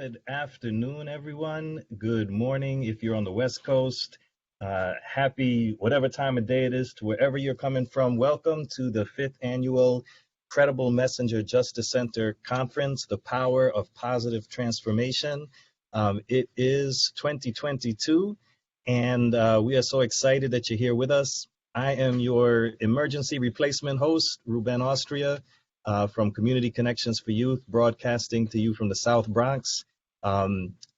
Good afternoon, everyone. Good morning if you're on the West Coast. Happy whatever time of day it is to wherever you're coming from. Welcome to the fifth annual Credible Messenger Justice Center Conference, The Power of Positive Transformation. It is 2022, and we are so excited that you're here with us. I am your emergency replacement host, Ruben Austria, from Community Connections for Youth, broadcasting to you from the South Bronx.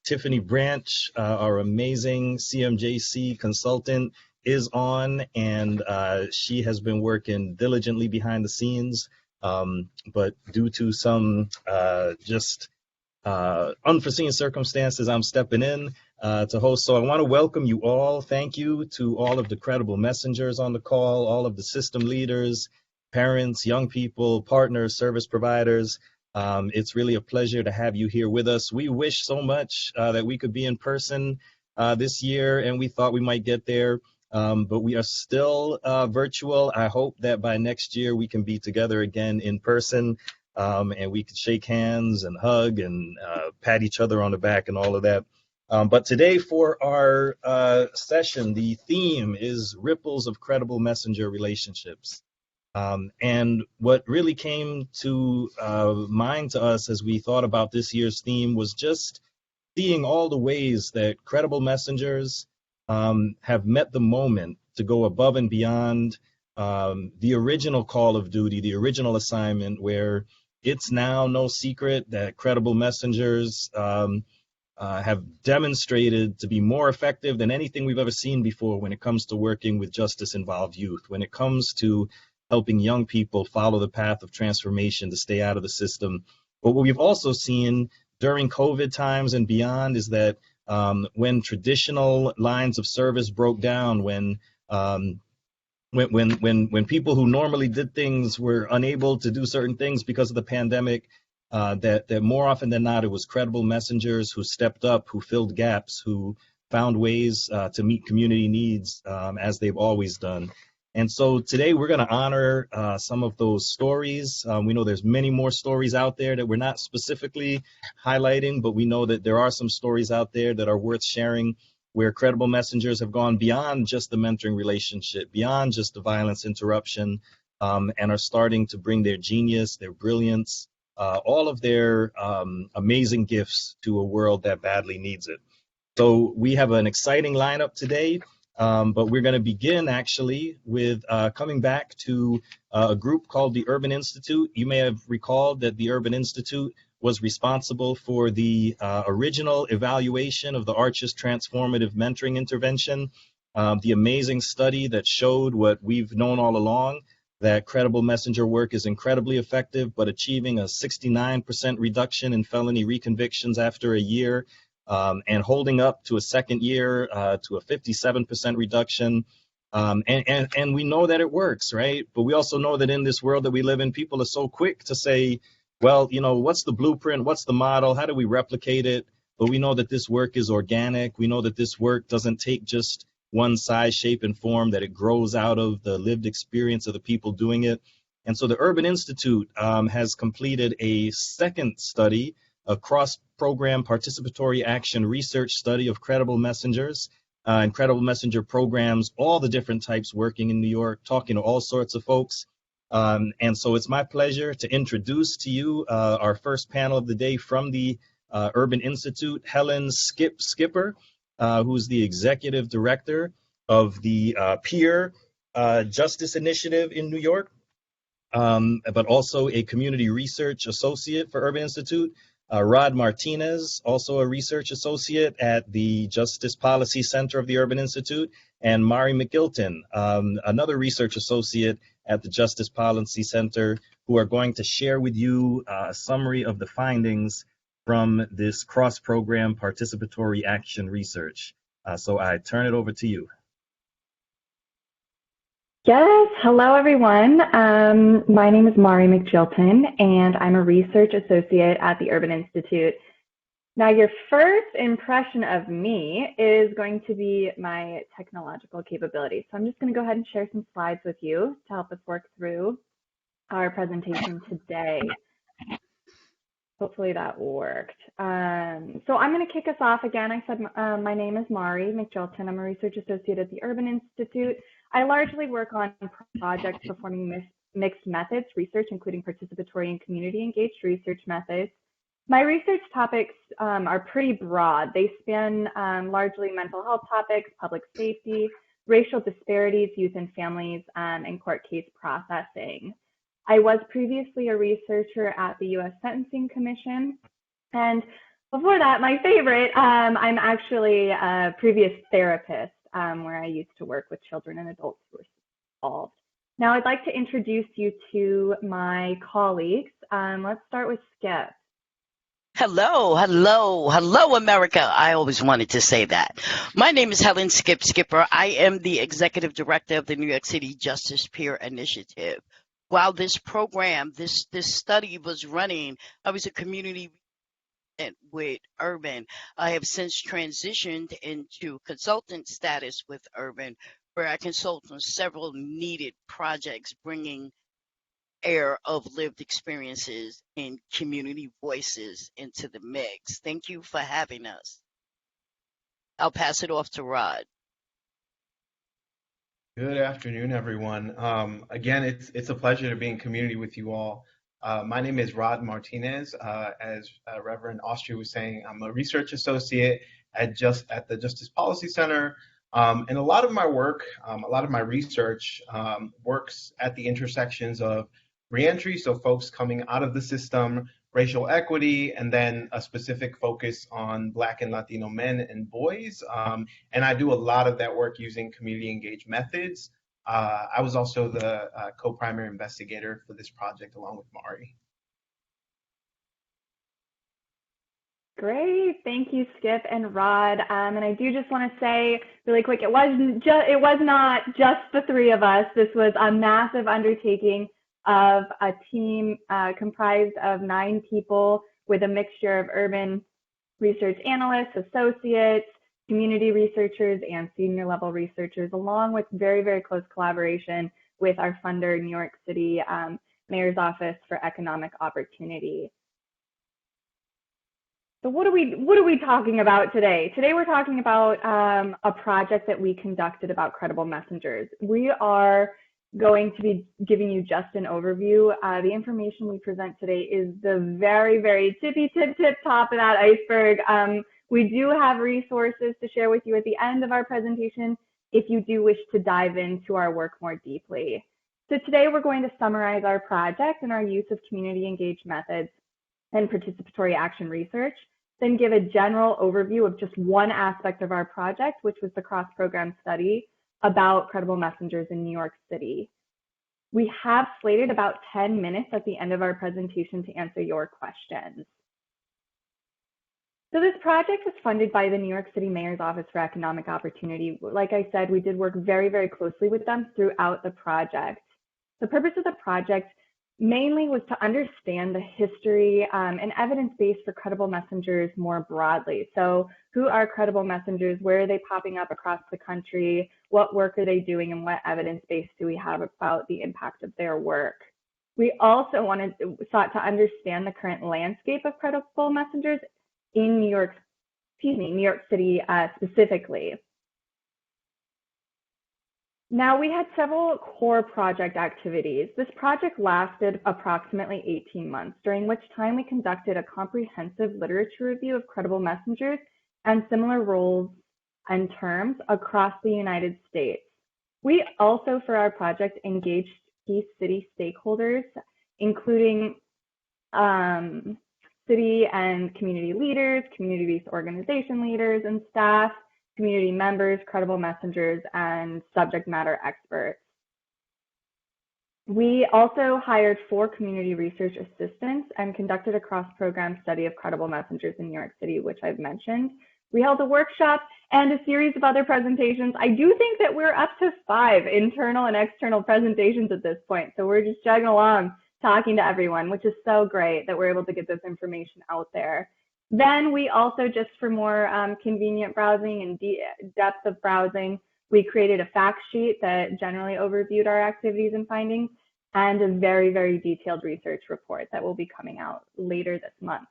Tiffany Branch, our amazing CMJC consultant, is on, and she has been working diligently behind the scenes, but due to some unforeseen circumstances, I'm stepping in to host. So I want to welcome you all. Thank you to all of the credible messengers on the call, all of the system leaders, parents, young people, partners, service providers. It's really a pleasure to have you here with us. We wish so much that we could be in person this year, and we thought we might get there, but we are still virtual. I hope that by next year we can be together again in person, and we can shake hands and hug and pat each other on the back and all of that. But today for our session, the theme is Ripples of Credible Messenger Relationships. And what really came to mind to us as we thought about this year's theme was just seeing all the ways that credible messengers have met the moment to go above and beyond the original call of duty, the original assignment, where it's now no secret that credible messengers have demonstrated to be more effective than anything we've ever seen before when it comes to working with justice-involved youth, when it comes to helping young people follow the path of transformation to stay out of the system. But what we've also seen during COVID times and beyond is that when traditional lines of service broke down, when people who normally did things were unable to do certain things because of the pandemic, that more often than not, it was credible messengers who stepped up, who filled gaps, who found ways to meet community needs as they've always done. And so today we're going to honor some of those stories. We know there's many more stories out there that we're not specifically highlighting, but we know that there are some stories out there that are worth sharing where credible messengers have gone beyond just the mentoring relationship, beyond just the violence interruption, and are starting to bring their genius, their brilliance, all of their amazing gifts to a world that badly needs it. So we have an exciting lineup today. But we're going to begin actually with coming back to a group called the Urban Institute. You may have recalled that the Urban Institute was responsible for the original evaluation of the Arches Transformative Mentoring Intervention, the amazing study that showed what we've known all along, that credible messenger work is incredibly effective, but achieving a 69% reduction in felony reconvictions after a year, and holding up to a second year to a 57% reduction. And we know that it works, right? But we also know that in this world that we live in, people are so quick to say, well, you know, what's the blueprint? What's the model? How do we replicate it? But we know that this work is organic. We know that this work doesn't take just one size, shape, and form, that it grows out of the lived experience of the people doing it. And so the Urban Institute has completed a second study, a cross-program participatory action research study of credible messengers and credible messenger programs, all the different types working in New York, talking to all sorts of folks. And so it's my pleasure to introduce to you our first panel of the day from the Urban Institute, Helen Skipper, who's the executive director of the Peer Justice Initiative in New York, but also a community research associate for Urban Institute. Rod Martinez, also a research associate at the Justice Policy Center of the Urban Institute, and Mari McGilton, another research associate at the Justice Policy Center, who are going to share with you a summary of the findings from this cross-program participatory action research. So I turn it over to you. Yes, hello everyone. My name is Mari McGilton, and I'm a research associate at the Urban Institute. Now, your first impression of me is going to be my technological capabilities. So I'm just going to go ahead and share some slides with you to help us work through our presentation today. Hopefully that worked. So I'm going to kick us off again. I said my name is Mari McGilton. I'm a research associate at the Urban Institute. I largely work on projects performing mixed methods research, including participatory and community engaged research methods. My research topics are pretty broad. They span largely mental health topics, public safety, racial disparities, youth and families, and court case processing. I was previously a researcher at the U.S. Sentencing Commission. And before that, my favorite, I'm actually a previous therapist where I used to work with children and adults who were involved. Now I'd like to introduce you to my colleagues. Let's start with Skip. Hello, America. I always wanted to say that. My name is Helen Skipper. I am the executive director of the New York City Justice Peer Initiative. While this program, this study was running, I was a community with Urban. I have since transitioned into consultant status with Urban, where I consult on several needed projects, bringing air of lived experiences and community voices into the mix. Thank you for having us. I'll pass it off to Rod. Good afternoon, everyone. Again, it's a pleasure to be in community with you all. My name is Rod Martinez. As Reverend Austria was saying, I'm a research associate at the Justice Policy Center. And a lot of my work, a lot of my research works at the intersections of reentry, so folks coming out of the system, racial equity, and then a specific focus on Black and Latino men and boys. And I do a lot of that work using community engaged methods. I was also the co-primary investigator for this project along with Mari. Great, thank you, Skip and Rod. And I do just want to say really quick, it was not just the three of us. This was a massive undertaking of a team comprised of 9 people with a mixture of urban research analysts, associates, community researchers, and senior level researchers, along with very, very close collaboration with our funder, New York City Mayor's Office for Economic Opportunity. So what are we talking about today? Today we're talking about a project that we conducted about credible messengers. We are going to be giving you just an overview. The information we present today is the very, very tippy tip top of that iceberg. We do have resources to share with you at the end of our presentation if you do wish to dive into our work more deeply. So today we're going to summarize our project and our use of community engaged methods and participatory action research, then give a general overview of just one aspect of our project, which was the cross-program study about credible messengers in New York City. We have slated about 10 minutes at the end of our presentation to answer your questions. So this project was funded by the New York City Mayor's Office for Economic Opportunity. Like I said, we did work very, very closely with them throughout the project. The purpose of the project mainly was to understand the history and evidence base for credible messengers more broadly. So who are credible messengers? Where are they popping up across the country? What work are they doing? And what evidence base do we have about the impact of their work? We also sought to understand the current landscape of credible messengers in New York City specifically. Now, we had several core project activities. This project lasted approximately 18 months, during which time we conducted a comprehensive literature review of credible messengers and similar roles and terms across the United States. We also, for our project, engaged key city stakeholders, including city and community leaders, community-based organization leaders and staff, community members, credible messengers, and subject matter experts. We also hired 4 community research assistants and conducted a cross-program study of credible messengers in New York City, which I've mentioned. We held a workshop and a series of other presentations. I do think that we're up to 5 internal and external presentations at this point. So we're just chugging along, talking to everyone, which is so great that we're able to get this information out there. Then we also, just for more convenient browsing and depth of browsing, we created a fact sheet that generally overviewed our activities and findings, and a very, very detailed research report that will be coming out later this month.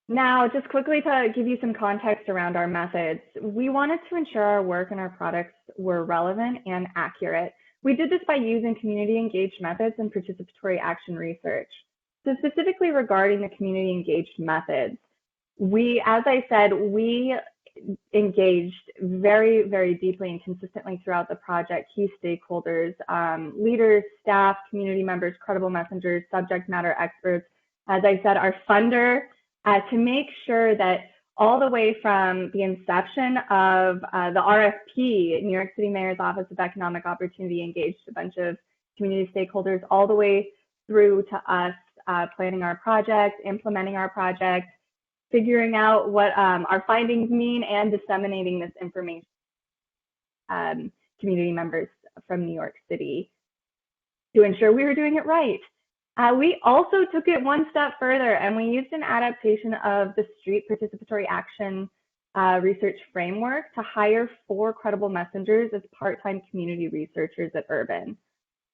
Now, just quickly to give you some context around our methods, we wanted to ensure our work and our products were relevant and accurate. We did this by using community engaged methods and participatory action research. So specifically regarding the community engaged methods, as I said, we engaged very, very deeply and consistently throughout the project, key stakeholders, leaders, staff, community members, credible messengers, subject matter experts, as I said, our funder, to make sure that all the way from the inception of the RFP, New York City Mayor's Office of Economic Opportunity engaged a bunch of community stakeholders, all the way through to us planning our project, implementing our project, figuring out what our findings mean, and disseminating this information to community members from New York City to ensure we were doing it right. We also took it one step further, and we used an adaptation of the Street Participatory Action Research Framework to hire 4 credible messengers as part-time community researchers at Urban.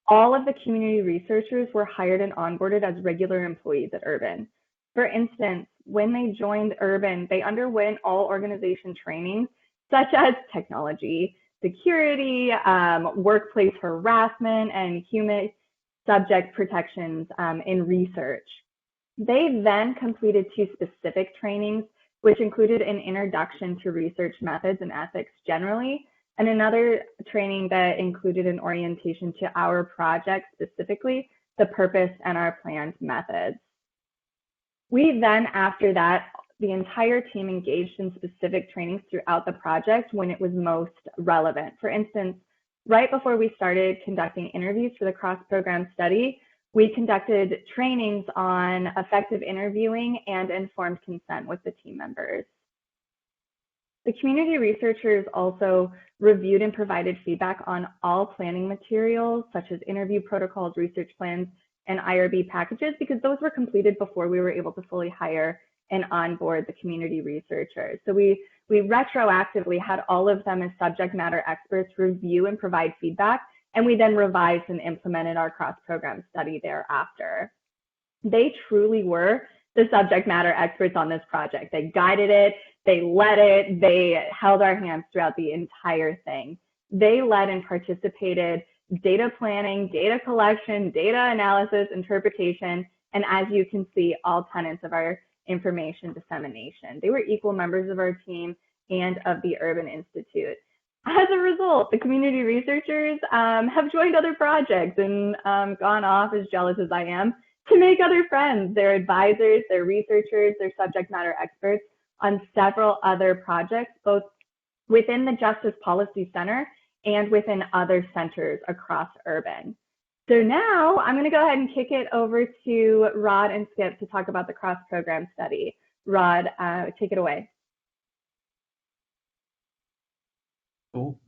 All of the community researchers were hired and onboarded as regular employees at Urban. For instance, when they joined Urban, they underwent all organization trainings such as technology, security, workplace harassment, and human subject protections in research. They then completed 2 specific trainings, which included an introduction to research methods and ethics generally, and another training that included an orientation to our project specifically, the purpose and our planned methods. We then, after that, the entire team engaged in specific trainings throughout the project when it was most relevant. For instance, right before we started conducting interviews for the cross-program study, we conducted trainings on effective interviewing and informed consent with the team members. The community researchers also reviewed and provided feedback on all planning materials, such as interview protocols, research plans, and IRB packages, because those were completed before we were able to fully hire and onboard the community researchers. So we retroactively had all of them as subject matter experts review and provide feedback, and we then revised and implemented our cross-program study thereafter. They truly were the subject matter experts on this project. They guided it, they led it, they held our hands throughout the entire thing. They led and participated data planning, data collection, data analysis, interpretation, and as you can see, all tenets of our information dissemination. They were equal members of our team and of the Urban Institute. As a result, the community researchers have joined other projects and gone off, as jealous as I am, to make other friends. They're advisors, they're researchers, they're subject matter experts on several other projects, both within the Justice Policy Center and within other centers across Urban. So now I'm going to go ahead and kick it over to Rod and Skip to talk about the cross-program study. Rod, take it away. Cool.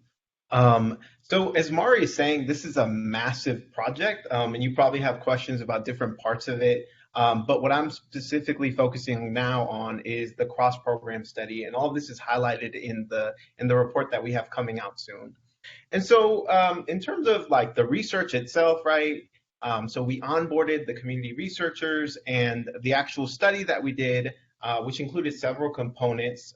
So as Mari is saying, this is a massive project, and you probably have questions about different parts of it. But what I'm specifically focusing now on is the cross-program study, and all of this is highlighted in the report that we have coming out soon. And so in terms of like the research itself, right? So we onboarded the community researchers, and the actual study that we did, which included several components,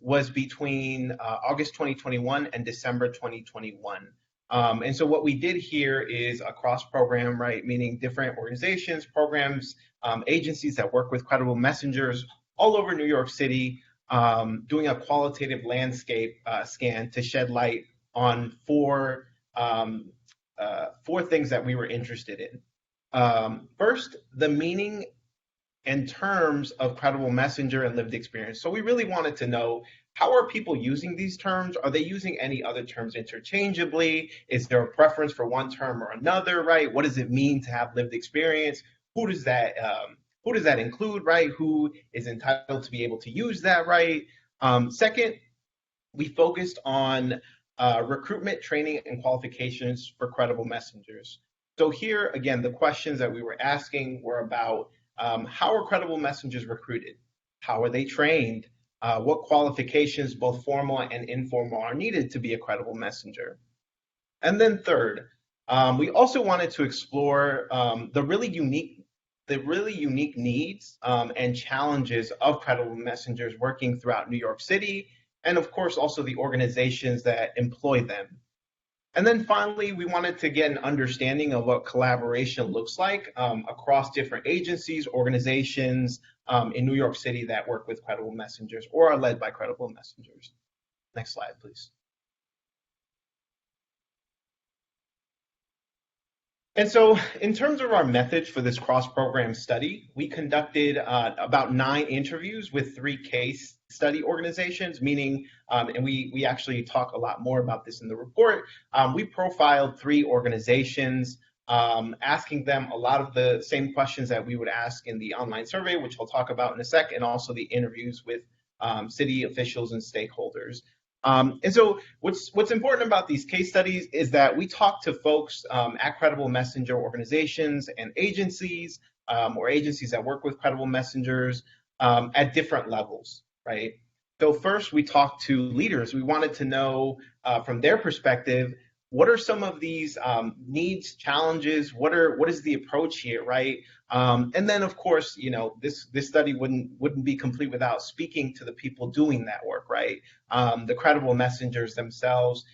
was between August 2021 and December 2021. And so what we did here is a cross program, right? Meaning different organizations, programs, agencies that work with credible messengers all over New York City, doing a qualitative landscape scan to shed light on four things that we were interested in. First, the meaning and terms of credible messenger and lived experience. So we really wanted to know, how are people using these terms? Are they using any other terms interchangeably? Is there a preference for one term or another, right? What does it mean to have lived experience? Who does that include, right? Who is entitled to be able to use that, right? Second, we focused on recruitment, training, and qualifications for credible messengers. So here, again, the questions that we were asking were about how are credible messengers recruited? How are they trained? What qualifications, both formal and informal, are needed to be a credible messenger? And then third, we also wanted to explore the really unique needs and challenges of credible messengers working throughout New York City, and of course also the organizations that employ them. And then finally, we wanted to get an understanding of what collaboration looks like across different agencies, organizations in New York City that work with credible messengers or are led by credible messengers. Next slide, please. And so in terms of our methods for this cross-program study, we conducted about 9 interviews with 3 case study organizations, meaning, and we actually talk a lot more about this in the report, we profiled 3 organizations, asking them a lot of the same questions that we would ask in the online survey, which I'll talk about in a sec, and also the interviews with city officials and stakeholders. And so what's important about these case studies is that we talk to folks at credible messenger organizations and agencies, or agencies that work with credible messengers at different levels, right? So first we talked to leaders. We wanted to know from their perspective, what are some of these needs, challenges? What is the approach here, right? And then, of course, you know, this study wouldn't be complete without speaking to the people doing that work, right? The credible messengers themselves,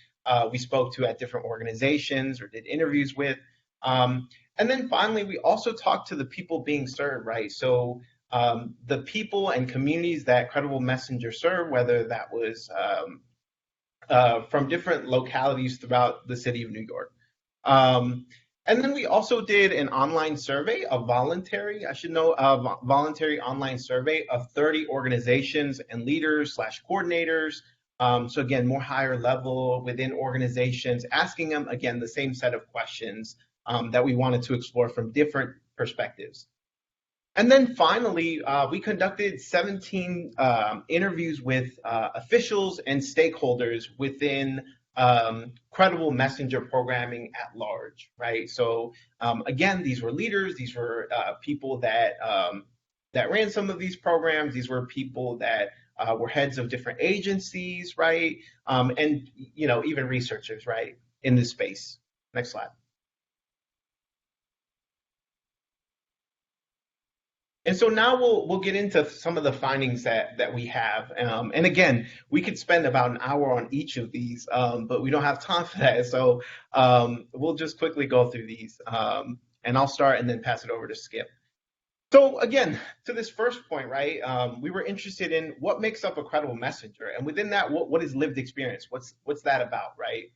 we spoke to at different organizations or did interviews with. And then finally, we also talked to the people being served, right? So the people and communities that credible messengers serve, whether that was from different localities throughout the city of New York. And then we also did an online survey, a voluntary online survey of 30 organizations and leaders / coordinators. So again, more higher level within organizations, asking them, again, the same set of questions that we wanted to explore from different perspectives. And then finally, we conducted 17 interviews with officials and stakeholders within credible messenger programming at large, right? So again, these were leaders, these were people that ran some of these programs, these were people that were heads of different agencies, right? And you know, even researchers, right, in this space. Next slide. And so now we'll get into some of the findings that we have. And again, we could spend about an hour on each of these, but we don't have time for that. So we'll just quickly go through these. And I'll start and then pass it over to Skip. So again, to this first point, right, we were interested in what makes up a credible messenger. And within that, what is lived experience? What's that about, right?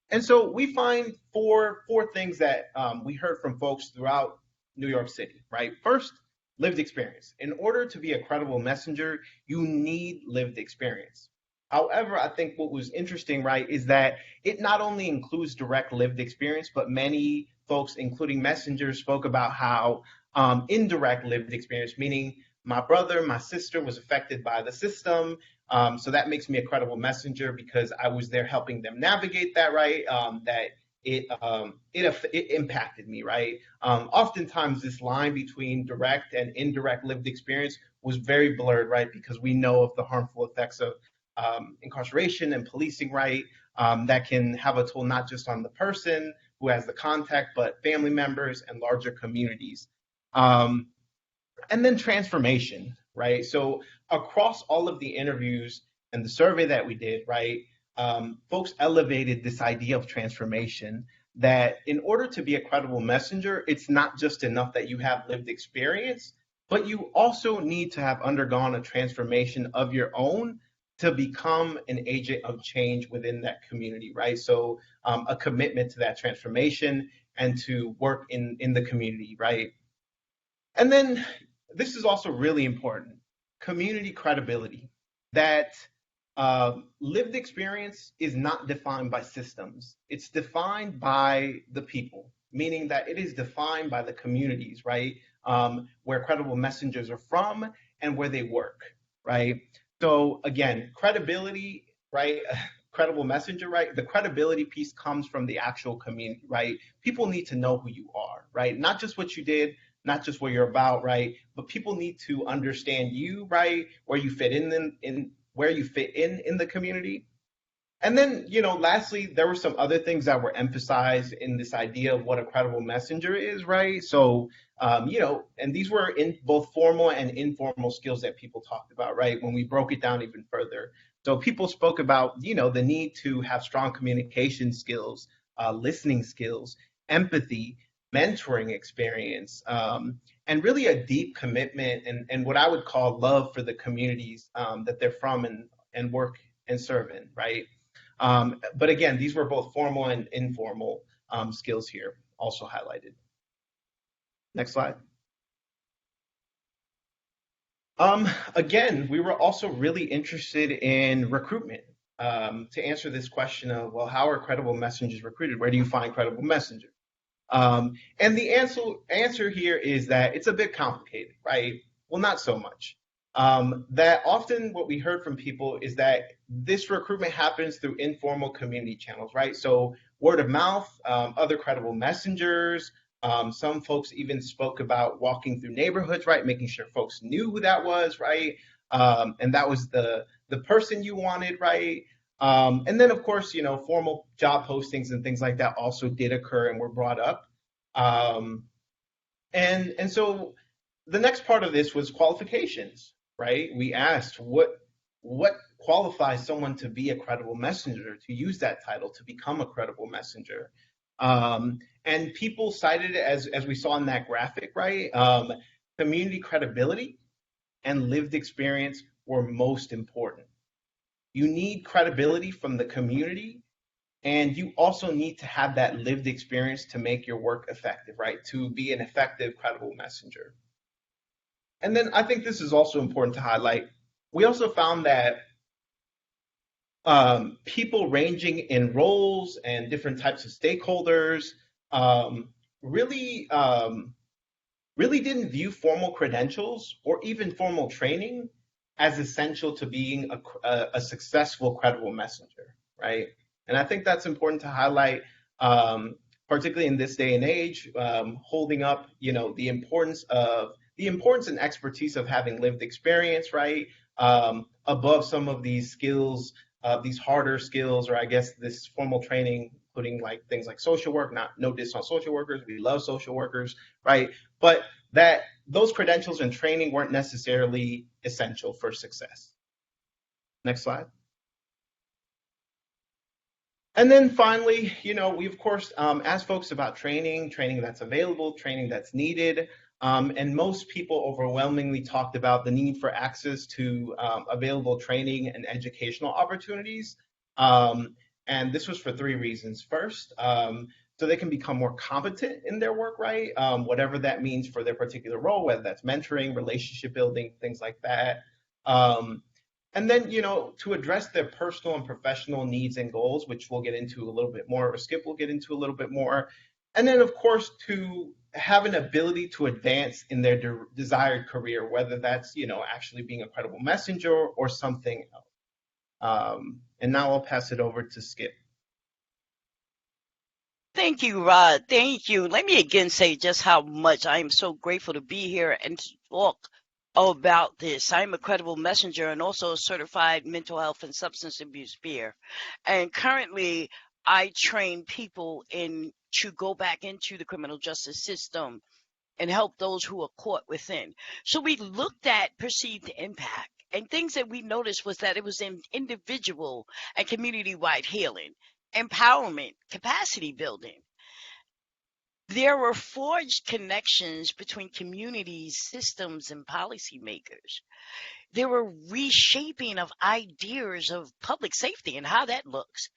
And so we find four things that we heard from folks throughout New York City, right? First, lived experience. In order to be a credible messenger, you need lived experience. However, I think what was interesting, right, is that it not only includes direct lived experience, but many folks, including messengers, spoke about how indirect lived experience, meaning my brother, my sister was affected by the system. So that makes me a credible messenger because I was there helping them navigate that, right? That it impacted me, right? Oftentimes this line between direct and indirect lived experience was very blurred, right? Because we know of the harmful effects of incarceration and policing, right? That can have a toll not just on the person who has the contact, but family members and larger communities. And then transformation, right? So across all of the interviews, and the survey that we did, right, folks elevated this idea of transformation, that in order to be a credible messenger, it's not just enough that you have lived experience, but you also need to have undergone a transformation of your own to become an agent of change within that community, right? So a commitment to that transformation and to work in the community, right? And then this is also really important, community credibility, that lived experience is not defined by systems. It's defined by the people, meaning that it is defined by the communities, right? Where credible messengers are from and where they work, right? So again, credibility, right? Credible messenger, right? The credibility piece comes from the actual community, right? People need to know who you are, right? Not just what you did, not just what you're about, right? But people need to understand you, right? Where you fit in where you fit in the community. And then, lastly, there were some other things that were emphasized in this idea of what a credible messenger is, right? So, and these were in both formal and informal skills that people talked about, right? When we broke it down even further. So people spoke about, the need to have strong communication skills, listening skills, empathy, mentoring experience, and really a deep commitment and what I would call love for the communities that they're from and work and serve in, right? But again, these were both formal and informal skills here also highlighted. Next slide. Again, we were also really interested in recruitment to answer this question of, well, how are credible messengers recruited? Where do you find credible messengers? And the answer here is that it's a bit complicated, right? Well, not so much. That often what we heard from people is that this recruitment happens through informal community channels, right? So word of mouth, other credible messengers. Some folks even spoke about walking through neighborhoods, right? Making sure folks knew who that was, right? And that was the person you wanted, right? And then, of course, formal job postings and things like that also did occur and were brought up. And so the next part of this was qualifications, right? We asked what qualifies someone to be a credible messenger, to use that title, to become a credible messenger. And people cited it as we saw in that graphic, right? Community credibility and lived experience were most important. You need credibility from the community, and you also need to have that lived experience to make your work effective, right? To be an effective, credible messenger. And then I think this is also important to highlight. We also found that people ranging in roles and different types of stakeholders really didn't view formal credentials or even formal training as essential to being a successful, credible messenger, right? And I think that's important to highlight, particularly in this day and age, holding up, the importance and expertise of having lived experience, right? Above some of these skills, these harder skills, or I guess this formal training, including like things like social work. No diss on social workers, we love social workers, right? But that those credentials and training weren't necessarily essential for success. Next slide. And then finally, we of course asked folks about training that's available, training that's needed. And most people overwhelmingly talked about the need for access to available training and educational opportunities. And this was for 3 reasons. First, so they can become more competent in their work, right? Whatever that means for their particular role, whether that's mentoring, relationship building, things like that. And then, to address their personal and professional needs and goals, which we'll get into a little bit more, or Skip will get into a little bit more. And then, of course, to have an ability to advance in their desired career, whether that's, actually being a credible messenger or something else. And now I'll pass it over to Skip. Thank you, Rod. Thank you. Let me again say just how much I am so grateful to be here and to talk about this. I'm a credible messenger and also a certified mental health and substance abuse peer. And currently, I train people to go back into the criminal justice system and help those who are caught within. So we looked at perceived impact. And things that we noticed was that it was in individual and community-wide healing, empowerment, capacity building. There were forged connections between communities, systems, and policymakers. There were reshaping of ideas of public safety and how that looks,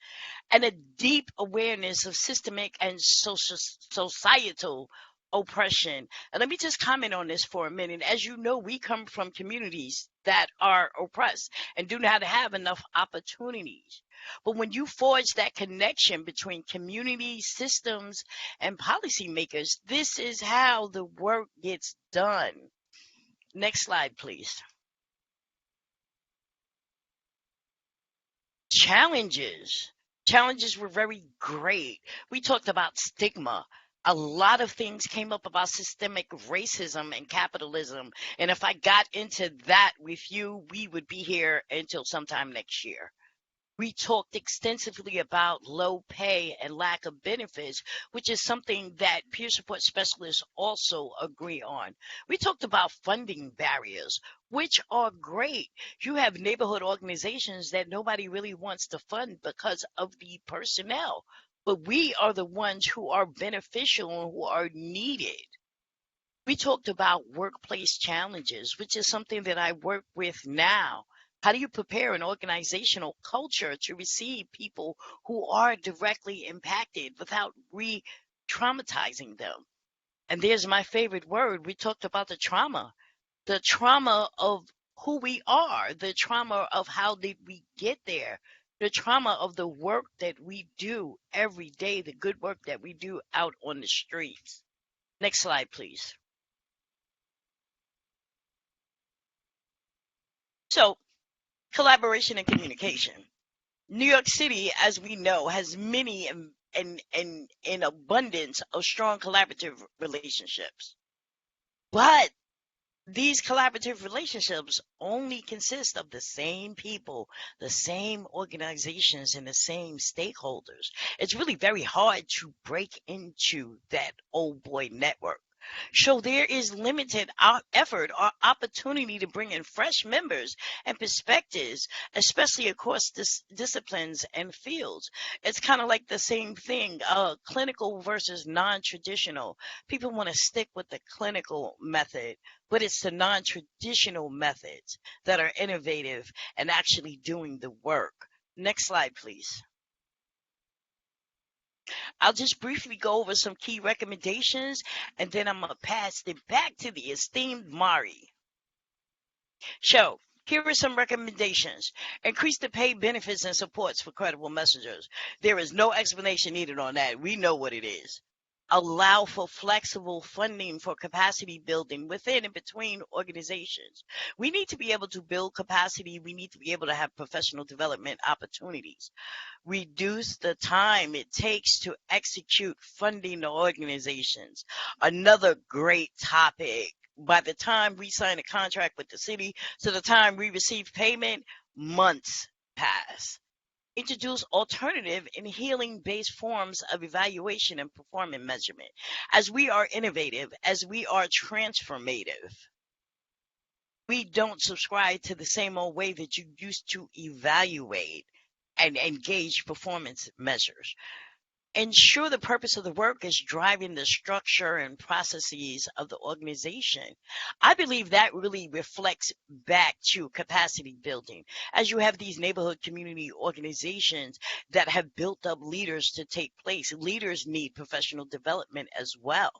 and a deep awareness of systemic and societal oppression. And let me just comment on this for a minute. As you know, we come from communities that are oppressed and do not have enough opportunities. But when you forge that connection between community systems and policymakers, this is how the work gets done. Next slide, please. Challenges were very great. We talked about stigma. A lot of things came up about systemic racism and capitalism. And if I got into that with you, we would be here until sometime next year. We talked extensively about low pay and lack of benefits, which is something that peer support specialists also agree on. We talked about funding barriers, which are great. You have neighborhood organizations that nobody really wants to fund because of the personnel, but we are the ones who are beneficial and who are needed. We talked about workplace challenges, which is something that I work with now. How do you prepare an organizational culture to receive people who are directly impacted without re-traumatizing them? And there's my favorite word. We talked about the trauma of who we are, the trauma of how did we get there, the trauma of the work that we do every day, the good work that we do out on the streets. Next slide, please. So, collaboration and communication. New York City, as we know, has many and abundance of strong collaborative relationships. But these collaborative relationships only consist of the same people, the same organizations, and the same stakeholders. It's really very hard to break into that old boy network. So there is limited effort or opportunity to bring in fresh members and perspectives, especially across disciplines and fields. It's kind of like the same thing, clinical versus non-traditional. People want to stick with the clinical method, but it's the non-traditional methods that are innovative and actually doing the work. Next slide, please. I'll just briefly go over some key recommendations, and then I'm going to pass it back to the esteemed Mari. So, here are some recommendations. Increase the pay, benefits, and supports for credible messengers. There is no explanation needed on that. We know what it is. Allow for flexible funding for capacity building within and between organizations. We need to be able to build capacity. We need to be able to have professional development opportunities. Reduce the time it takes to execute funding organizations. Another great topic. By the time we sign a contract with the city to the time we receive payment, months pass. Introduce alternative and healing-based forms of evaluation and performance measurement. As we are innovative, as we are transformative, we don't subscribe to the same old way that you used to evaluate and engage performance measures. Ensure the purpose of the work is driving the structure and processes of the organization. I believe that really reflects back to capacity building. As you have these neighborhood community organizations that have built up leaders to take place, leaders need professional development as well.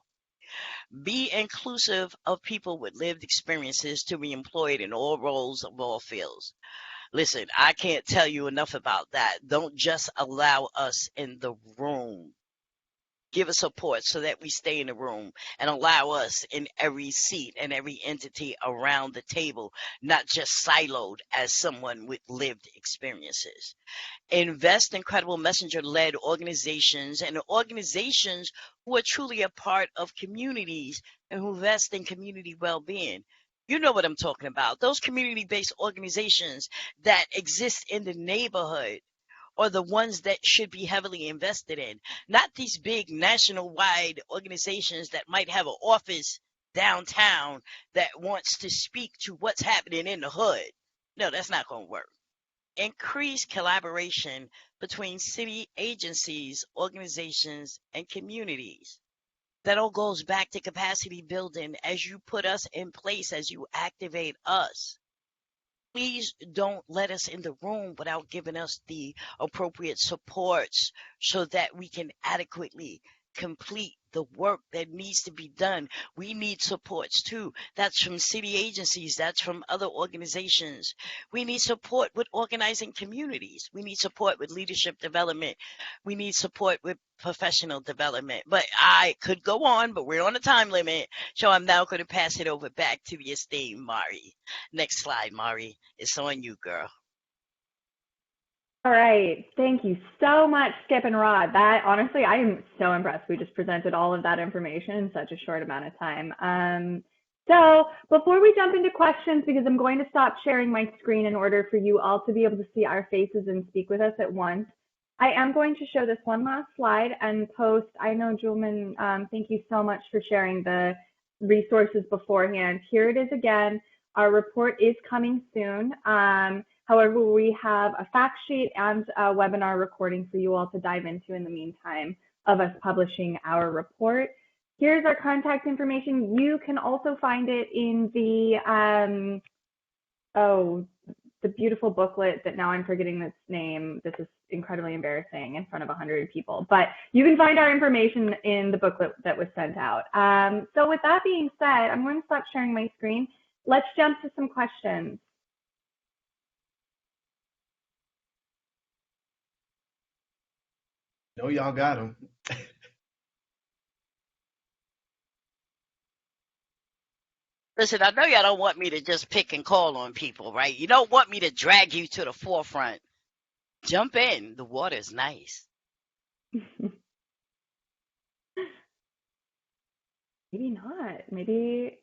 Be inclusive of people with lived experiences to be employed in all roles of all fields. Listen, I can't tell you enough about that. Don't just allow us in the room. Give us support so that we stay in the room, and allow us in every seat and every entity around the table, not just siloed as someone with lived experiences. Invest in credible messenger-led organizations and organizations who are truly a part of communities and who invest in community well-being. You know what I'm talking about. Those community-based organizations that exist in the neighborhood are the ones that should be heavily invested in, not these big national-wide organizations that might have an office downtown that wants to speak to what's happening in the hood. No, that's not going to work. Increase collaboration between city agencies, organizations, and communities. That all goes back to capacity building as you put us in place, as you activate us. Please don't let us in the room without giving us the appropriate supports so that we can adequately complete the work that needs to be done. We need supports too. That's from city agencies, that's from other organizations. We need support with organizing communities. We need support with leadership development. We need support with professional development. But I could go on, but we're on a time limit. So I'm now going to pass it over back to the esteemed Mari. Next slide, Mari. It's on you, girl. All right. Thank you so much, Skip and Rod. That honestly, I am so impressed. We just presented all of that information in such a short amount of time. So before we jump into questions, because I'm going to stop sharing my screen in order for you all to be able to see our faces and speak with us at once, I am going to show this one last slide and post. I know, Julman, thank you so much for sharing the resources beforehand. Here it is again. Our report is coming soon. However, we have a fact sheet and a webinar recording for you all to dive into in the meantime of us publishing our report. Here's our contact information. You can also find it in the, the beautiful booklet that now I'm forgetting its name. This is incredibly embarrassing in front of 100 people, but you can find our information in the booklet that was sent out. So with that being said, I'm going to stop sharing my screen. Let's jump to some questions. No, y'all got them. Listen, I know y'all don't want me to just pick and call on people, right? You don't want me to drag you to the forefront. Jump in. The water's nice. Maybe not. Maybe.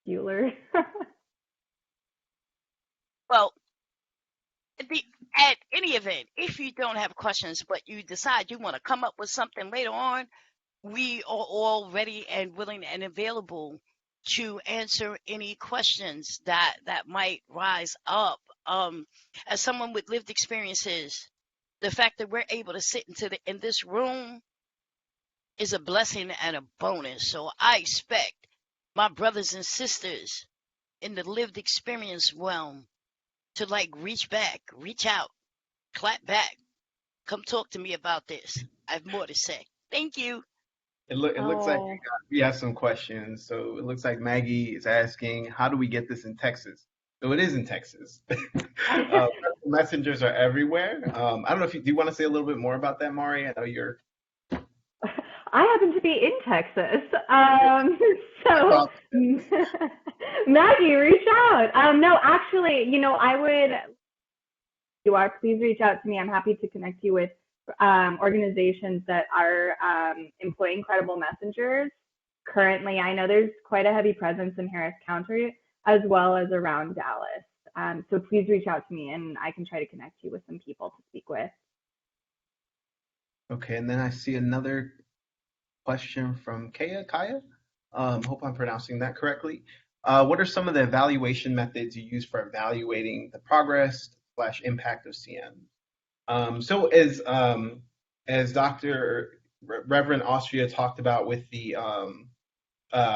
Bueller. Well, at any event, if you don't have questions, but you decide you want to come up with something later on, we are all ready and willing and available to answer any questions that might rise up. As someone with lived experiences, the fact that we're able to sit in this room is a blessing and a bonus. So I expect my brothers and sisters in the lived experience realm to reach back, reach out, clap back, come talk to me about this. I have more to say. Thank you. It looks like we have some questions. So it looks like Maggie is asking, how do we get this in Texas? So it is in Texas. Messengers are everywhere. I don't know if do you want to say a little bit more about that, Mari? I know you're. I happen to be in Texas. So Maggie, reach out. No, actually, please reach out to me. I'm happy to connect you with organizations that are employing credible messengers. Currently, I know there's quite a heavy presence in Harris County as well as around Dallas. So please reach out to me and I can try to connect you with some people to speak with. Okay, and then I see another question from Kaya. Hope I'm pronouncing that correctly. What are some of the evaluation methods you use for evaluating the progress / impact of CM? So as Dr. Reverend Austria talked about with the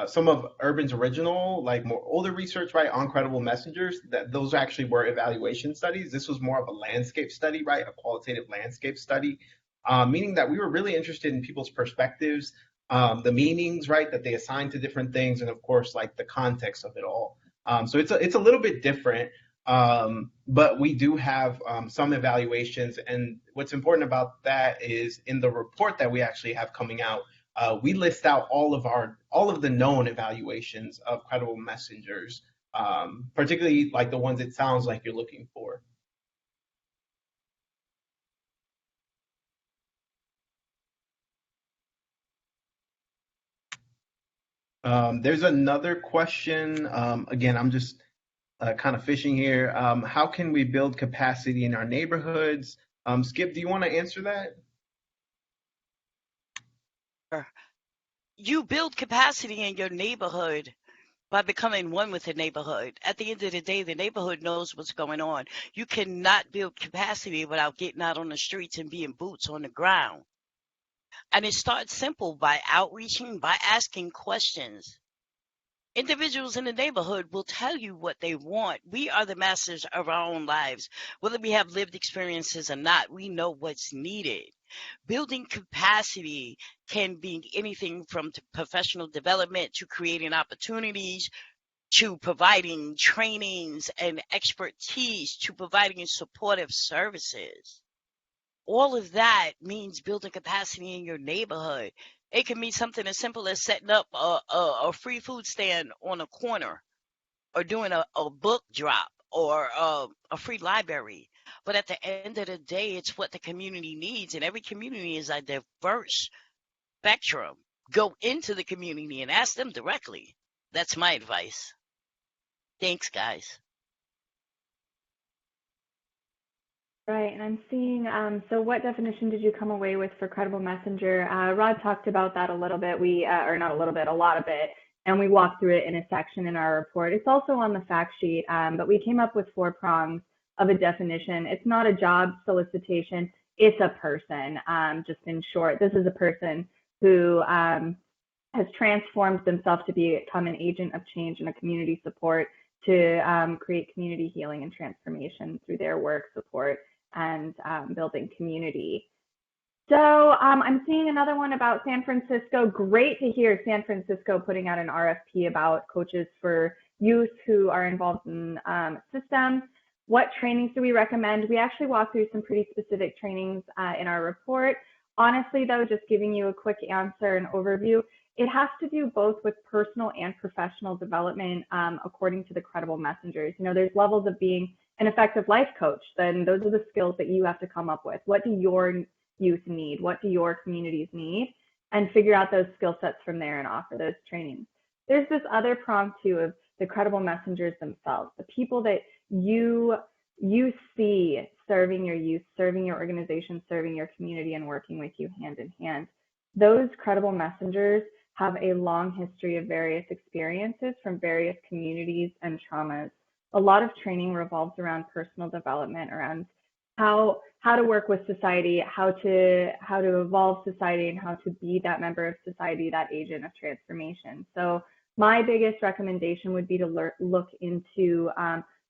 some of Urban's original, more older research, right, on credible messengers, that those actually were evaluation studies. This was more of a landscape study, right, a qualitative landscape study, meaning that we were really interested in people's perspectives, the meanings, right, that they assign to different things, and of course, the context of it all. So it's a little bit different, but we do have some evaluations, and what's important about that is in the report that we actually have coming out, we list out all of the known evaluations of credible messengers, particularly the ones it sounds like you're looking for. There's another question. Again, I'm just kind of fishing here. How can we build capacity in our neighborhoods? Skip, do you want to answer that? you build capacity in your neighborhood by becoming one with the neighborhood. At the end of the day, the neighborhood knows what's going on. You cannot build capacity without getting out on the streets and being boots on the ground. And it starts simple by outreaching, by asking questions. Individuals in the neighborhood will tell you what they want. We are the masters of our own lives. Whether we have lived experiences or not, we know what's needed. Building capacity can be anything from professional development to creating opportunities, to providing trainings and expertise, to providing supportive services. All of that means building capacity in your neighborhood. It can be something as simple as setting up a free food stand on a corner, or doing a book drop, or a free library. But at the end of the day, it's what the community needs, and every community is a diverse spectrum. Go into the community and ask them directly. That's my advice. Thanks, guys. Right, and I'm seeing, so what definition did you come away with for credible messenger? Rod talked about that a little bit, or not a little bit, a lot of it, and we walked through it in a section in our report. It's also on the fact sheet, but we came up with 4 prongs of a definition. It's not a job solicitation, it's a person. Just in short, this is a person who has transformed themselves to become an agent of change and a community support to create community healing and transformation through their work, support, and building community. So I'm seeing another one about San Francisco. Great to hear San Francisco putting out an RFP about coaches for youth who are involved in systems. What trainings do we recommend? We actually walk through some pretty specific trainings in our report. Honestly, though, just giving you a quick answer and overview, it has to do both with personal and professional development according to the credible messengers. You know, there's levels of being an effective life coach. Then those are the skills that you have to come up with. What do your youth need? What do your communities need? And figure out those skill sets from there and offer those trainings. There's this other prong too of the credible messengers themselves, the people that you see serving your youth, serving your organization, serving your community, and working with you hand in hand. Those credible messengers have a long history of various experiences from various communities and traumas. A lot of training revolves around personal development, around how to work with society, how to evolve society, and how to be that member of society, that agent of transformation. So my biggest recommendation would be to look into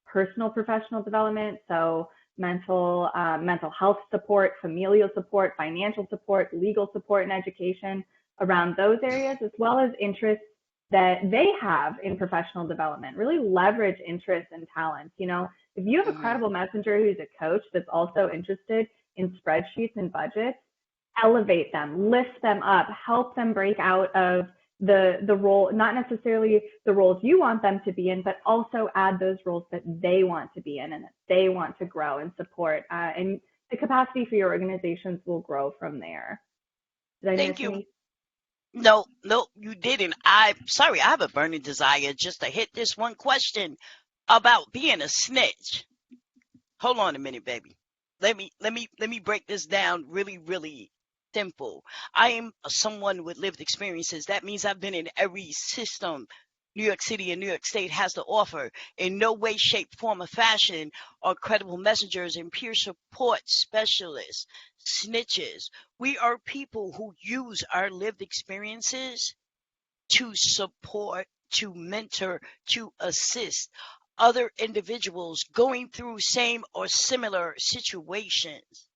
personal professional development, so mental health support, familial support, financial support, legal support, and education around those areas, as well as interests that they have in professional development. Really leverage interests and talents. You know, if you have a credible messenger who's a coach that's also interested in spreadsheets and budgets, elevate them, lift them up, help them break out of the role, not necessarily the roles you want them to be in, but also add those roles that they want to be in and that they want to grow and support. And the capacity for your organizations will grow from there. Thank you. No, you didn't. I'm sorry. I have a burning desire just to hit this one question about being a snitch. Hold on a minute, baby. Let me break this down really, really simple. I am someone with lived experiences. That means I've been in every system New York City and New York State has to offer. In no way, shape, form, or fashion are credible messengers and peer support specialists snitches. We are people who use our lived experiences to support, to mentor, to assist other individuals going through same or similar situations.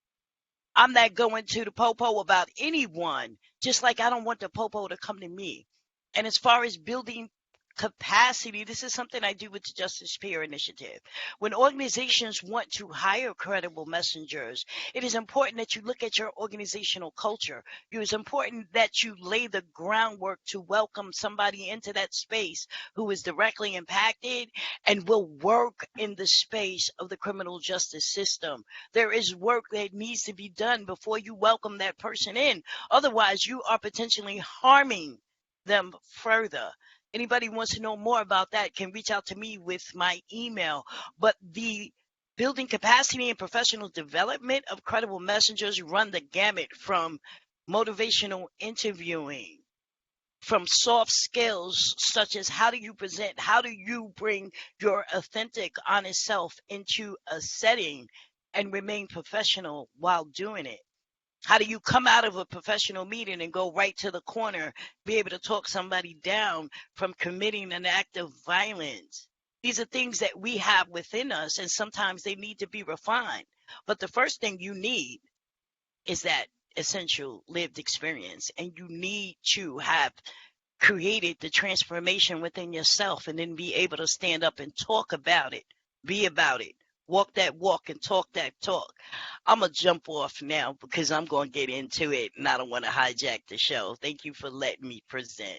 I'm not going to the popo about anyone, just like I don't want the popo to come to me. And as far as building capacity, this is something I do with the Justice Peer Initiative. When organizations want to hire credible messengers, it is important that you look at your organizational culture. It is important that you lay the groundwork to welcome somebody into that space who is directly impacted and will work in the space of the criminal justice system. There is work that needs to be done before you welcome that person in. Otherwise, you are potentially harming them further. Anybody wants to know more about that can reach out to me with my email. But the building capacity and professional development of credible messengers run the gamut from motivational interviewing, from soft skills such as how do you present, how do you bring your authentic, honest self into a setting and remain professional while doing it. How do you come out of a professional meeting and go right to the corner, be able to talk somebody down from committing an act of violence? These are things that we have within us, and sometimes they need to be refined. But the first thing you need is that essential lived experience, and you need to have created the transformation within yourself and then be able to stand up and talk about it, be about it, walk that walk and talk that talk. I'm going to jump off now because I'm going to get into it and I don't want to hijack the show. Thank you for letting me present.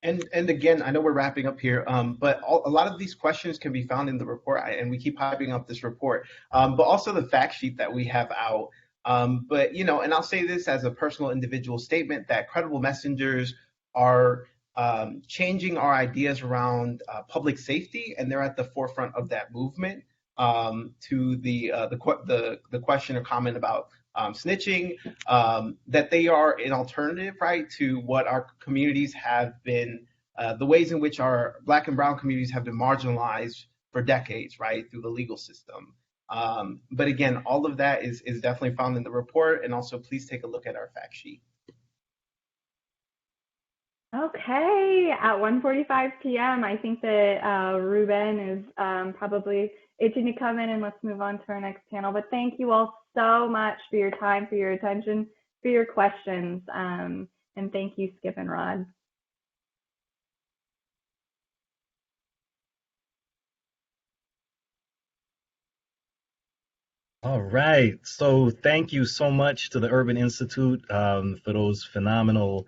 And again, I know we're wrapping up here, but a lot of these questions can be found in the report, and we keep hyping up this report, but also the fact sheet that we have out. But, you know, and I'll say this as a personal individual statement, that credible messengers are changing our ideas around public safety, and they're at the forefront of that movement. To the question or comment about snitching, that they are an alternative, right, to what our communities have been, the ways in which our Black and Brown communities have been marginalized for decades, right, through the legal system. But again, all of that is definitely found in the report, and also please take a look at our fact sheet. Okay, at 1:45 p.m., I think that Ruben is probably itching to come in, and let's move on to our next panel. But thank you all so much for your time, for your attention, for your questions, and thank you, Skip and Rod. All right. So thank you so much to the Urban Institute for those phenomenal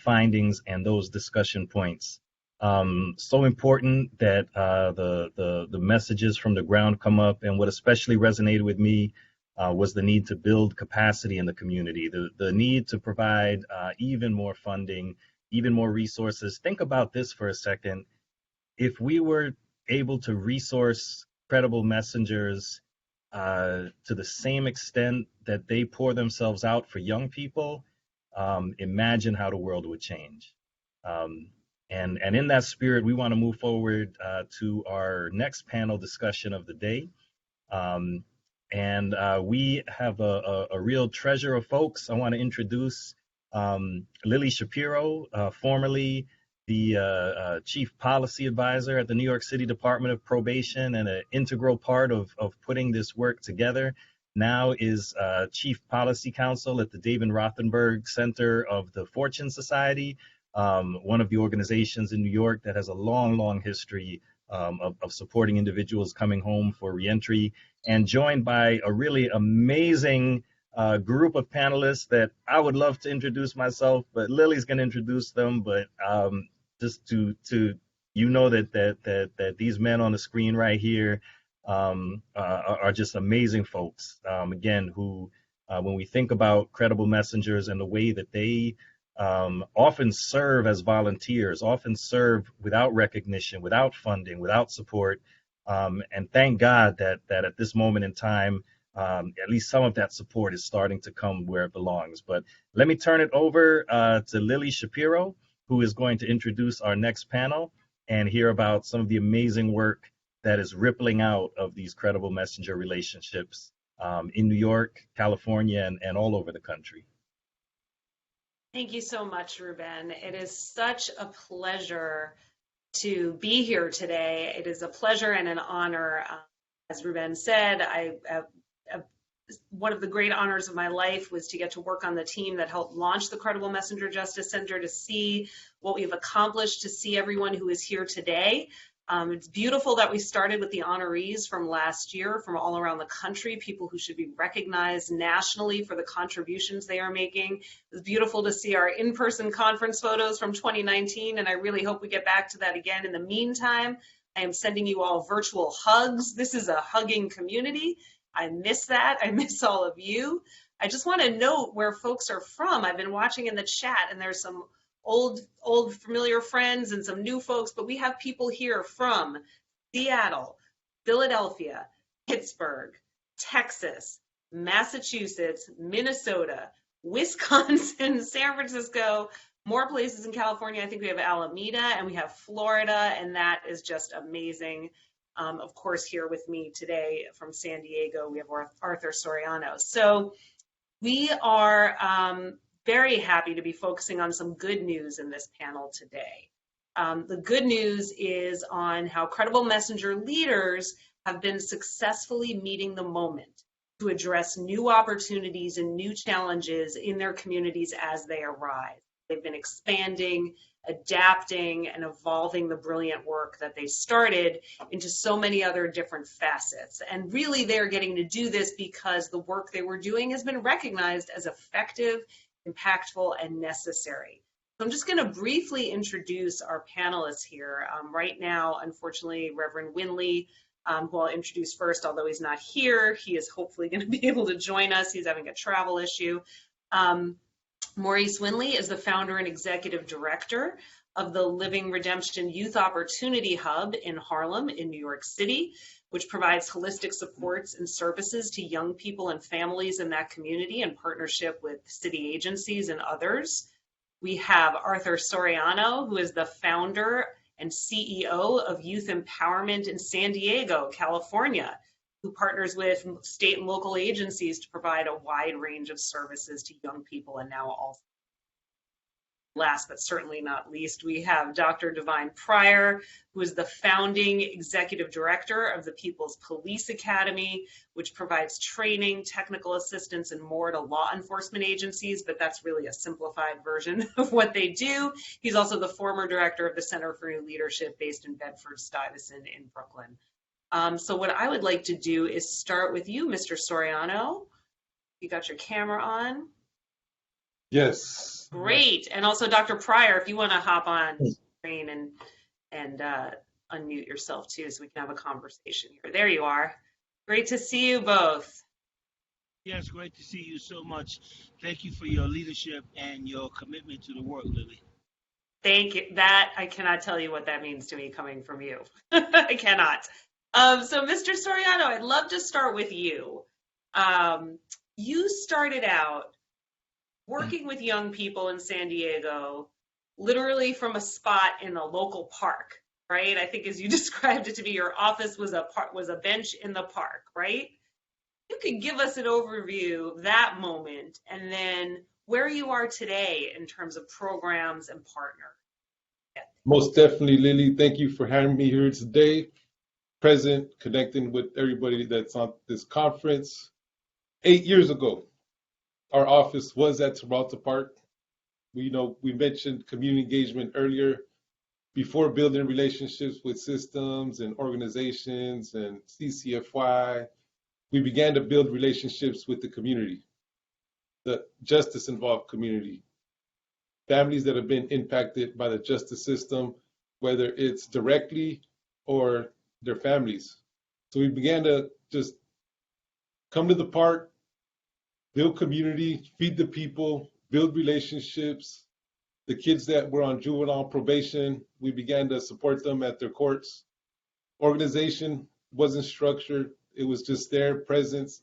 findings and those discussion points. So important that the messages from the ground come up, and what especially resonated with me was the need to build capacity in the community, the need to provide even more funding, even more resources. Think about this for a second. If we were able to resource credible messengers to the same extent that they pour themselves out for young people, imagine how the world would change. And in that spirit, we want to move forward to our next panel discussion of the day. And we have a real treasure of folks. I want to introduce Lily Shapiro, formerly the Chief Policy Advisor at the New York City Department of Probation and an integral part of putting this work together. Now is Chief Policy Counsel at the David Rothenberg Center of the Fortune Society, one of the organizations in New York that has a long history of supporting individuals coming home for reentry, and joined by a really amazing group of panelists that I would love to introduce myself, but Lily's going to introduce them. But just to that these men on the screen right here are just amazing folks. Again, who when we think about credible messengers and the way that they often serve as volunteers, often serve without recognition, without funding, without support. And thank God that at this moment in time, at least some of that support is starting to come where it belongs. But let me turn it over to Lily Shapiro, who is going to introduce our next panel and hear about some of the amazing work that is rippling out of these credible messenger relationships in New York, California, and all over the country. Thank you so much, Ruben. It is such a pleasure to be here today. It is a pleasure and an honor. As Ruben said, one of the great honors of my life was to get to work on the team that helped launch the Credible Messenger Justice Center, to see what we've accomplished, to see everyone who is here today. It's beautiful that we started with the honorees from last year from all around the country, people who should be recognized nationally for the contributions they are making. It's beautiful to see our in-person conference photos from 2019, and I really hope we get back to that again. In the meantime, I am sending you all virtual hugs. This is a hugging community. I miss that. I miss all of you. I just want to note where folks are from. I've been watching in the chat, and there's some old familiar friends and some new folks, but we have people here from Seattle, Philadelphia, Pittsburgh, Texas, Massachusetts, Minnesota, Wisconsin, San Francisco, more places in California. I think we have Alameda and we have Florida, and that is just amazing. Of course, here with me today from San Diego, we have Arthur Soriano. So we are very happy to be focusing on some good news in this panel today. The good news is on how credible messenger leaders have been successfully meeting the moment to address new opportunities and new challenges in their communities as they arise. They've been expanding, adapting, and evolving the brilliant work that they started into so many other different facets. And really, they're getting to do this because the work they were doing has been recognized as effective, impactful, and necessary. So I'm just going to briefly introduce our panelists here. Right now, unfortunately, Reverend Winley, who I'll introduce first, although he's not here, he is hopefully going to be able to join us. He's having a travel issue. Maurice Winley is the founder and executive director of the Living Redemption Youth Opportunity Hub in Harlem in New York City, which provides holistic supports and services to young people and families in that community in partnership with city agencies and others. We have Arthur Soriano, who is the founder and CEO of Youth Empowerment in San Diego, California, who partners with state and local agencies to provide a wide range of services to young people. And now also, last but certainly not least, we have Dr. Divine Pryor, who is the founding executive director of the People's Police Academy, which provides training, technical assistance, and more to law enforcement agencies, but that's really a simplified version of what they do. He's also the former director of the Center for New Leadership based in Bedford-Stuyvesant in Brooklyn. So what I would like to do is start with you, Mr. Soriano. You got your camera on? Yes. Great. And also Dr. Pryor, if you want to hop on screen and unmute yourself too, so we can have a conversation here. There you are. Great to see you both. Yes, great to see you so much. Thank you for your leadership and your commitment to the work, Lily. Thank you. That, I cannot tell you what that means to me coming from you. I cannot. So Mr. Soriano, I'd love to start with you. You started out working with young people in San Diego, literally from a spot in a local park, right? I think as you described it to me, your office was a bench in the park, right? You could give us an overview of that moment and then where you are today in terms of programs and partners. Yeah. Most definitely, Lily. Thank you for having me here today. Present, connecting with everybody that's on this conference. 8 years ago, our office was at Peralta Park. We mentioned community engagement earlier. Before building relationships with systems and organizations and CCFY, we began to build relationships with the community, the justice-involved community, families that have been impacted by the justice system, whether it's directly or their families. So we began to just come to the park, build community, feed the people, build relationships. The kids that were on juvenile probation, we began to support them at their courts. Organization wasn't structured. It was just their presence.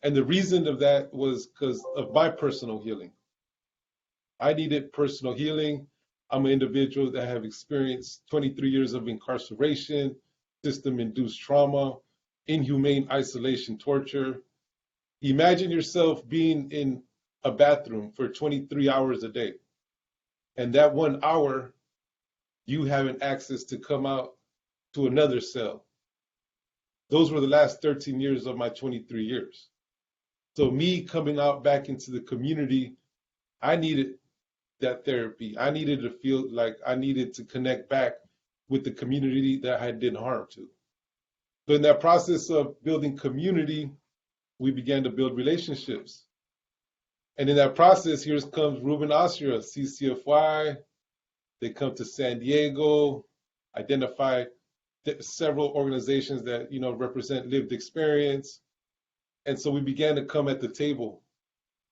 And the reason of that was because of my personal healing. I needed personal healing. I'm an individual that have experienced 23 years of incarceration, system-induced trauma, inhumane isolation, torture. Imagine yourself being in a bathroom for 23 hours a day. And that 1 hour, you having access to come out to another cell. Those were the last 13 years of my 23 years. So me coming out back into the community, I needed that therapy. I needed to feel like I needed to connect back with the community that I did harm to. So in that process of building community, we began to build relationships. And in that process, here comes Ruben Austria, CCFY. They come to San Diego, identify several organizations that represent lived experience. And so we began to come at the table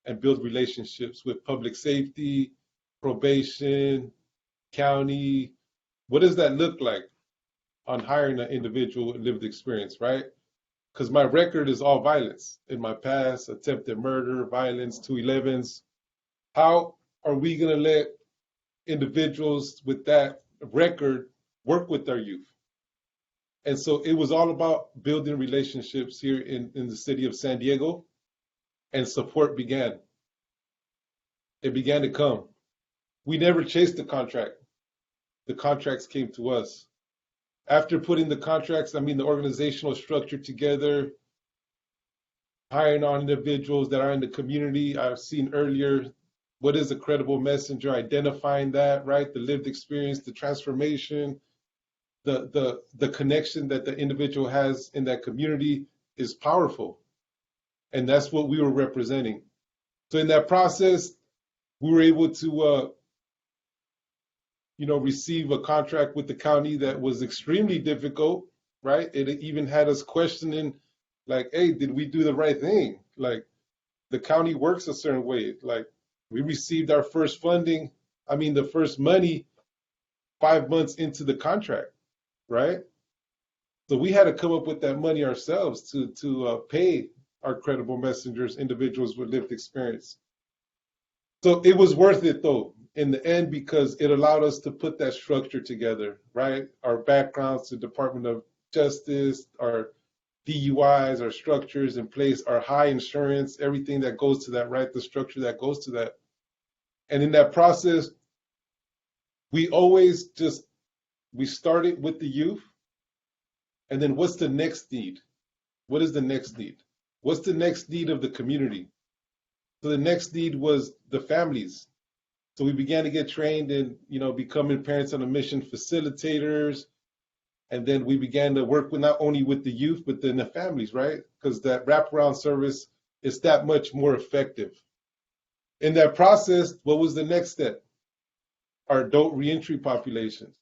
and build relationships with public safety, probation, county. What does that look like on hiring an individual with lived experience, right? because my record is all violence in my past, attempted murder, violence, 211s. How are we going to let individuals with that record work with our youth? And so it was all about building relationships here in the city of San Diego, and support began. It began to come. We never chased the contract. The contracts came to us. After putting the contracts, the organizational structure together, hiring on individuals that are in the community. I've seen earlier, what is a credible messenger, identifying that, right? The lived experience, the transformation, the connection that the individual has in that community is powerful. And that's what we were representing. So in that process, we were able to receive a contract with the county that was extremely difficult, right? It even had us questioning, like, hey, did we do the right thing? Like, the county works a certain way. Like, we received our first funding, the first money 5 months into the contract, right? So we had to come up with that money ourselves to pay our credible messengers, individuals with lived experience. So it was worth it, though, in the end, because it allowed us to put that structure together, right? Our backgrounds, the Department of Justice, our DUIs, our structures in place, our high insurance, everything that goes to that, right? The structure that goes to that. And in that process, we started with the youth. And then what's the next need? What is the next need? What's the next need of the community? So the next need was the families. So we began to get trained in, becoming parents on a mission facilitators. And then we began to work with not only with the youth, but then the families, right? Because that wraparound service is that much more effective. In that process, what was the next step? Our adult reentry populations.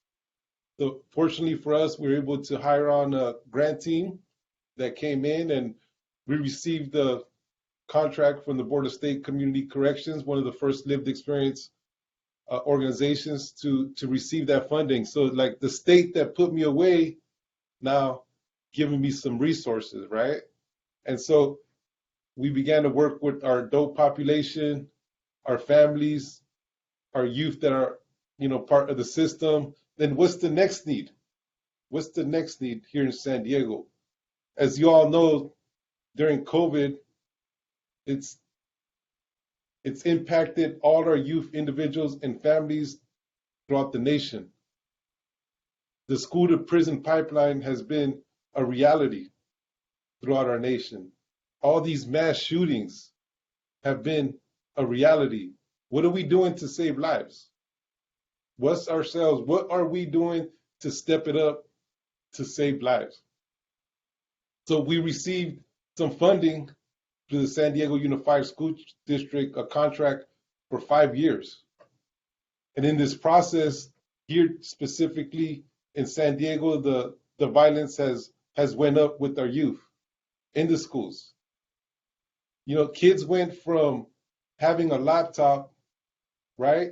So fortunately for us, we were able to hire on a grant team that came in, and we received the contract from the Board of State Community Corrections, one of the first lived experience organizations to receive that funding. So like the state that put me away now giving me some resources, right? And so we began to work with our adult population, our families, our youth that are, part of the system. Then what's the next need? What's the next need here in San Diego? As you all know, during COVID, it's impacted all our youth, individuals, and families throughout the nation. The school to prison pipeline has been a reality throughout our nation. All these mass shootings have been a reality. What are we doing to save lives? What are we doing to step it up to save lives? So we received some funding through the San Diego Unified School District, a contract for 5 years. And in this process, here specifically in San Diego, the violence has went up with our youth in the schools. Kids went from having a laptop, right,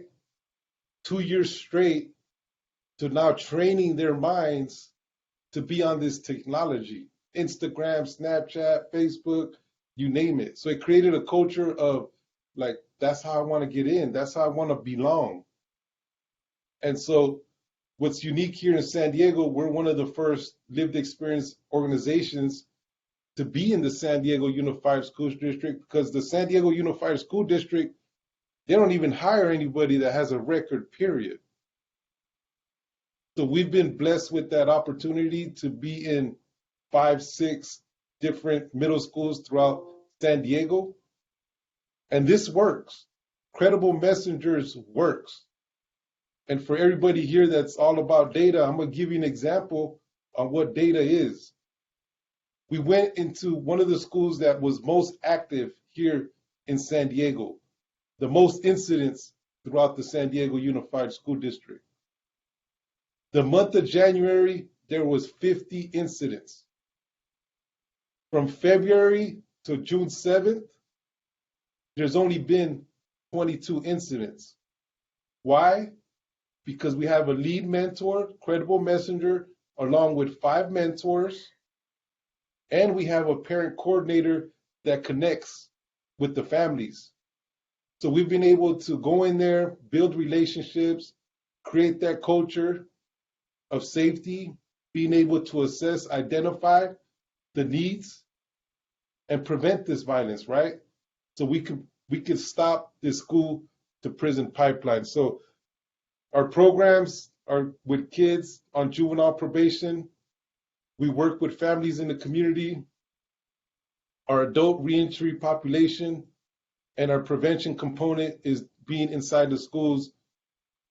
2 years straight, to now training their minds to be on this technology, Instagram, Snapchat, Facebook, you name it. So it created a culture of like, that's how I want to get in. That's how I want to belong. And so what's unique here in San Diego, we're one of the first lived experience organizations to be in the San Diego Unified School District, because the San Diego Unified School District, they don't even hire anybody that has a record, period. So we've been blessed with that opportunity to be in 5, 6 different middle schools throughout San Diego. And this works. Credible Messengers works. And for everybody here that's all about data, I'm going to give you an example on what data is. We went into one of the schools that was most active here in San Diego, the most incidents throughout the San Diego Unified School District. The month of January, there was 50 incidents. From February to June 7th, there's only been 22 incidents. Why? Because we have a lead mentor, credible messenger, along with 5 mentors And we have a parent coordinator that connects with the families. So we've been able to go in there, build relationships, create that culture of safety, being able to assess, identify the needs, and prevent this violence, right? So we could stop this school to prison pipeline. So our programs are with kids on juvenile probation. We work with families in the community, our adult reentry population, and our prevention component is being inside the schools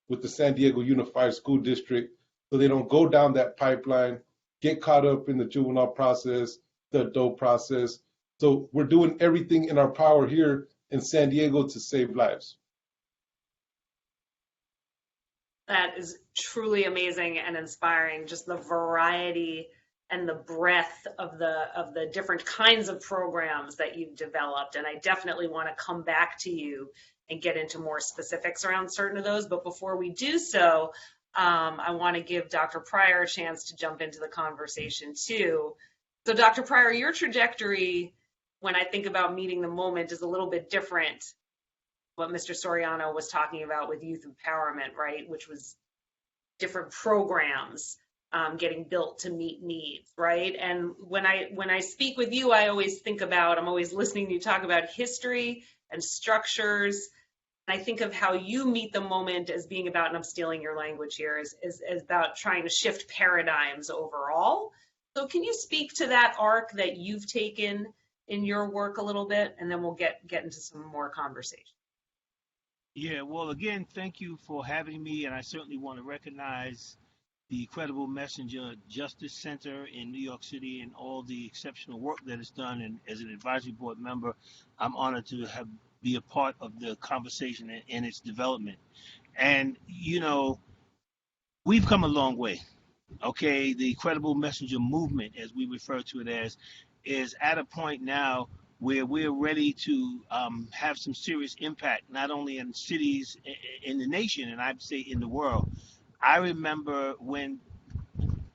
with the San Diego Unified School District so they don't go down that pipeline, get caught up in the juvenile process, the adult process. So we're doing everything in our power here in San Diego to save lives. That is truly amazing and inspiring, just the variety and the breadth of the different kinds of programs that you've developed. And I definitely want to come back to you and get into more specifics around certain of those. But before we do so, I want to give Dr. Pryor a chance to jump into the conversation too. So Dr. Pryor, your trajectory, when I think about meeting the moment, is a little bit different. What Mr. Soriano was talking about with youth empowerment, right? Which was different programs getting built to meet needs, right? And when I speak with you, I always think about, I'm always listening to you talk about history and structures. And I think of how you meet the moment as being about, and I'm stealing your language here, is about trying to shift paradigms overall. So can you speak to that arc that you've taken in your work a little bit, and then we'll get into some more conversation. Yeah, well, again, thank you for having me, and I certainly want to recognize the Credible Messenger Justice Center in New York City and all the exceptional work that is done. And as an advisory board member, I'm honored to be a part of the conversation and its development. And, you know, we've come a long way. Okay, the Credible Messenger movement, as we refer to it as, is at a point now where we're ready to have some serious impact, not only in cities in the nation, and I'd say in the world. I remember when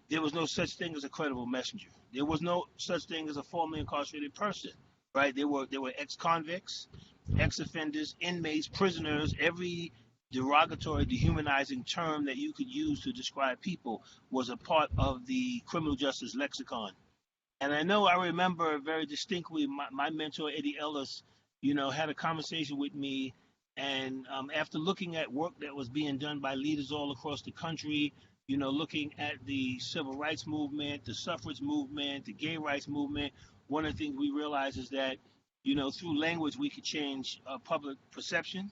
there was no such thing as a credible messenger. There was no such thing as a formerly incarcerated person, right? There were ex-convicts, ex-offenders, inmates, prisoners. Every derogatory, dehumanizing term that you could use to describe people was a part of the criminal justice lexicon. And I remember very distinctly my mentor, Eddie Ellis, had a conversation with me. And after looking at work that was being done by leaders all across the country, looking at the civil rights movement, the suffrage movement, the gay rights movement, one of the things we realized is that, through language, we could change public perception.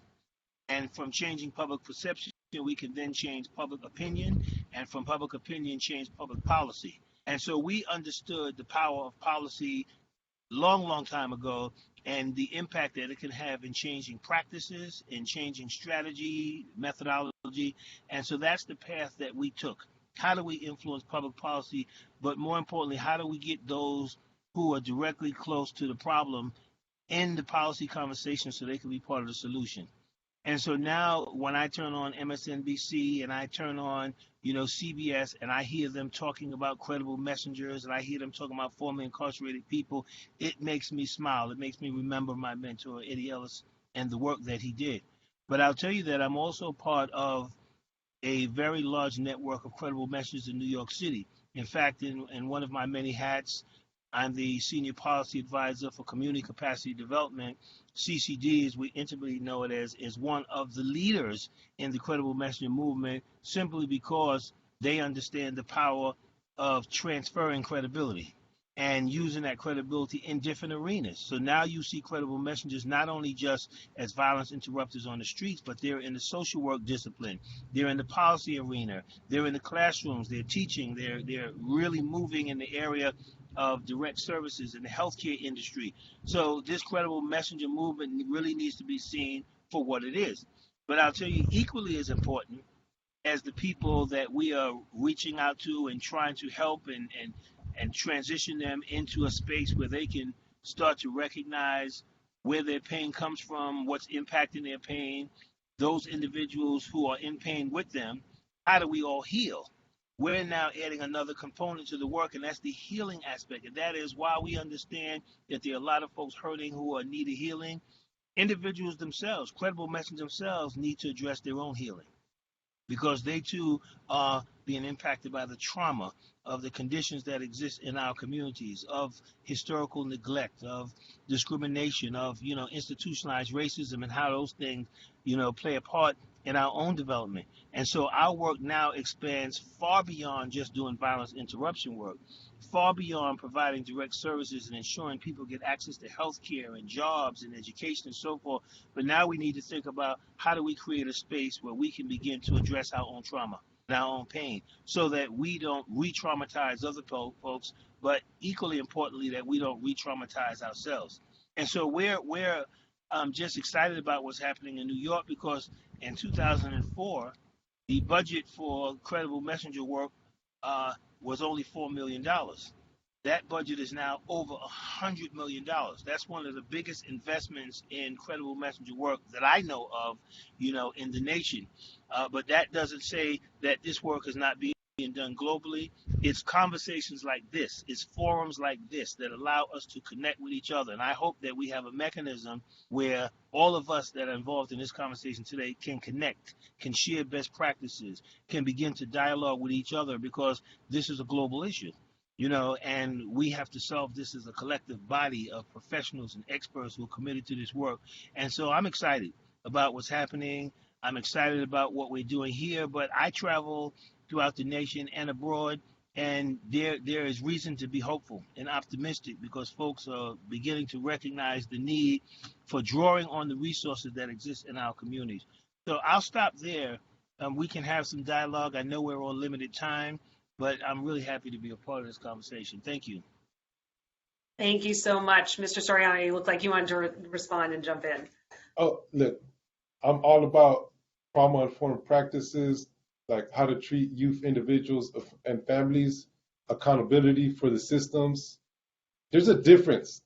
And from changing public perception, we can then change public opinion. And from public opinion, change public policy. And so we understood the power of policy long time ago, and the impact that it can have in changing practices, in changing strategy, methodology. And so that's the path that we took. How do we influence public policy? But more importantly, how do we get those who are directly close to the problem in the policy conversation so they can be part of the solution? And so now when I turn on MSNBC and I turn on, CBS, and I hear them talking about credible messengers and I hear them talking about formerly incarcerated people, it makes me smile. It makes me remember my mentor, Eddie Ellis, and the work that he did. But I'll tell you that I'm also part of a very large network of credible messengers in New York City. In fact, in one of my many hats, I'm the Senior Policy Advisor for Community Capacity Development. CCD, as we intimately know it as, is one of the leaders in the Credible Messenger movement simply because they understand the power of transferring credibility and using that credibility in different arenas. So now you see credible messengers not only just as violence interrupters on the streets, but they're in the social work discipline, they're in the policy arena, they're in the classrooms, they're teaching, they're really moving in the area of direct services in the healthcare industry. So this credible messenger movement really needs to be seen for what it is. But I'll tell you, equally as important as the people that we are reaching out to and trying to help and transition them into a space where they can start to recognize where their pain comes from, what's impacting their pain, those individuals who are in pain with them, how do we all heal? we're now adding another component to the work, and that's the healing aspect. And that is why we understand that there are a lot of folks hurting who are in need of healing. Individuals themselves, credible messengers themselves, need to address their own healing, because they too are being impacted by the trauma of the conditions that exist in our communities, of historical neglect, of discrimination, of institutionalized racism, and how those things play a part in our own development. And so our work now expands far beyond just doing violence interruption work, far beyond providing direct services and ensuring people get access to health care and jobs and education and so forth. But now we need to think about how do we create a space where we can begin to address our own trauma and our own pain, so that we don't re-traumatize other folks, but equally importantly, that we don't re-traumatize ourselves. And so we're just excited about what's happening in New York, because in 2004, the budget for credible messenger work was only $4 million. That budget is now over $100 million. That's one of the biggest investments in credible messenger work that I know of, in the nation. But that doesn't say that this work is not being done globally. It's conversations like this, it's forums like this that allow us to connect with each other. And I hope that we have a mechanism where all of us that are involved in this conversation today can connect, can share best practices, can begin to dialogue with each other, because this is a global issue. And we have to solve this as a collective body of professionals and experts who are committed to this work. And so I'm excited about what's happening. I'm excited about what we're doing here, but I travel throughout the nation and abroad, and there is reason to be hopeful and optimistic, because folks are beginning to recognize the need for drawing on the resources that exist in our communities. So I'll stop there. We can have some dialogue. I know we're on limited time, but I'm really happy to be a part of this conversation. Thank you. Thank you so much. Mr. Soriano, you look like you wanted to respond and jump in. Oh, look, I'm all about trauma-informed practices, like how to treat youth, individuals, and families, accountability for the systems. There's a difference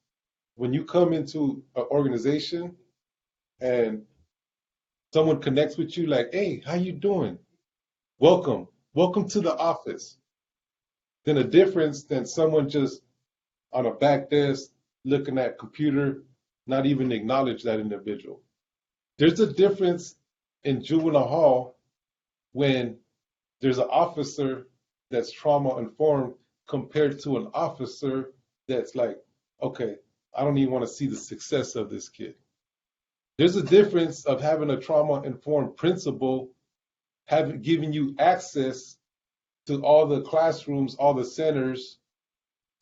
when you come into an organization and someone connects with you like, hey, how you doing? Welcome to the office. Then a difference than someone just on a back desk looking at computer, not even acknowledge that individual. There's a difference in juvenile hall when there's an officer that's trauma informed compared to an officer that's like, okay, I don't even want to see the success of this kid. There's a difference of having a trauma informed principal giving you access to all the classrooms, all the centers,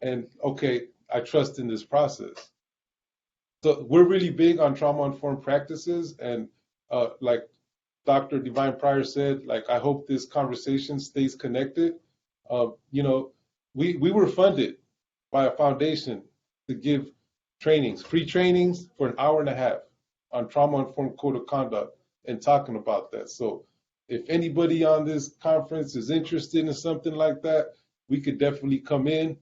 and okay, I trust in this process. So we're really big on trauma-informed practices, and like Dr. Divine Pryor said, like I hope this conversation stays connected. We were funded by a foundation to give trainings, free trainings for an hour and a half on trauma-informed code of conduct and talking about that. So if anybody on this conference is interested in something like that, we could definitely come in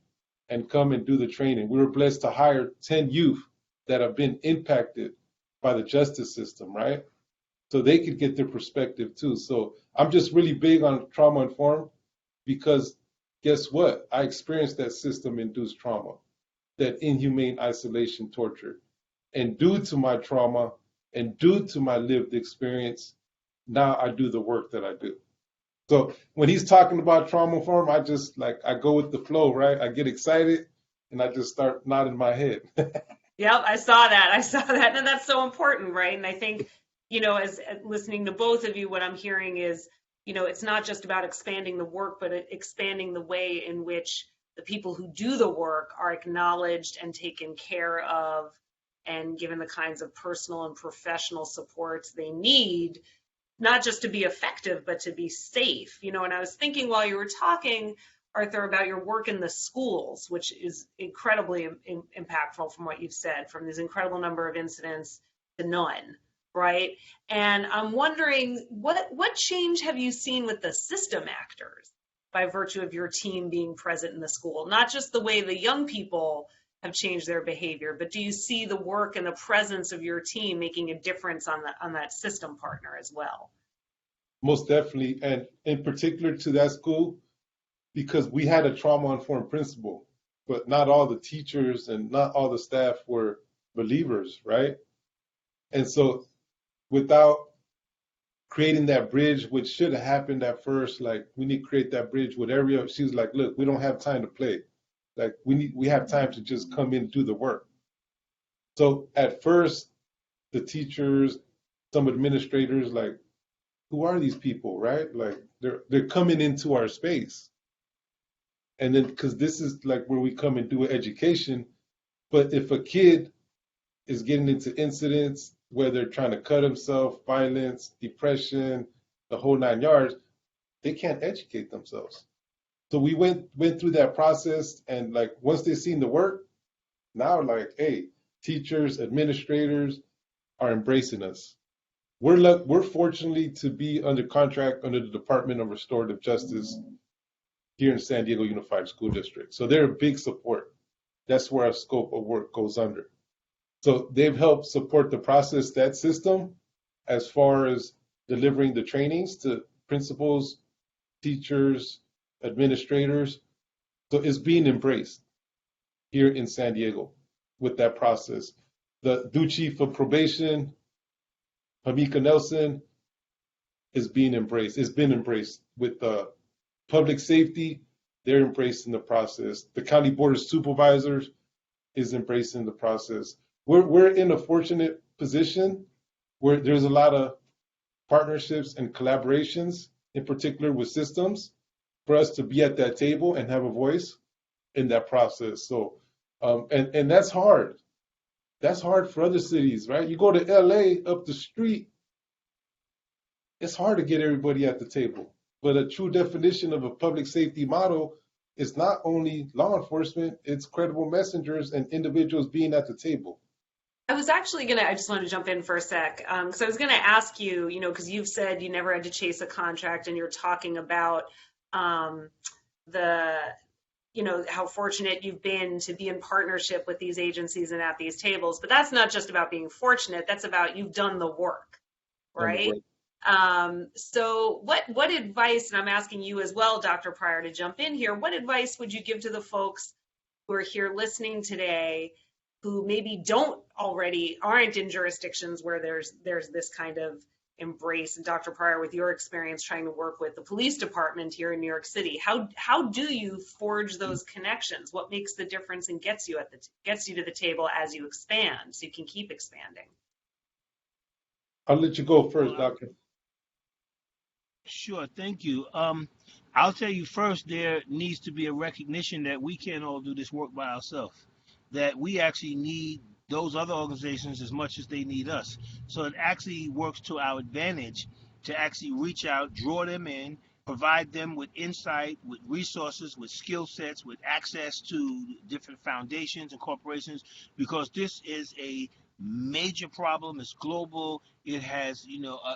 and do the training. We were blessed to hire 10 youth that have been impacted by the justice system, right? So they could get their perspective too. So I'm just really big on trauma informed, because guess what? I experienced that system-induced trauma, that inhumane isolation torture. And due to my trauma and due to my lived experience, now I do the work that I do. So when he's talking about trauma informed, I just I go with the flow, right? I get excited and I just start nodding my head. Yep, I saw that. And that's so important, right? And I think, as listening to both of you, what I'm hearing is, it's not just about expanding the work, but expanding the way in which the people who do the work are acknowledged and taken care of and given the kinds of personal and professional supports they need, not just to be effective, but to be safe. And I was thinking while you were talking, Arthur, about your work in the schools, which is incredibly impactful from what you've said, from this incredible number of incidents to none, right? And I'm wondering, what change have you seen with the system actors by virtue of your team being present in the school? Not just the way the young people have changed their behavior, but do you see the work and the presence of your team making a difference on that system partner as well? Most definitely, and in particular to that school, because we had a trauma-informed principal, but not all the teachers and not all the staff were believers, right? And so without creating that bridge, which should have happened at first, like we need to create that bridge with every, she was like, look, we don't have time to play. Like we have time to just come in and do the work. So at first, the teachers, some administrators, like, who are these people, right? Like they're coming into our space. And then, because this is like where we come and do education. But if a kid is getting into incidents where they're trying to cut himself, violence, depression, the whole 9 yards, they can't educate themselves. So we went through that process, and like once they've seen the work, now like, hey, teachers, administrators are embracing us. We're fortunately to be under contract under the Department of Restorative Justice here in San Diego Unified School District. So they're a big support. That's where our scope of work goes under. So they've helped support the process, that system, as far as delivering the trainings to principals, teachers, administrators. So it's being embraced here in San Diego with that process. The new chief of probation, Hamika Nelson, is being embraced. It's been embraced with public safety. They're embracing the process. The county board of supervisors is embracing the process. We're in a fortunate position where there's a lot of partnerships and collaborations, in particular with systems, for us to be at that table and have a voice in that process. So, and that's hard. That's hard for other cities, right? You go to LA up the street, it's hard to get everybody at the table. But a true definition of a public safety model is not only law enforcement, it's credible messengers and individuals being at the table. I was actually I just wanted to jump in for a sec, because I was gonna ask you, because you've said you never had to chase a contract, and you're talking about the, how fortunate you've been to be in partnership with these agencies and at these tables. But that's not just about being fortunate, that's about you've done the work, right? So what advice, and I'm asking you as well, Dr. Pryor, to jump in here, what advice would you give to the folks who are here listening today who maybe aren't in jurisdictions where there's this kind of embrace? And Dr. Pryor, with your experience trying to work with the police department here in New York City, how do you forge those connections? What makes the difference and gets you to the table as you expand, so you can keep expanding? I'll let you go first, Doctor. Sure, thank you. I'll tell you first, there needs to be a recognition that we can't all do this work by ourselves, that we actually need those other organizations as much as they need us. So it actually works to our advantage to actually reach out, draw them in, provide them with insight, with resources, with skill sets, with access to different foundations and corporations, because this is a major problem. It's global. It has,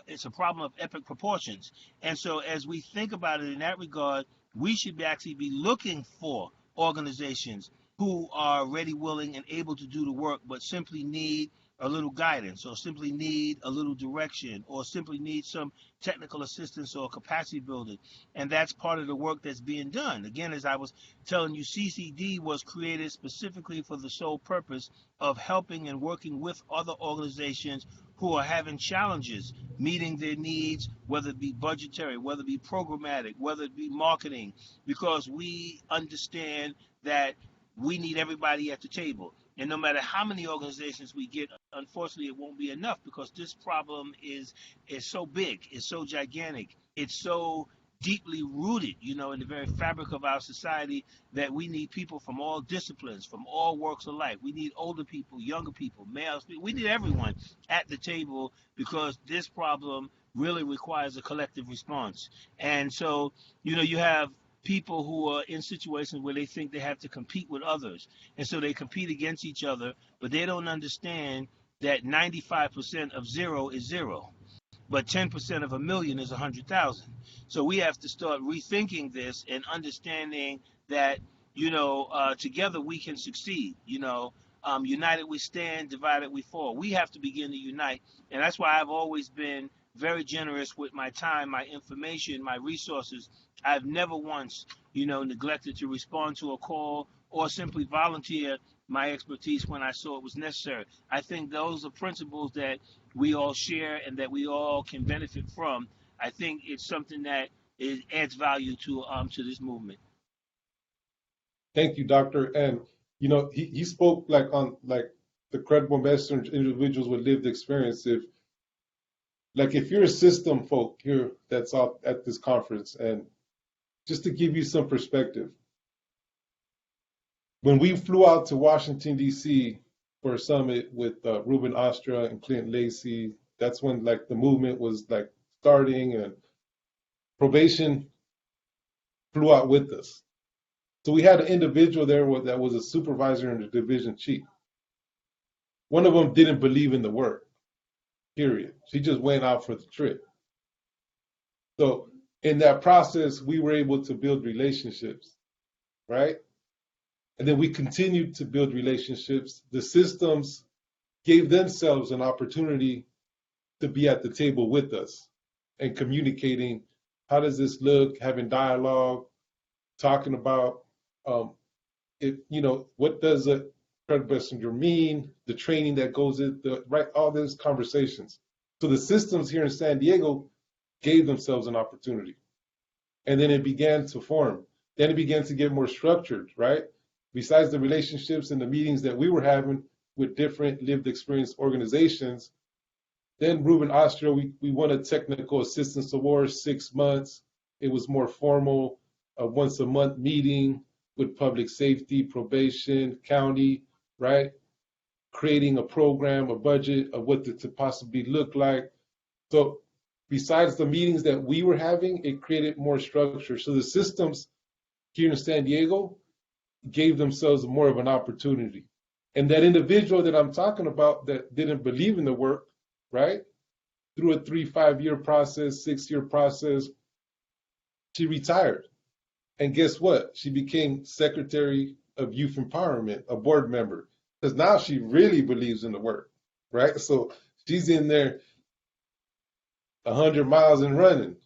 it's a problem of epic proportions. And so as we think about it in that regard, we should actually be looking for organizations who are ready, willing, and able to do the work, but simply need a little guidance, or simply need a little direction, or simply need some technical assistance or capacity building. And that's part of the work that's being done. Again, as I was telling you, CCD was created specifically for the sole purpose of helping and working with other organizations who are having challenges meeting their needs, whether it be budgetary, whether it be programmatic, whether it be marketing, because we understand that we need everybody at the table. And no matter how many organizations we get, unfortunately, it won't be enough, because this problem is so big, it's so gigantic, it's so deeply rooted, in the very fabric of our society, that we need people from all disciplines, from all walks of life. We need older people, younger people, males. We need everyone at the table, because this problem really requires a collective response. And so, you have people who are in situations where they think they have to compete with others. And so they compete against each other, but they don't understand that 95% of zero is zero, but 10% of a million is 100,000. So we have to start rethinking this and understanding that, together we can succeed. United we stand, divided we fall. We have to begin to unite. And that's why I've always been very generous with my time, my information, my resources. I've never once, neglected to respond to a call or simply volunteer my expertise when I saw it was necessary. I think those are principles that we all share and that we all can benefit from. I think it's something that adds value to this movement. Thank you, Doctor. And he spoke on the credible messenger individuals with lived experience. If you're a system folk here that's out at this conference, and just to give you some perspective, when we flew out to Washington, D.C. for a summit with Ruben Ostra and Clint Lacey, that's when the movement was starting, and probation flew out with us. So we had an individual there that was a supervisor and a division chief. One of them didn't believe in the work, period. She just went out for the trip. So in that process, we were able to build relationships, right? And then we continued to build relationships. The systems gave themselves an opportunity to be at the table with us and communicating, how does this look, having dialogue, talking about what does a credible messenger mean, the training that goes in, all those conversations. So the systems here in San Diego gave themselves an opportunity. And then it began to form. Then it began to get more structured, right? Besides the relationships and the meetings that we were having with different lived experience organizations, then Ruben Ostra, we won a technical assistance award, 6 months. It was more formal, a once a month meeting with public safety, probation, county, right? Creating a program, a budget of what it could possibly look like. So besides the meetings that we were having, it created more structure. So the systems here in San Diego gave themselves more of an opportunity. And that individual that I'm talking about that didn't believe in the work, right? Through a 3-5 year process, 6-year process, she retired. And guess what? She became Secretary of Youth Empowerment, a board member, because now she really believes in the work, right? So she's in there 100 miles and running.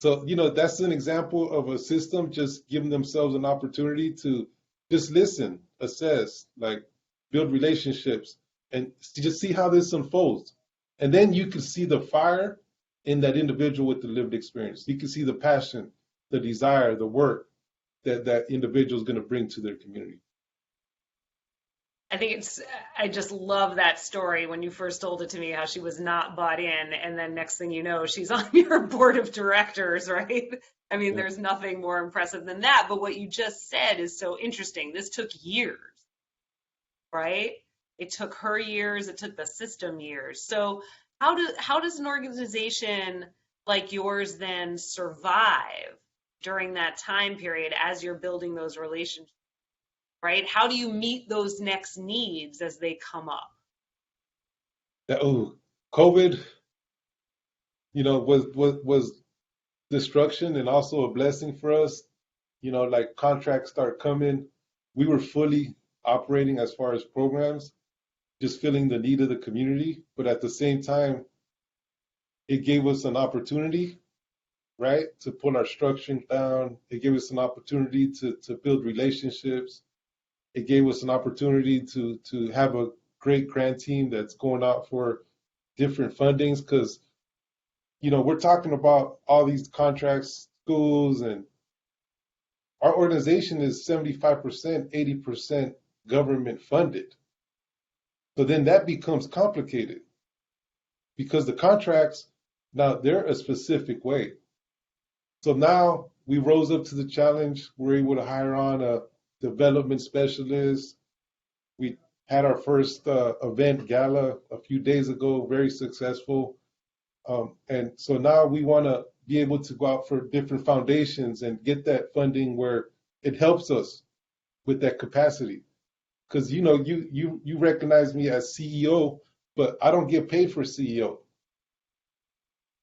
So, that's an example of a system just giving themselves an opportunity to just listen, assess, build relationships, and just see how this unfolds. And then you can see the fire in that individual with the lived experience. You can see the passion, the desire, the work that individual is going to bring to their community. I just love that story when you first told it to me, how she was not bought in. And then next thing you know, she's on your board of directors, right? I mean, There's nothing more impressive than that. But what you just said is so interesting. This took years, right? It took her years. It took the system years. So how does an organization like yours then survive during that time period as you're building those relationships? Right? How do you meet those next needs as they come up? COVID, was destruction and also a blessing for us. Contracts start coming. We were fully operating as far as programs, just filling the need of the community. But at the same time, it gave us an opportunity, right, to pull our structure down. It gave us an opportunity to build relationships. It gave us an opportunity to have a great grant team that's going out for different fundings, because, we're talking about all these contracts, schools, and our organization is 75%, 80% government funded. So then that becomes complicated, because the contracts, now they're a specific way. So now we rose up to the challenge. We're able to hire on a development specialist. We had our first event gala a few days ago, very successful. And so now we want to be able to go out for different foundations and get that funding where it helps us with that capacity. Because, you recognize me as CEO, but I don't get paid for CEO.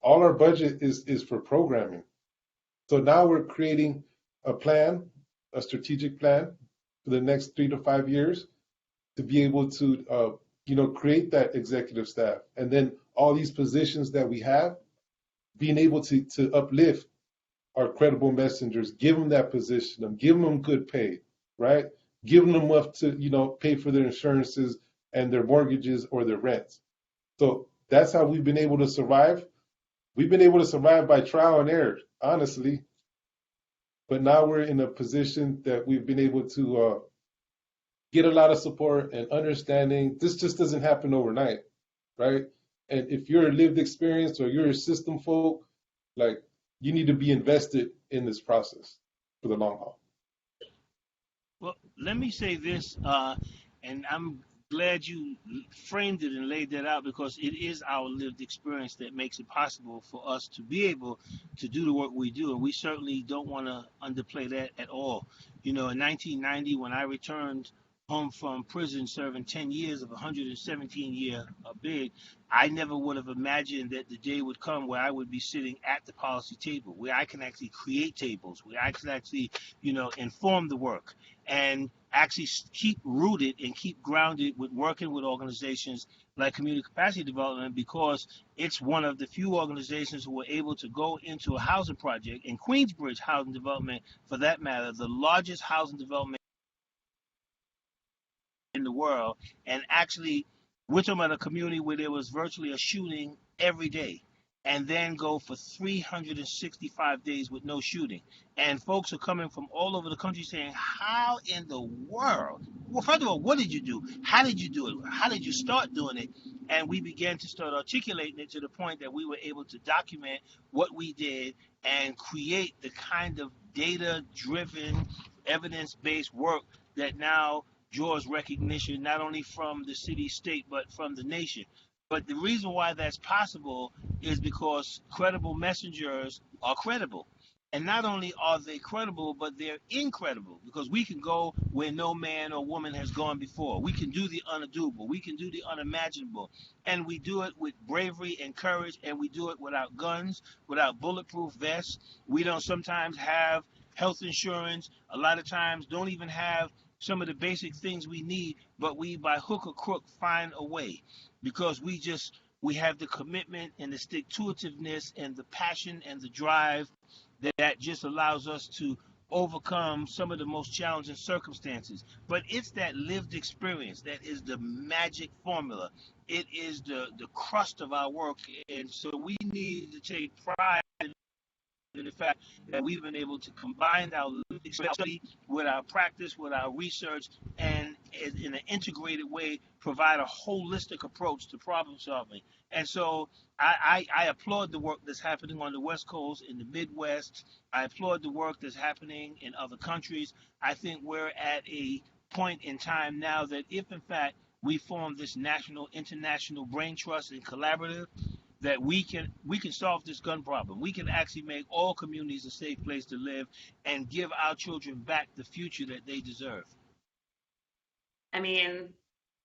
All our budget is for programming. So now we're creating a plan, a strategic plan for the next 3 to 5 years to be able to, create that executive staff. And then all these positions that we have being able to uplift our credible messengers, give them that position, give them good pay, right? Giving them enough to, pay for their insurances and their mortgages or their rents. So that's how we've been able to survive. We've been able to survive by trial and error, honestly. But now we're in a position that we've been able to get a lot of support and understanding. This just doesn't happen overnight, right? And if you're a lived experience or you're a system folk, like, you need to be invested in this process for the long haul. Well, let me say this, and I'm glad you framed it and laid that out, because it is our lived experience that makes it possible for us to be able to do the work we do. And we certainly don't want to underplay that at all. In 1990, when I returned home from prison serving 10 years of a 117-year bid, I never would have imagined that the day would come where I would be sitting at the policy table, where I can actually create tables, where I can actually, inform the work and actually keep rooted and keep grounded with working with organizations like Community Capacity Development, because it's one of the few organizations who were able to go into a housing project, in Queensbridge Housing Development, for that matter, the largest housing development in the world, and actually we're talking about a community where there was virtually a shooting every day, and then go for 365 days with no shooting. And folks are coming from all over the country saying, how in the world? Well, first of all, what did you do? How did you do it? How did you start doing it? And we began to start articulating it to the point that we were able to document what we did and create the kind of data-driven, evidence-based work that now draws recognition not only from the city, state, but from the nation. But the reason why that's possible is because credible messengers are credible. And not only are they credible, but they're incredible, because we can go where no man or woman has gone before. We can do the undoable. We can do the unimaginable. And we do it with bravery and courage, and we do it without guns, without bulletproof vests. We don't sometimes have health insurance. A lot of times don't even have some of the basic things we need, but we, by hook or crook, find a way, because we have the commitment and the stick-to-itiveness and the passion and the drive that just allows us to overcome some of the most challenging circumstances. But it's that lived experience that is the magic formula. It is the crust of our work, and so we need to take pride in the fact that we've been able to combine our study with our practice, with our research, and in an integrated way provide a holistic approach to problem solving. And so I applaud the work that's happening on the West Coast, in the Midwest. I applaud the work that's happening in other countries. I think we're at a point in time now that if, in fact, we form this national, international brain trust and collaborative, that we can solve this gun problem. We can actually make all communities a safe place to live and give our children back the future that they deserve. I mean,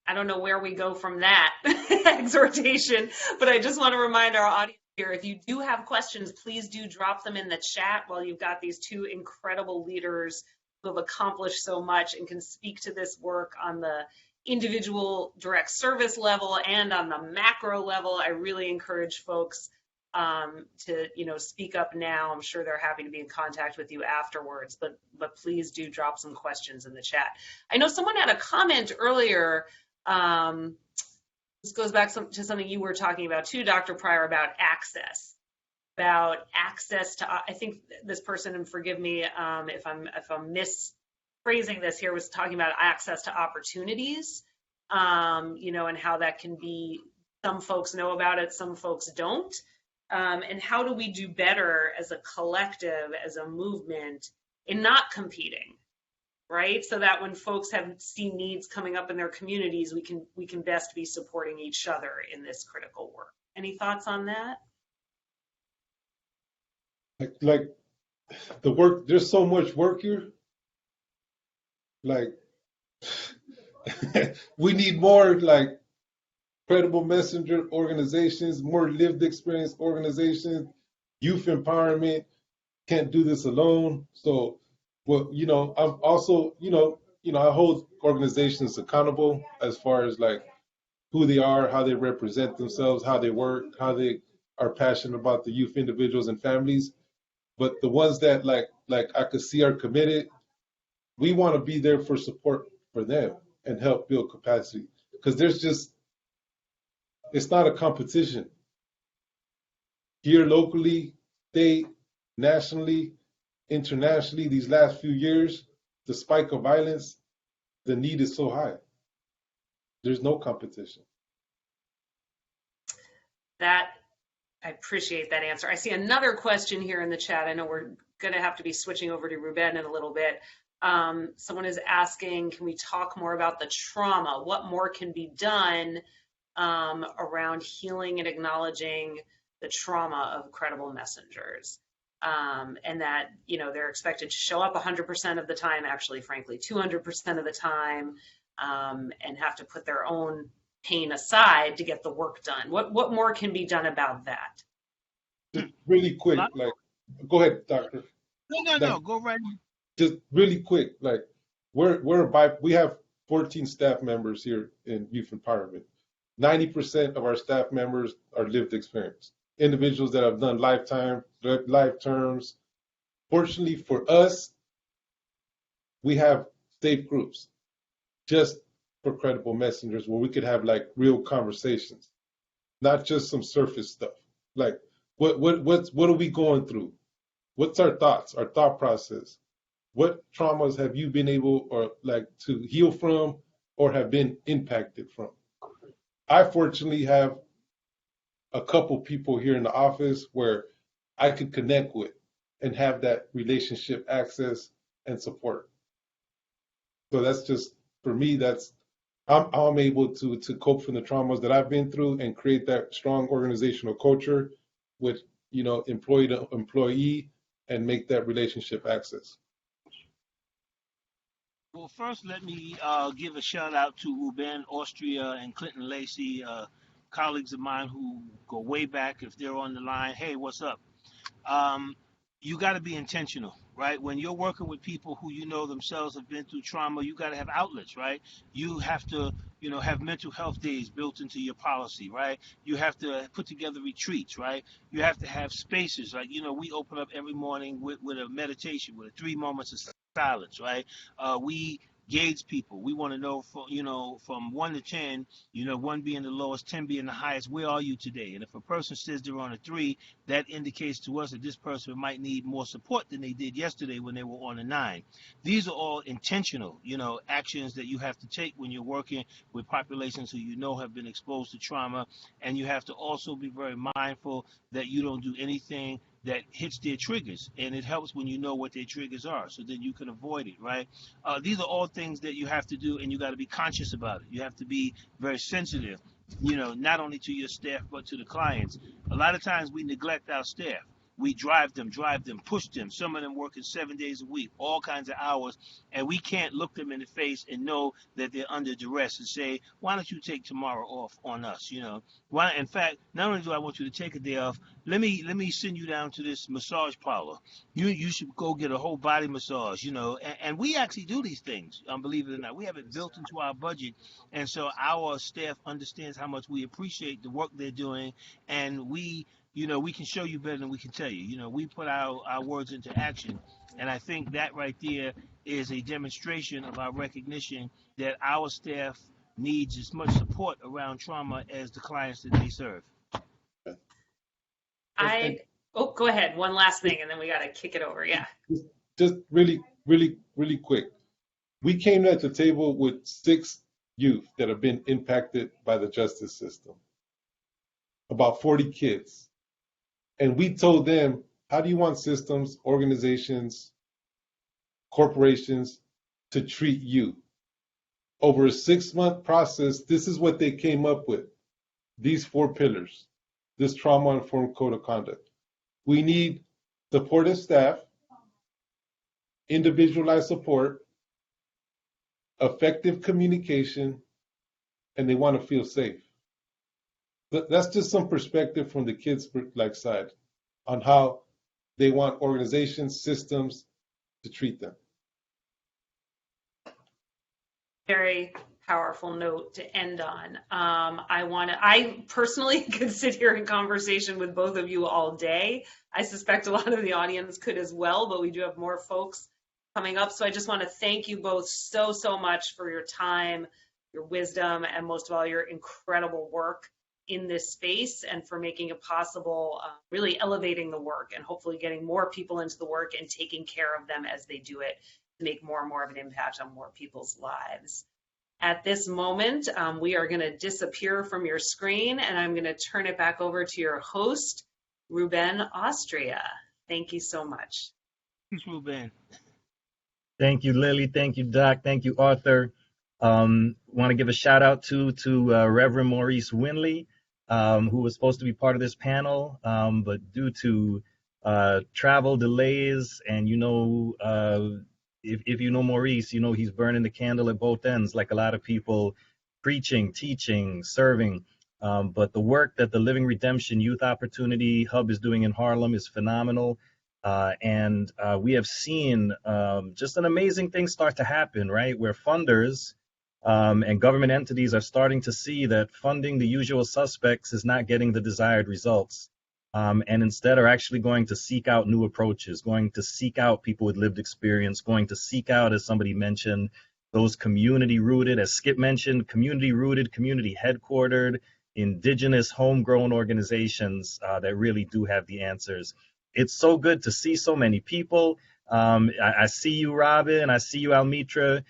I don't know where we go from that exhortation, but I just want to remind our audience here, if you do have questions, please do drop them in the chat while you've got these two incredible leaders who have accomplished so much and can speak to this work on the individual direct service level and on the macro level. I really encourage folks to speak up now. I'm sure they're happy to be in contact with you afterwards, but please do drop some questions in the chat. I know someone had a comment earlier. This goes back to something you were talking about too, Dr. Pryor, about access to, I think this person, and forgive me if I'm misphrasing this here, was talking about access to opportunities, and how that can be, some folks know about it, some folks don't. And how do we do better as a collective, as a movement, in not competing, right? So that when folks see needs coming up in their communities, we can best be supporting each other in this critical work. Any thoughts on that? Like the work, there's so much work here. Like we need more like credible messenger organizations, more lived experience organizations, youth empowerment. Can't do this alone. So, well, I'm also, I hold organizations accountable as far as like who they are, how they represent themselves, how they work, how they are passionate about the youth, individuals, and families. But the ones that like I could see are committed, we want to be there for support for them and help build capacity. Because it's not a competition. Here locally, state, nationally, internationally, these last few years, the spike of violence, the need is so high. There's no competition. I appreciate that answer. I see another question here in the chat. I know we're going to have to be switching over to Ruben in a little bit. Someone is asking, can we talk more about the trauma? What more can be done around healing and acknowledging the trauma of credible messengers? And that, they're expected to show up 100% of the time, actually, frankly, 200% of the time, and have to put their own pain aside to get the work done. What more can be done about that? Just really quick, go ahead, doctor. No, go right. Just really quick, we have 14 staff members here in Youth Empowerment. 90% of our staff members are lived experience, individuals that have done life terms. Fortunately for us, we have safe groups just for credible messengers where we could have real conversations, not just some surface stuff. Like what are we going through? What's our thoughts, our thought process? What traumas have you been able to heal from or have been impacted from? I fortunately have a couple people here in the office where I could connect with and have that relationship access and support. So that's just, for me, I'm able to cope from the traumas that I've been through and create that strong organizational culture with, employee to employee and make that relationship access. Well, first, let me give a shout out to Ruben Austria and Clinton Lacey, colleagues of mine who go way back. If they're on the line, hey, what's up? You got to be intentional, right? When you're working with people who themselves have been through trauma, you got to have outlets, right? You have to, have mental health days built into your policy, right? You have to put together retreats, right? You have to have spaces, we open up every morning with a meditation, with 3 moments of silence, right? We gauge people. We want to know, from 1 to 10, 1 being the lowest, 10 being the highest, where are you today? And if a person says they're on a 3, that indicates to us that this person might need more support than they did yesterday when they were on a 9. These are all intentional, actions that you have to take when you're working with populations who have been exposed to trauma. And you have to also be very mindful that you don't do anything that hits their triggers, and it helps when you know what their triggers are, so then you can avoid it, right? These are all things that you have to do, and you got to be conscious about it. You have to be very sensitive, not only to your staff, but to the clients. A lot of times we neglect our staff. We drive them, push them. Some of them working 7 days a week, all kinds of hours, and we can't look them in the face and know that they're under duress and say, why don't you take tomorrow off on us, Why? In fact, not only do I want you to take a day off, let me send you down to this massage parlor. You should go get a whole body massage, and we actually do these things, believe it or not. We have it built into our budget, and so our staff understands how much we appreciate the work they're doing, and we can show you better than we can tell you. We put our words into action. And I think that right there is a demonstration of our recognition that our staff needs as much support around trauma as the clients that they serve. Go ahead. One last thing, and then we got to kick it over. Yeah. Just really, really, really quick. We came at the table with 6 youth that have been impacted by the justice system, about 40 kids. And we told them, how do you want systems, organizations, corporations to treat you? Over a 6-month process, this is what they came up with. These 4 pillars, this trauma-informed code of conduct. We need supportive staff, individualized support, effective communication, and they want to feel safe. That's just some perspective from the kids' side on how they want organizations, systems to treat them. Very powerful note to end on. I personally could sit here in conversation with both of you all day. I suspect a lot of the audience could as well, but we do have more folks coming up. So I just want to thank you both so, so much for your time, your wisdom, and most of all, your incredible work in this space and for making it possible, really elevating the work and hopefully getting more people into the work and taking care of them as they do it to make more and more of an impact on more people's lives. At this moment, we are going to disappear from your screen, and I'm going to turn it back over to your host, Ruben Austria. Thank you so much. Thanks, Ruben. Thank you, Lily. Thank you, Doc. Thank you, Arthur. Want to give a shout out to Reverend Maurice Winley, who was supposed to be part of this panel, but due to travel delays, and if you know Maurice, you know he's burning the candle at both ends, like a lot of people, preaching, teaching, serving. But the work that the Living Redemption Youth Opportunity Hub is doing in Harlem is phenomenal. And we have seen just an amazing thing start to happen, right? Where funders and government entities are starting to see that funding the usual suspects is not getting the desired results. And instead are actually going to seek out new approaches, going to seek out people with lived experience, going to seek out, as somebody mentioned, those community-rooted, as Skip mentioned, community-rooted, community-headquartered, indigenous, homegrown organizations that really do have the answers. It's so good to see so many people. I see you, Robin. I see you, Almitra.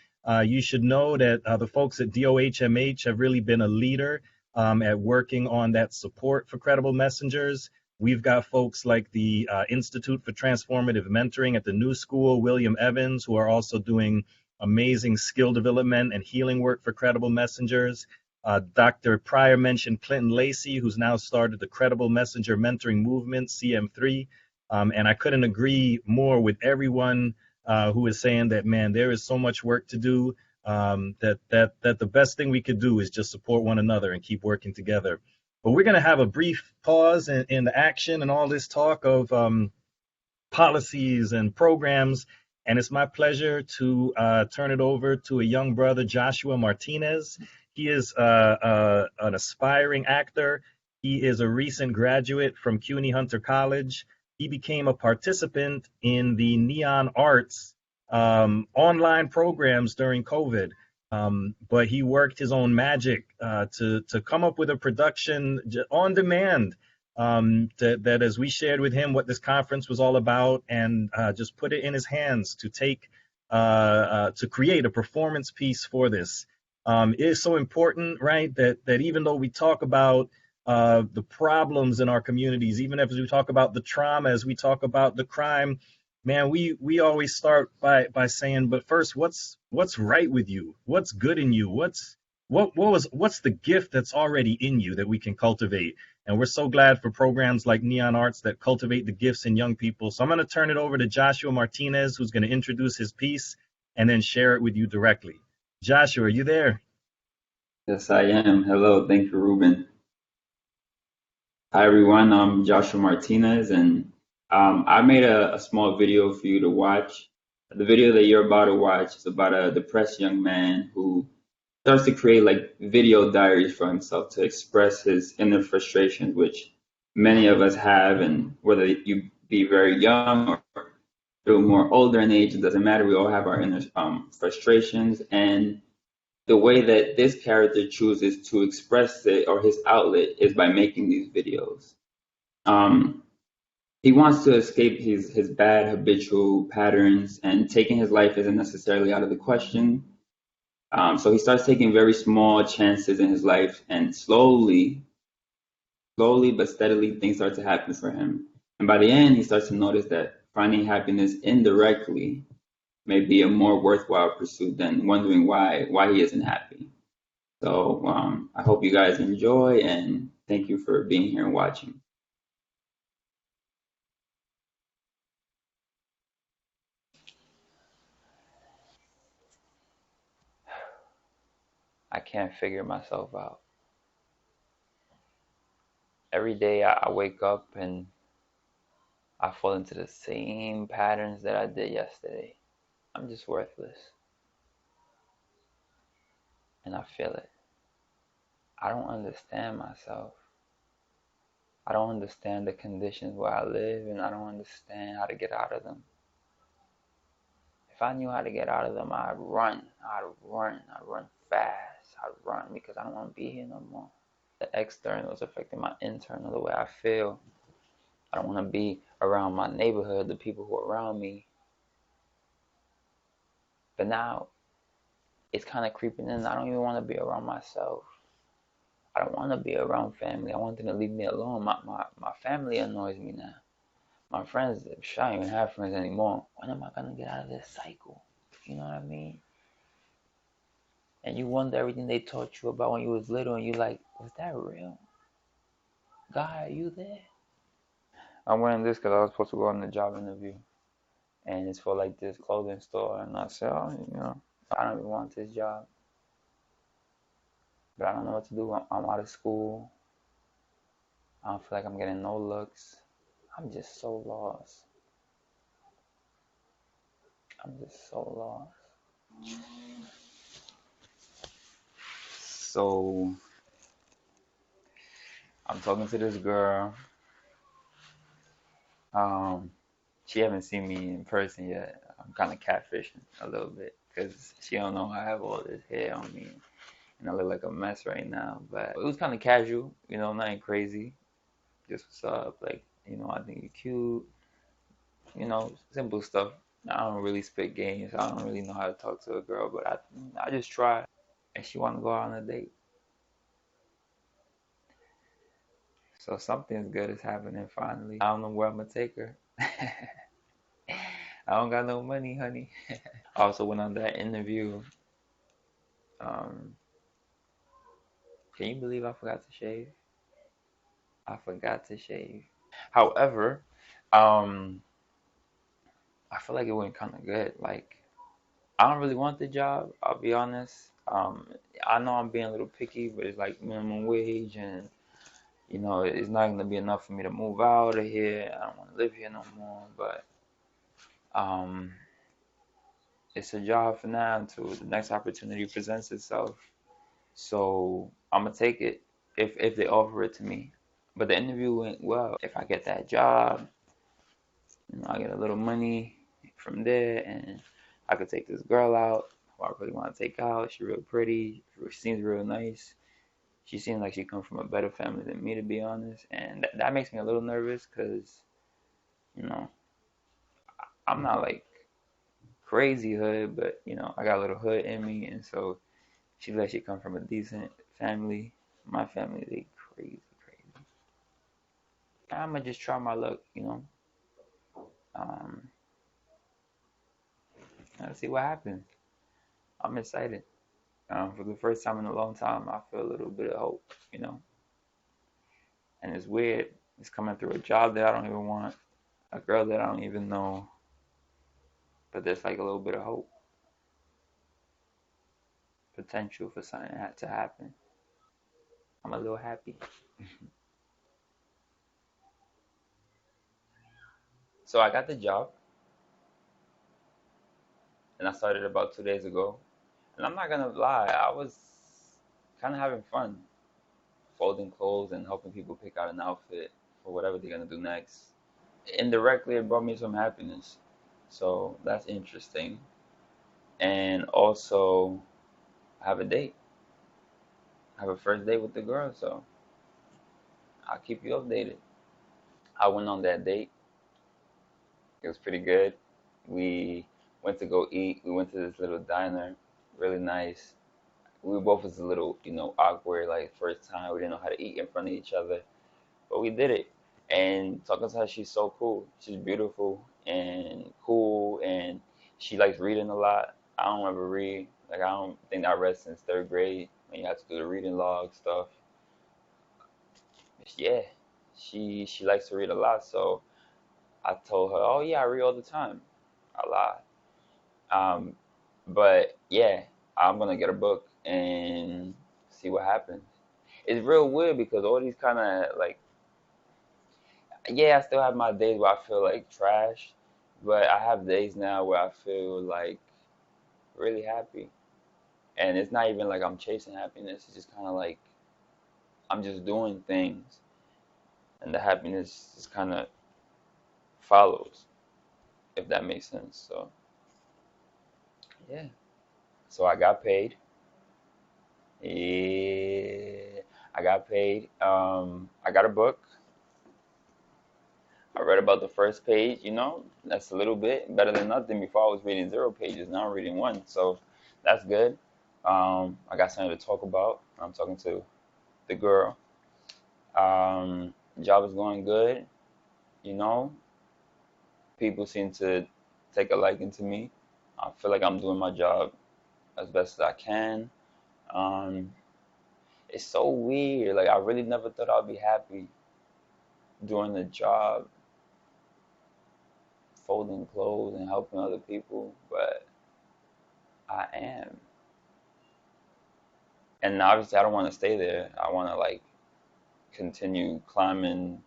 You should know that the folks at DOHMH have really been a leader at working on that support for credible messengers. We've got folks like the Institute for Transformative Mentoring at the New School, William Evans, who are also doing amazing skill development and healing work for credible messengers. Dr. Pryor mentioned Clinton Lacey, who's now started the Credible Messenger Mentoring Movement, CM3. And I couldn't agree more with everyone who is saying that, man, there is so much work to do, that the best thing we could do is just support one another and keep working together. But we're going to have a brief pause in the action and all this talk of policies and programs. And it's my pleasure to turn it over to a young brother, Joshua Martinez. He is an aspiring actor. He is a recent graduate from CUNY Hunter College. He became a participant in the Neon Arts online programs during COVID. But he worked his own magic to come up with a production on demand that, as we shared with him what this conference was all about, and just put it in his hands to create a performance piece for this. It is so important, right, that even though we talk about the problems in our communities, even if we talk about the trauma, as we talk about the crime, man, we always start by saying, but first, what's right with you? What's good in you? What's the gift that's already in you that we can cultivate? And we're so glad for programs like Neon Arts that cultivate the gifts in young people. So I'm going to turn it over to Joshua Martinez, who's going to introduce his piece and then share it with you directly. Joshua, are you there? Yes, I am. Hello. Thank you, Ruben. Hi, everyone. I'm Joshua Martinez, and I made a small video for you to watch. The video that you're about to watch is about a depressed young man who starts to create like video diaries for himself to express his inner frustrations, which many of us have, and whether you be very young or a little more older in age, it doesn't matter. We all have our inner frustrations, and the way that this character chooses to express it, or his outlet, is by making these videos. He wants to escape his bad habitual patterns, and taking his life isn't necessarily out of the question. So he starts taking very small chances in his life, and slowly but steadily, things start to happen for him. And by the end, he starts to notice that finding happiness indirectly may be a more worthwhile pursuit than wondering why he isn't happy. So I hope you guys enjoy, and thank you for being here and watching. I can't figure myself out. Every day I wake up and I fall into the same patterns that I did yesterday. I'm just worthless. and I feel it. I don't understand myself. I don't understand the conditions where I live, and I don't understand how to get out of them. If I knew how to get out of them, I'd run. I'd run fast. I'd run because I don't want to be here no more. The external is affecting my internal, the way I feel. I don't want to be around my neighborhood, the people who are around me. But now it's kind of creeping in. I don't even want to be around myself. I don't want to be around family. I want them to leave me alone. My family annoys me now. My friends, I don't even have friends anymore. When am I going to get out of this cycle? You know what I mean? And you wonder everything they taught you about when you was little, and you like, was that real? God, are you there? I'm wearing this because I was supposed to go on the job interview. And it's for like this clothing store. And I said, oh, I don't even want this job. But I don't know what to do. I'm out of school. I don't feel like I'm getting no looks. I'm just so lost. I'm just so lost. So I'm talking to this girl. She haven't seen me in person yet. I'm kind of catfishing a little bit because she don't know I have all this hair on me and I look like a mess right now. But it was kind of casual, nothing crazy. Just what's up, like, I think you're cute, simple stuff. I don't really spit games. I don't really know how to talk to a girl, but I just try. And she want to go out on a date. So something good is happening finally. I don't know where I'm going to take her. I don't got no money, honey. I also went on that interview. Can you believe I forgot to shave? I forgot to shave. However, I feel like it went kind of good. Like, I don't really want the job, I'll be honest. I know I'm being a little picky, but it's like minimum wage, and it's not going to be enough for me to move out of here. I don't want to live here no more, but it's a job for now until the next opportunity presents itself. So I'm gonna take it if they offer it to me. But the interview went well. If I get that job, I get a little money from there, and I could take this girl out who I really want to take out. She's real pretty. She seems real nice. She seems like she comes from a better family than me, to be honest, and that makes me a little nervous because, I'm not like crazy hood, but I got a little hood in me, and so she lets she come from a decent family. My family, they crazy. I'ma just try my luck, Let's see what happens. I'm excited. For the first time in a long time, I feel a little bit of hope, And it's weird. It's coming through a job that I don't even want, a girl that I don't even know, but there's like a little bit of hope. Potential for something to happen. I'm a little happy. So I got the job, and I started about 2 days ago. And I'm not gonna lie, I was kind of having fun folding clothes and helping people pick out an outfit for whatever they're gonna do next. Indirectly, it brought me some happiness, so that's interesting. And also, I have a date. I have a first date with the girl, so I'll keep you updated. I went on that date. It was pretty good. We went to go eat. We went to this little diner, really nice. We both was a little, awkward, like first time. We didn't know how to eat in front of each other, but we did it. And talking to her, she's so cool. She's beautiful and cool, and she likes reading a lot. I don't ever read. Like, I don't think I read since third grade when you have to do the reading log stuff. Yeah, she likes to read a lot, so I told her, oh yeah, I read all the time, a lot. Um, but yeah, I'm gonna get a book and see what happens. It's real weird because all these kind of like, yeah, I still have my days where I feel like trash, but I have days now where I feel like really happy. And it's not even like I'm chasing happiness. It's just kind of like I'm just doing things, and the happiness just kind of follows, if that makes sense. So yeah. So I got paid. Yeah, I got paid. I got a book. I read about the first page, that's a little bit better than nothing. Before I was reading 0 pages, now I'm reading one, so that's good. I got something to talk about. I'm talking to the girl. Job is going good, you know. People seem to take a liking to me. I feel like I'm doing my job as best as I can. Um, it's so weird. Like I really never thought I'd be happy doing the job, folding clothes and helping other people, but I am. And obviously, I don't want to stay there. I want to like continue climbing,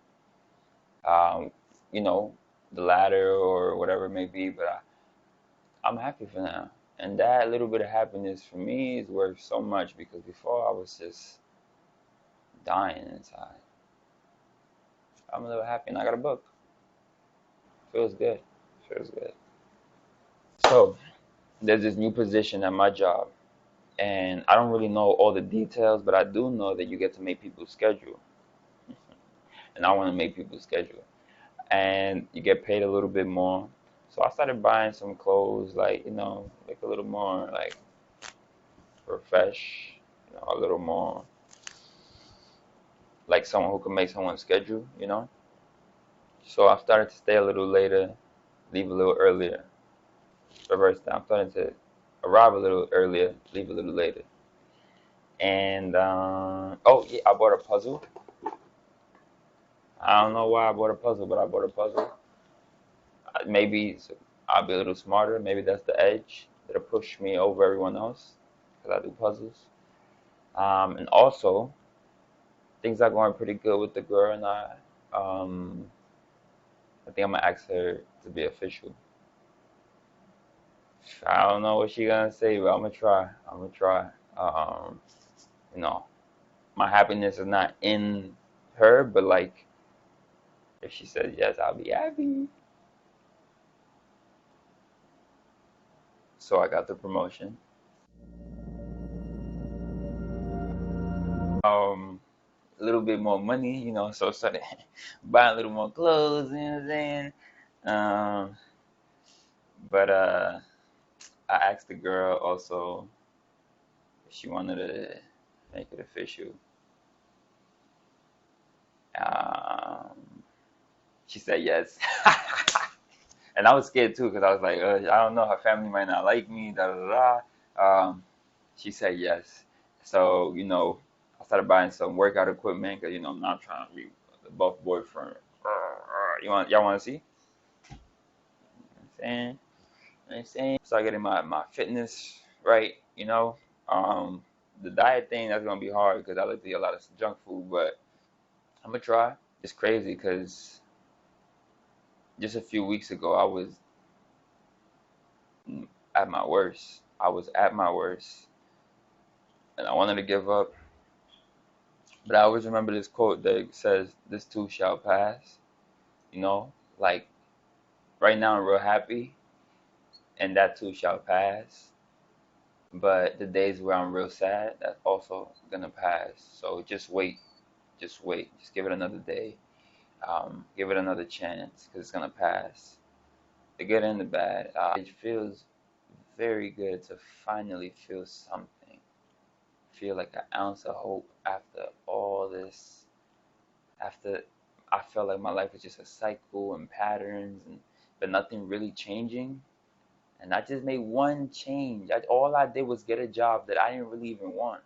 um, you know, the ladder or whatever it may be. But I'm happy for now, and that little bit of happiness for me is worth so much because before I was just dying inside. I'm a little happy, and I got a book. Feels good. Feels good. So there's this new position at my job, and I don't really know all the details, but I do know that you get to make people's schedule, and I want to make people's schedule. And you get paid a little bit more. So I started buying some clothes, like, like a little more like fresh, a little more like someone who can make someone's schedule. So I started to stay a little later, leave a little earlier. Reverse that. I'm starting to arrive a little earlier, leave a little later. And oh yeah, I bought a puzzle. I don't know why I bought a puzzle, but I bought a puzzle. Maybe I'll be a little smarter. Maybe that's the edge that'll push me over everyone else because I do puzzles. And also, things are going pretty good with the girl and I. I think I'm gonna ask her to be official. I don't know what she's gonna say, but I'm gonna try. I'm gonna try. You know, my happiness is not in her, but like, if she says yes, I'll be happy. So I got the promotion. A little bit more money, so I started buying a little more clothes, you know what I'm saying? Um, but I asked the girl also if she wanted to make it official. Um, she said yes. And I was scared too because I was like, I don't know, her family might not like me, da da da. She said yes. So, I started buying some workout equipment because, I'm not trying to be the buff boyfriend. Y'all want to see? You know what I'm saying? Start getting my fitness right, The diet thing, that's going to be hard because I like to eat a lot of junk food, but I'm going to try. It's crazy because just a few weeks ago, I was at my worst. I was at my worst, and I wanted to give up. But I always remember this quote that says, "This too shall pass." Like right now I'm real happy, and that too shall pass. But the days where I'm real sad, that's also gonna pass. So just wait, just wait, just give it another day, give it another chance, because it's gonna pass. The good and the bad. It feels very good to finally feel something, feel like an ounce of hope after all this. After I felt like my life was just a cycle and patterns, but nothing really changing. And I just made one change. All I did was get a job that I didn't really even want.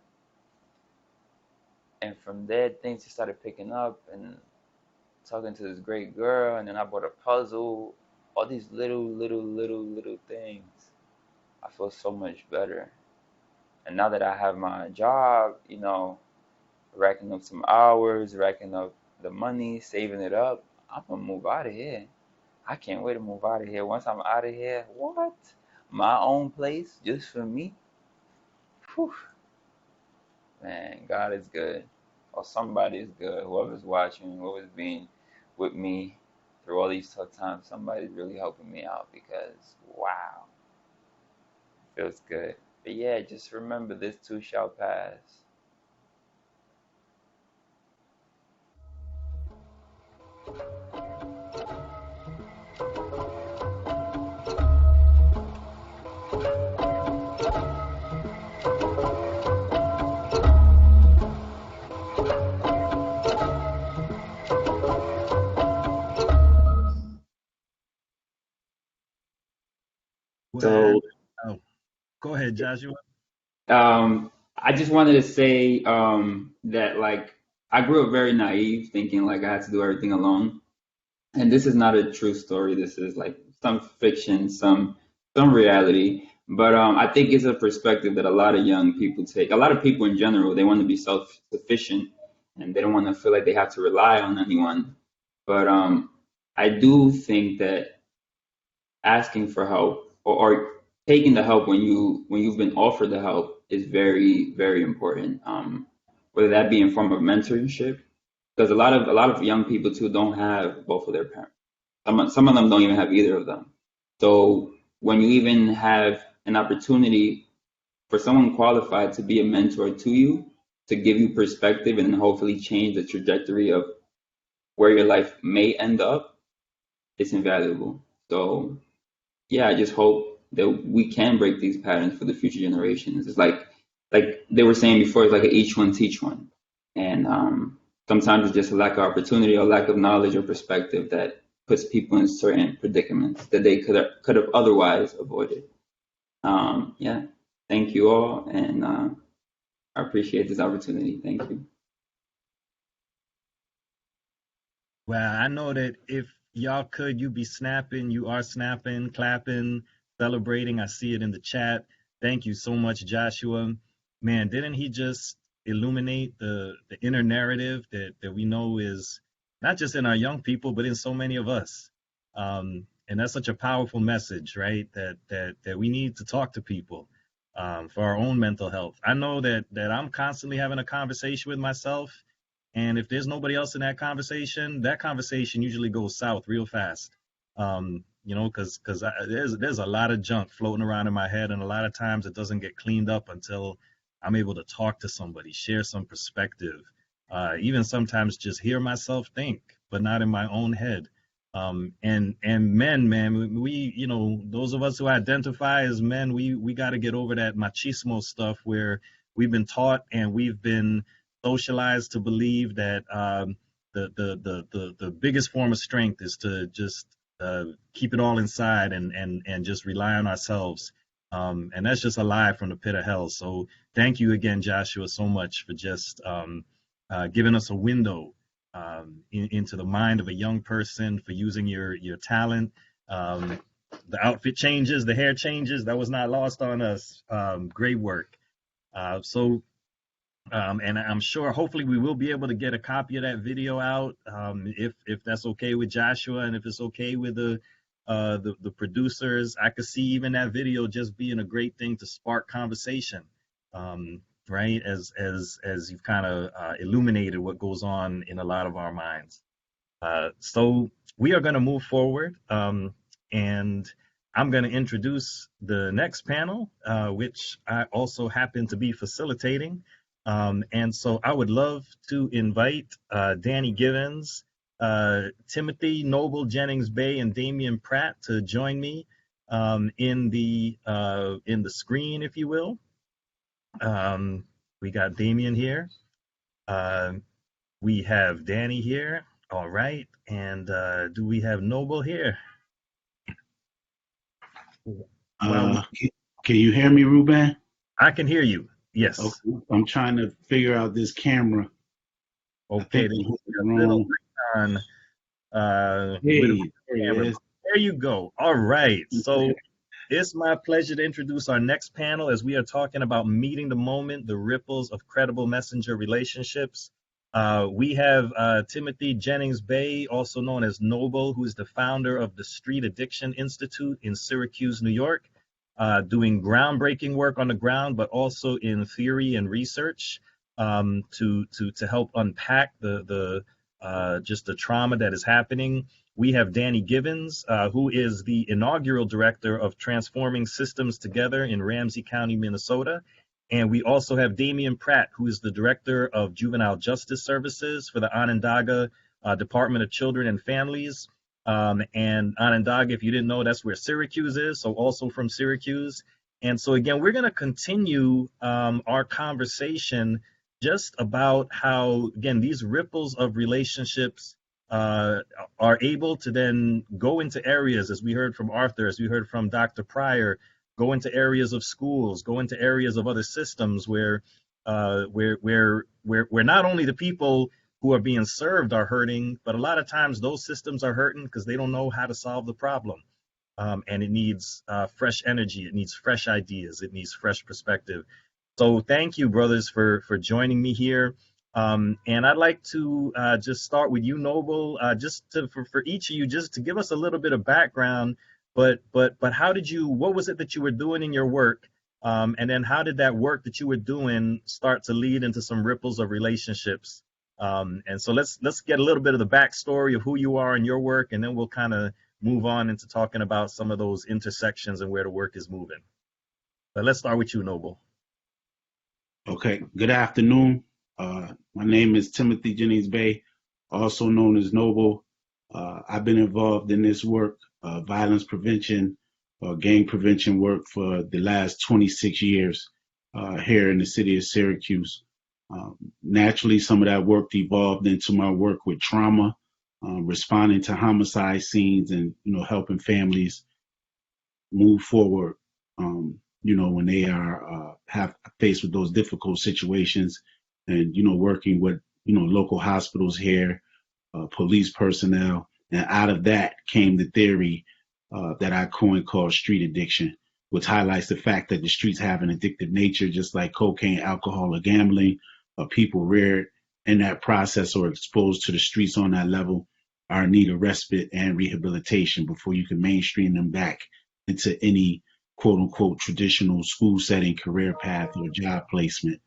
And from there, things just started picking up and talking to this great girl. And then I bought a puzzle, all these little things. I feel so much better. And now that I have my job, racking up some hours, racking up the money, saving it up, I'm gonna move out of here. I can't wait to move out of here. Once I'm out of here, what? My own place just for me? Whew, man, God is good, or somebody is good. Whoever's watching, whoever's being with me through all these tough times, somebody's really helping me out because wow, feels good. But yeah, just remember this too shall pass. Well, So go ahead, Joshua. I just wanted to say that like I grew up very naive, thinking like I had to do everything alone. And this is not a true story. This is like some fiction, some reality. But I think it's a perspective that a lot of young people take. A lot of people in general, they want to be self-sufficient and they don't want to feel like they have to rely on anyone. But I do think that asking for help or taking the help when you've been offered the help is very, very important. Whether that be in form of mentorship, because a lot of young people too don't have both of their parents. Some of them don't even have either of them. So when you even have an opportunity for someone qualified to be a mentor to you, to give you perspective and hopefully change the trajectory of where your life may end up, it's invaluable. So yeah, I just hope that we can break these patterns for the future generations. It's like they were saying before, it's like a each one teach one. And sometimes it's just a lack of opportunity or lack of knowledge or perspective that puts people in certain predicaments that they could have otherwise avoided. Yeah, thank you all, and I appreciate this opportunity. Thank you. Well, I know that if y'all could, you be snapping, you are snapping, clapping, celebrating. I see it in the chat. Thank you so much, Joshua. Man, didn't he just illuminate the inner narrative that we know is not just in our young people, but in so many of us. And that's such a powerful message, right? That we need to talk to people for our own mental health. I know that I'm constantly having a conversation with myself, and if there's nobody else in that conversation usually goes south real fast. Because there's a lot of junk floating around in my head, and a lot of times it doesn't get cleaned up until I'm able to talk to somebody, share some perspective, even sometimes just hear myself think, but not in my own head. And men, man, we, those of us who identify as men, we got to get over that machismo stuff where we've been taught and we've been socialized to believe that the biggest form of strength is to just keep it all inside and just rely on ourselves. And that's just a lie from the pit of hell. So thank you again, Joshua, so much for just giving us a window into the mind of a young person, for using your talent. The outfit changes, the hair changes. That was not lost on us. Great work. And I'm sure, hopefully, we will be able to get a copy of that video out, if that's okay with Joshua, and if it's okay with the producers. I could see even that video just being a great thing to spark conversation, right? As you've kind of illuminated what goes on in a lot of our minds. So we are going to move forward, and I'm going to introduce the next panel, which I also happen to be facilitating. And so I would love to invite Danny Givens, Timothy Noble Jennings Bay, and Damian Pratt to join me in the screen, if you will. We got Damian here. We have Danny here. All right. And do we have Noble here? Can you hear me, Ruben? I can hear you. Yes. Okay. I'm trying to figure out this camera. Okay. On, there you go. All right. So it's my pleasure to introduce our next panel as we are talking about meeting the moment, the ripples of credible messenger relationships. We have Timothy Jennings Bay, also known as Noble, who is the founder of the Street Addiction Institute in Syracuse, New York. doing groundbreaking work on the ground, but also in theory and research to help unpack the just the trauma that is happening. We have Danny Givens, who is the inaugural director of Transforming Systems Together in Ramsey County, Minnesota. And we also have Damian Pratt, who is the director of Juvenile Justice Services for the Onondaga Department of Children and Families. And Onondaga, if you didn't know, that's where Syracuse is, so also from Syracuse. And so again, we're going to continue our conversation just about how, again, these ripples of relationships are able to then go into areas, as we heard from Arthur, as we heard from Dr. Pryor, go into areas of schools, go into areas of other systems where not only the people who are being served are hurting, but a lot of times those systems are hurting because they don't know how to solve the problem. And it needs fresh energy, it needs fresh ideas, it needs fresh perspective. So thank you, brothers, for joining me here. And I'd like to just start with you, Noble, for each of you, just to give us a little bit of background. But what was it that you were doing in your work? And then how did that work that you were doing start to lead into some ripples of relationships? And so let's get a little bit of the backstory of who you are in your work, and then we'll kind of move on into talking about some of those intersections and where the work is moving. But let's start with you, Noble. Okay, good afternoon. My name is Timothy Jennings Bay, also known as Noble. I've been involved in this work, violence prevention, gang prevention work for the last 26 years here in the city of Syracuse. Naturally, some of that work evolved into my work with trauma, responding to homicide scenes and, helping families move forward, when they are faced with those difficult situations and, working with, local hospitals here, police personnel. And out of that came the theory that I coined called street addiction, which highlights the fact that the streets have an addictive nature, just like cocaine, alcohol, or gambling. People reared in that process or exposed to the streets on that level are in need of respite and rehabilitation before you can mainstream them back into any quote unquote traditional school setting, career path, or job placement.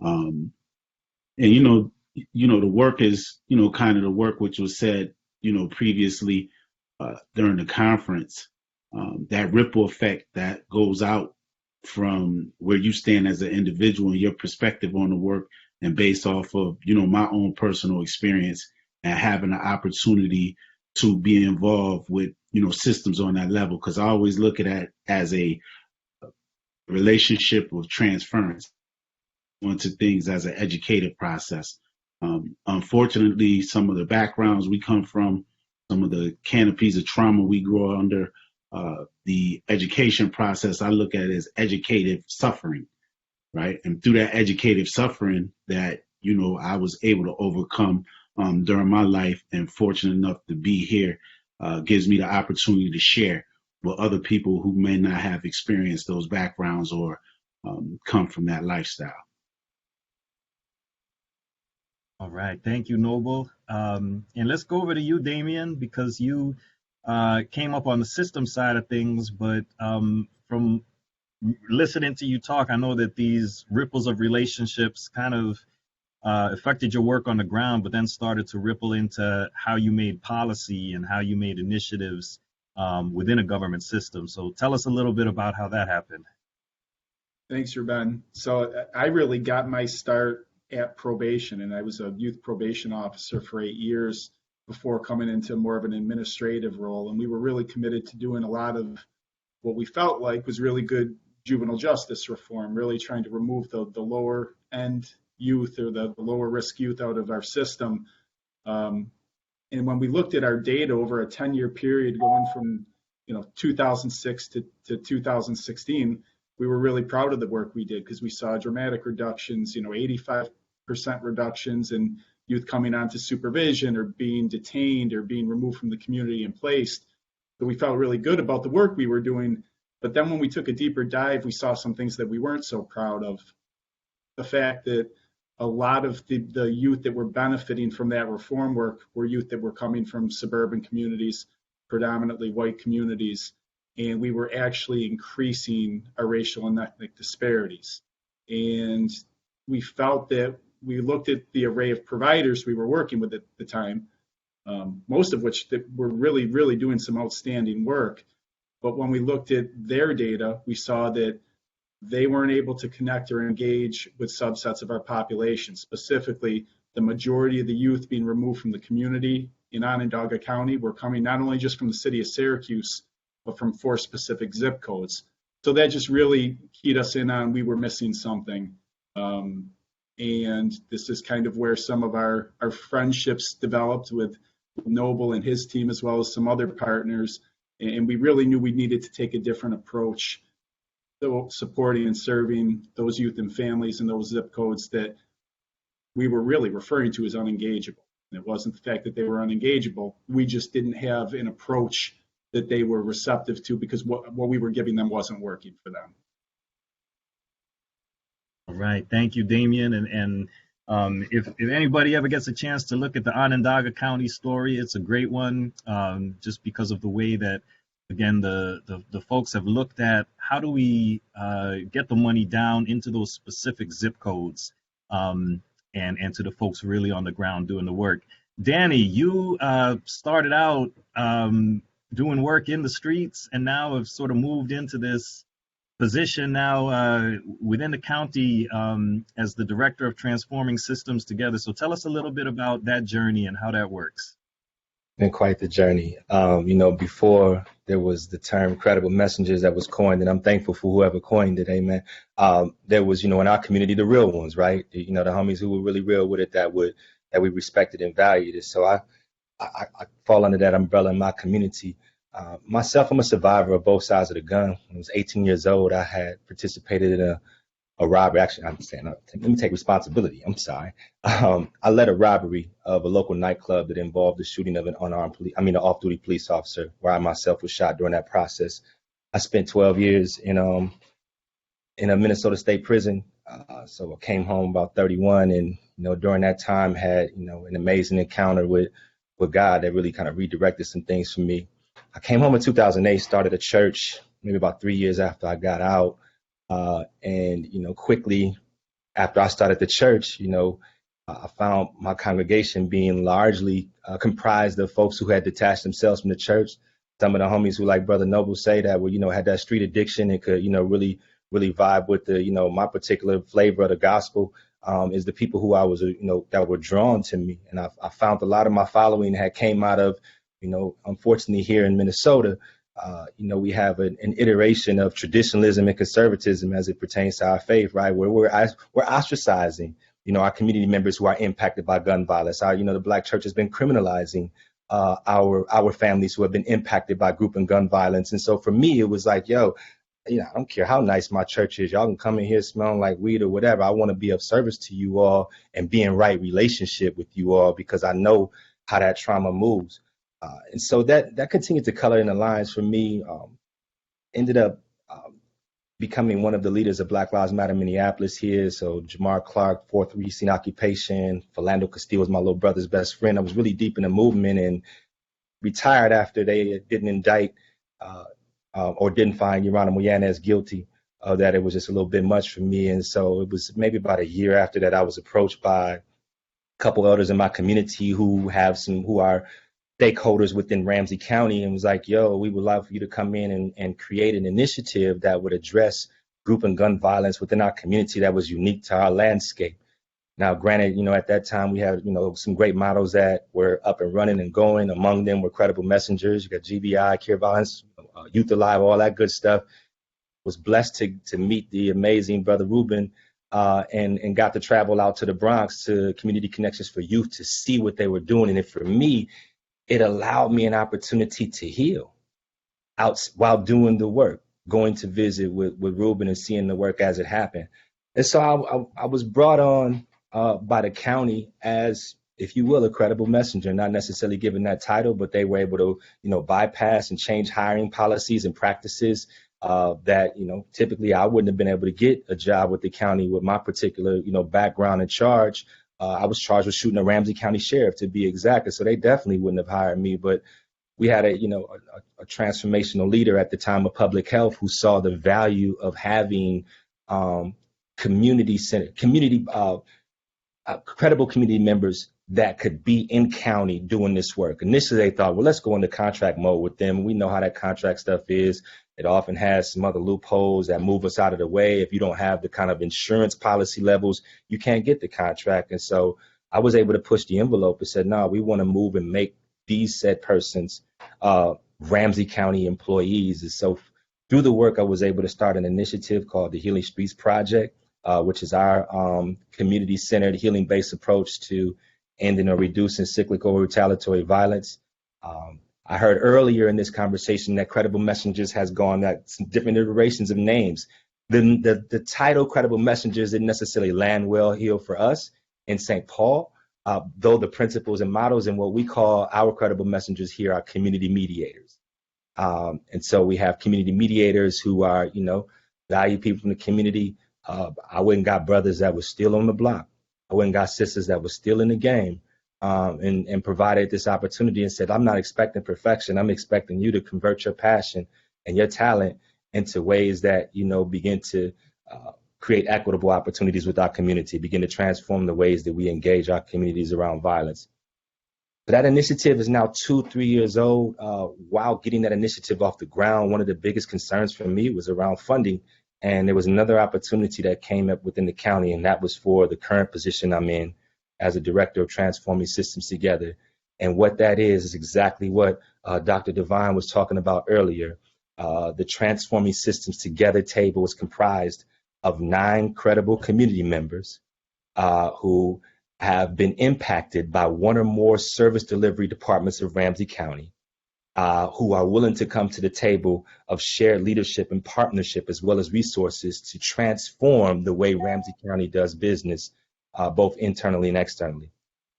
And the work is, kind of the work which was said, previously during the conference, that ripple effect that goes out from where you stand as an individual and your perspective on the work, and based off of, my own personal experience and having the opportunity to be involved with, systems on that level. Because I always look at it as a relationship of transference onto things as an educative process. Unfortunately, some of the backgrounds we come from, some of the canopies of trauma we grow under, the education process I look at as educative suffering, right? And through that educative suffering that, I was able to overcome during my life, and fortunate enough to be here, gives me the opportunity to share with other people who may not have experienced those backgrounds or come from that lifestyle. All right, thank you, Noble. And let's go over to you, Damian, because you came up on the system side of things, but from listening to you talk, I know that these ripples of relationships kind of affected your work on the ground, but then started to ripple into how you made policy and how you made initiatives within a government system. So tell us a little bit about how that happened. Thanks, Ruben. So I really got my start at probation, and I was a youth probation officer for 8 years before coming into more of an administrative role. And we were really committed to doing a lot of what we felt like was really good juvenile justice reform, really trying to remove the lower end youth or the lower risk youth out of our system. And when we looked at our data over a 10-year period going from 2006 to 2016, we were really proud of the work we did because we saw dramatic reductions, 85% reductions in youth coming onto supervision or being detained or being removed from the community and placed. So we felt really good about the work we were doing. But then when we took a deeper dive, we saw some things that we weren't so proud of. The fact that a lot of the youth that were benefiting from that reform work were youth that were coming from suburban communities, predominantly white communities. and we were actually increasing our racial and ethnic disparities. And we felt that we looked at the array of providers we were working with at the time, most of which that were really, really doing some outstanding work. But when we looked at their data, we saw that they weren't able to connect or engage with subsets of our population, specifically the majority of the youth being removed from the community in Onondaga County were coming not only just from the city of Syracuse, but from 4 specific zip codes. So that just really keyed us in on we were missing something. And this is kind of where some of our friendships developed with Noble and his team, as well as some other partners. And we really knew we needed to take a different approach to supporting and serving those youth and families in those zip codes that we were really referring to as unengageable. And it wasn't the fact that they were unengageable. We just didn't have an approach that they were receptive to because what we were giving them wasn't working for them. All right. Thank you, Damien. And if anybody ever gets a chance to look at the Onondaga County story, it's a great one, just because of the way that, again, the folks have looked at how do we get the money down into those specific zip codes, and to the folks really on the ground doing the work. Danny, you started out doing work in the streets and now have sort of moved into this position now within the county as the Director of Transforming Systems Together. So tell us a little bit about that journey and how that works. Been quite the journey. Before there was the term credible messengers that was coined, and I'm thankful for whoever coined it, amen. There was, in our community, the real ones, right? The homies who were really real with it, that we respected and valued it. So I fall under that umbrella in my community. Myself, I'm a survivor of both sides of the gun. When I was 18 years old, I had participated in a robbery. Actually, I'm saying, let me take responsibility. I'm sorry. I led a robbery of a local nightclub that involved the shooting of an off-duty police officer, where I myself was shot during that process. I spent 12 years in a Minnesota State prison. So I came home about 31, and during that time had an amazing encounter with God that really kind of redirected some things for me. I came home in 2008, started a church maybe about 3 years after I got out. And quickly after I started the church, I found my congregation being largely comprised of folks who had detached themselves from the church. Some of the homies who, like Brother Noble say, that were, had that street addiction and could, really vibe with the, my particular flavor of the gospel, is the people who I was, that were drawn to me. And I found a lot of my following had came out of, unfortunately here in Minnesota, we have an iteration of traditionalism and conservatism as it pertains to our faith, right? Where we're ostracizing, our community members who are impacted by gun violence. The Black church has been criminalizing our families who have been impacted by group and gun violence. And so for me, it was like, I don't care how nice my church is. Y'all can come in here smelling like weed or whatever. I want to be of service to you all and be in right relationship with you all because I know how that trauma moves. And so that continued to color in the lines for me. Ended up becoming one of the leaders of Black Lives Matter Minneapolis here. So Jamar Clark, 4th Recent Occupation, Philando Castile was my little brother's best friend. I was really deep in the movement and retired after they didn't indict or didn't find Geronimo Yanez guilty of that. It was just a little bit much for me. And so it was maybe about a year after that I was approached by a couple elders in my community who are stakeholders within Ramsey County and was like, we would love for you to come in and create an initiative that would address group and gun violence within our community that was unique to our landscape. Now, granted, at that time we had, some great models that were up and running and going. Among them were Credible Messengers. You got GBI, Cure Violence, Youth Alive, all that good stuff. Was blessed to meet the amazing Brother Ruben and got to travel out to the Bronx to Community Connections for Youth to see what they were doing. And for me, it allowed me an opportunity to heal out while doing the work, going to visit with Ruben and seeing the work as it happened. And so I was brought on by the county as, if you will, a credible messenger, not necessarily given that title, but they were able to, bypass and change hiring policies and practices that, typically I wouldn't have been able to get a job with the county with my particular, background and charge. I was charged with shooting a Ramsey County sheriff, to be exact. And so they definitely wouldn't have hired me. But we had a transformational leader at the time of public health who saw the value of having credible community members that could be in county doing this work. Initially, they thought, well, let's go into contract mode with them. We know how that contract stuff is. It often has some other loopholes that move us out of the way. If you don't have the kind of insurance policy levels, you can't get the contract. And so I was able to push the envelope and said, no, we want to move and make these said persons Ramsey County employees. And so through the work, I was able to start an initiative called the Healing Streets Project, which is our community-centered, healing-based approach to ending or reducing cyclical retaliatory violence. I heard earlier in this conversation that Credible Messengers has gone at some different iterations of names. The title Credible Messengers didn't necessarily land well here for us in St. Paul, though the principles and models and what we call our Credible Messengers here are community mediators. And so we have community mediators who are, value people from the community. I went and got brothers that were still on the block. I went and got sisters that were still in the game, and provided this opportunity and said, I'm not expecting perfection. I'm expecting you to convert your passion and your talent into ways that, begin to create equitable opportunities with our community, begin to transform the ways that we engage our communities around violence. But that initiative is now 2-3 years old. While getting that initiative off the ground, one of the biggest concerns for me was around funding. And there was another opportunity that came up within the county, and that was for the current position I'm in as a director of Transforming Systems Together. And what that is exactly what Dr. Devine was talking about earlier. The Transforming Systems Together table was comprised of 9 credible community members who have been impacted by one or more service delivery departments of Ramsey County, who are willing to come to the table of shared leadership and partnership, as well as resources to transform the way Ramsey County does business, both internally and externally.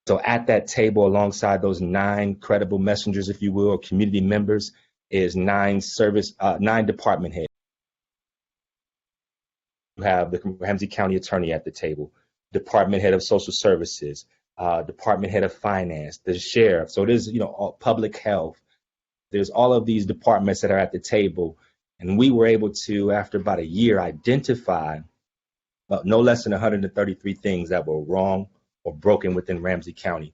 So at that table, alongside those 9 credible messengers, if you will, or community members, is 9 department heads. You have the Ramsey County Attorney at the table, Department Head of Social Services, Department Head of Finance, the Sheriff. So there's, public health. There's all of these departments that are at the table. And we were able to, after about a year, identify no less than 133 things that were wrong or broken within Ramsey County.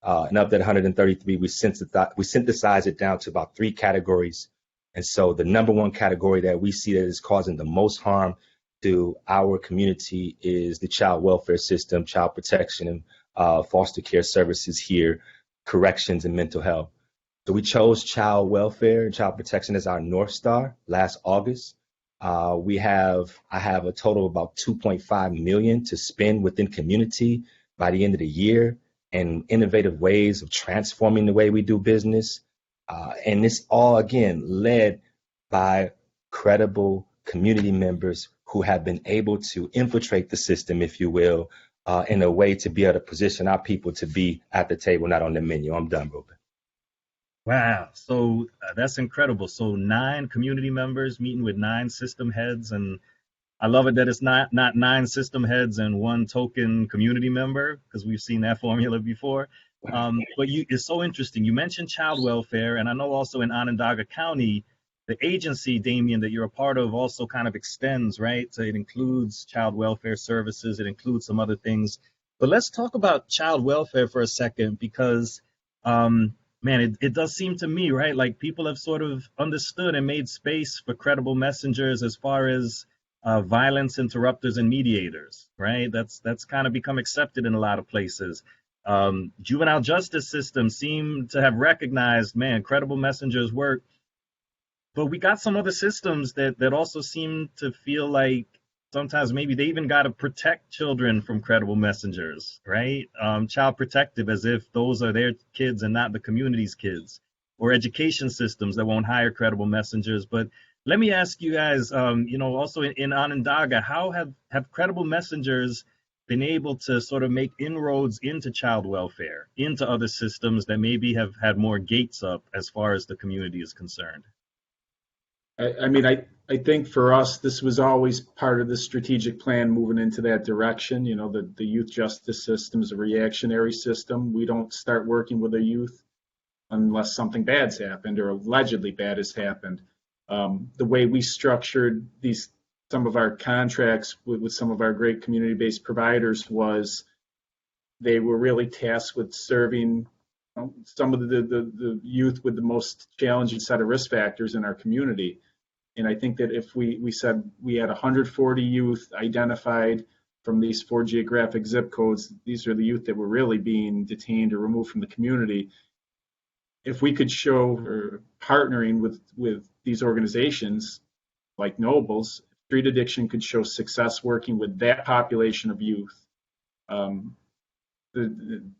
And of that 133, we synthesized it down to about 3 categories. And so the number one category that we see that is causing the most harm to our community is the child welfare system, child protection, and foster care services here, corrections, and mental health. So we chose child welfare and child protection as our North Star last August. I have a total of about $2.5 million to spend within community by the end of the year, and innovative ways of transforming the way we do business. And this all, again, led by credible community members who have been able to infiltrate the system, if you will, in a way to be able to position our people to be at the table, not on the menu. I'm done, Ruben. Wow. So that's incredible. So 9 community members meeting with 9 system heads. And I love it that it's not 9 system heads and 1 token community member, because we've seen that formula before. But it's so interesting. You mentioned child welfare, and I know also in Onondaga County, the agency, Damien, that you're a part of also kind of extends, right? So it includes child welfare services. It includes some other things. But let's talk about child welfare for a second, because man, it does seem to me, right, like people have sort of understood and made space for credible messengers as far as violence interrupters and mediators, right? That's kind of become accepted in a lot of places. Juvenile justice systems seem to have recognized, man, credible messengers work. But we got some other systems that also seem to feel like sometimes maybe they even got to protect children from credible messengers, right? Child protective, as if those are their kids and not the community's kids, or education systems that won't hire credible messengers. But let me ask you guys, also in Onondaga, how have credible messengers been able to sort of make inroads into child welfare, into other systems that maybe have had more gates up as far as the community is concerned? I think for us, this was always part of the strategic plan moving into that direction. The youth justice system is a reactionary system. We don't start working with the youth unless something bad's happened or allegedly bad has happened. The way we structured some of our contracts with some of our great community-based providers was they were really tasked with serving some of the youth with the most challenging set of risk factors in our community. And I think that if we said we had 140 youth identified from these 4 geographic zip codes, these are the youth that were really being detained or removed from the community. If we could show, or partnering with these organizations like Nobles, Street Addiction could show success working with that population of youth.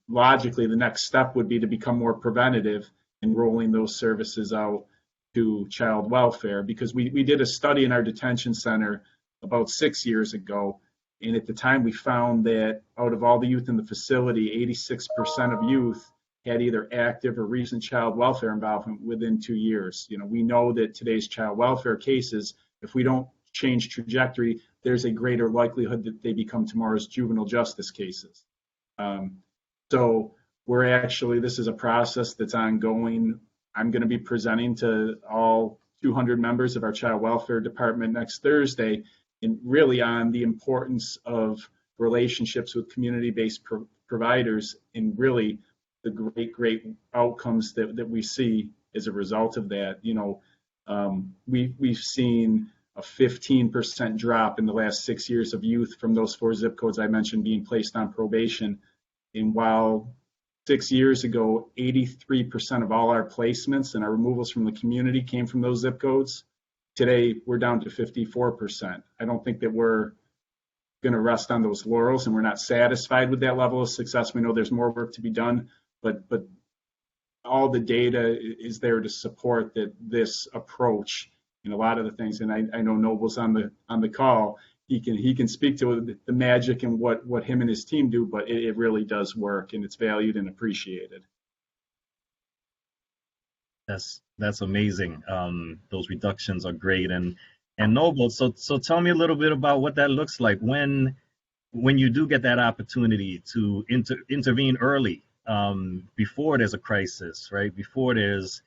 Logically, the next step would be to become more preventative in rolling those services out to child welfare, because we did a study in our detention center about 6 years ago, and at the time we found that out of all the youth in the facility, 86% of youth had either active or recent child welfare involvement within 2 years. We know that today's child welfare cases, if we don't change trajectory, there's a greater likelihood that they become tomorrow's juvenile justice cases. So this is a process that's ongoing. I'm going to be presenting to all 200 members of our child welfare department next Thursday, and really on the importance of relationships with community-based providers, and really the great outcomes that we see as a result of that. We've seen a 15% drop in the last 6 years of youth from those 4 zip codes I mentioned being placed on probation. And while 6 years ago, 83% of all our placements and our removals from the community came from those zip codes, today we're down to 54%. I don't think that we're going to rest on those laurels, and we're not satisfied with that level of success. We know there's more work to be done, but all the data is there to support that this approach and a lot of the things. And I know Noble's on the call. He can speak to the magic and what him and his team do, but it really does work, and it's valued and appreciated. That's amazing. Those reductions are great. And Noble, so tell me a little bit about what that looks like when you do get that opportunity to intervene early, before there's a crisis, right? Before there's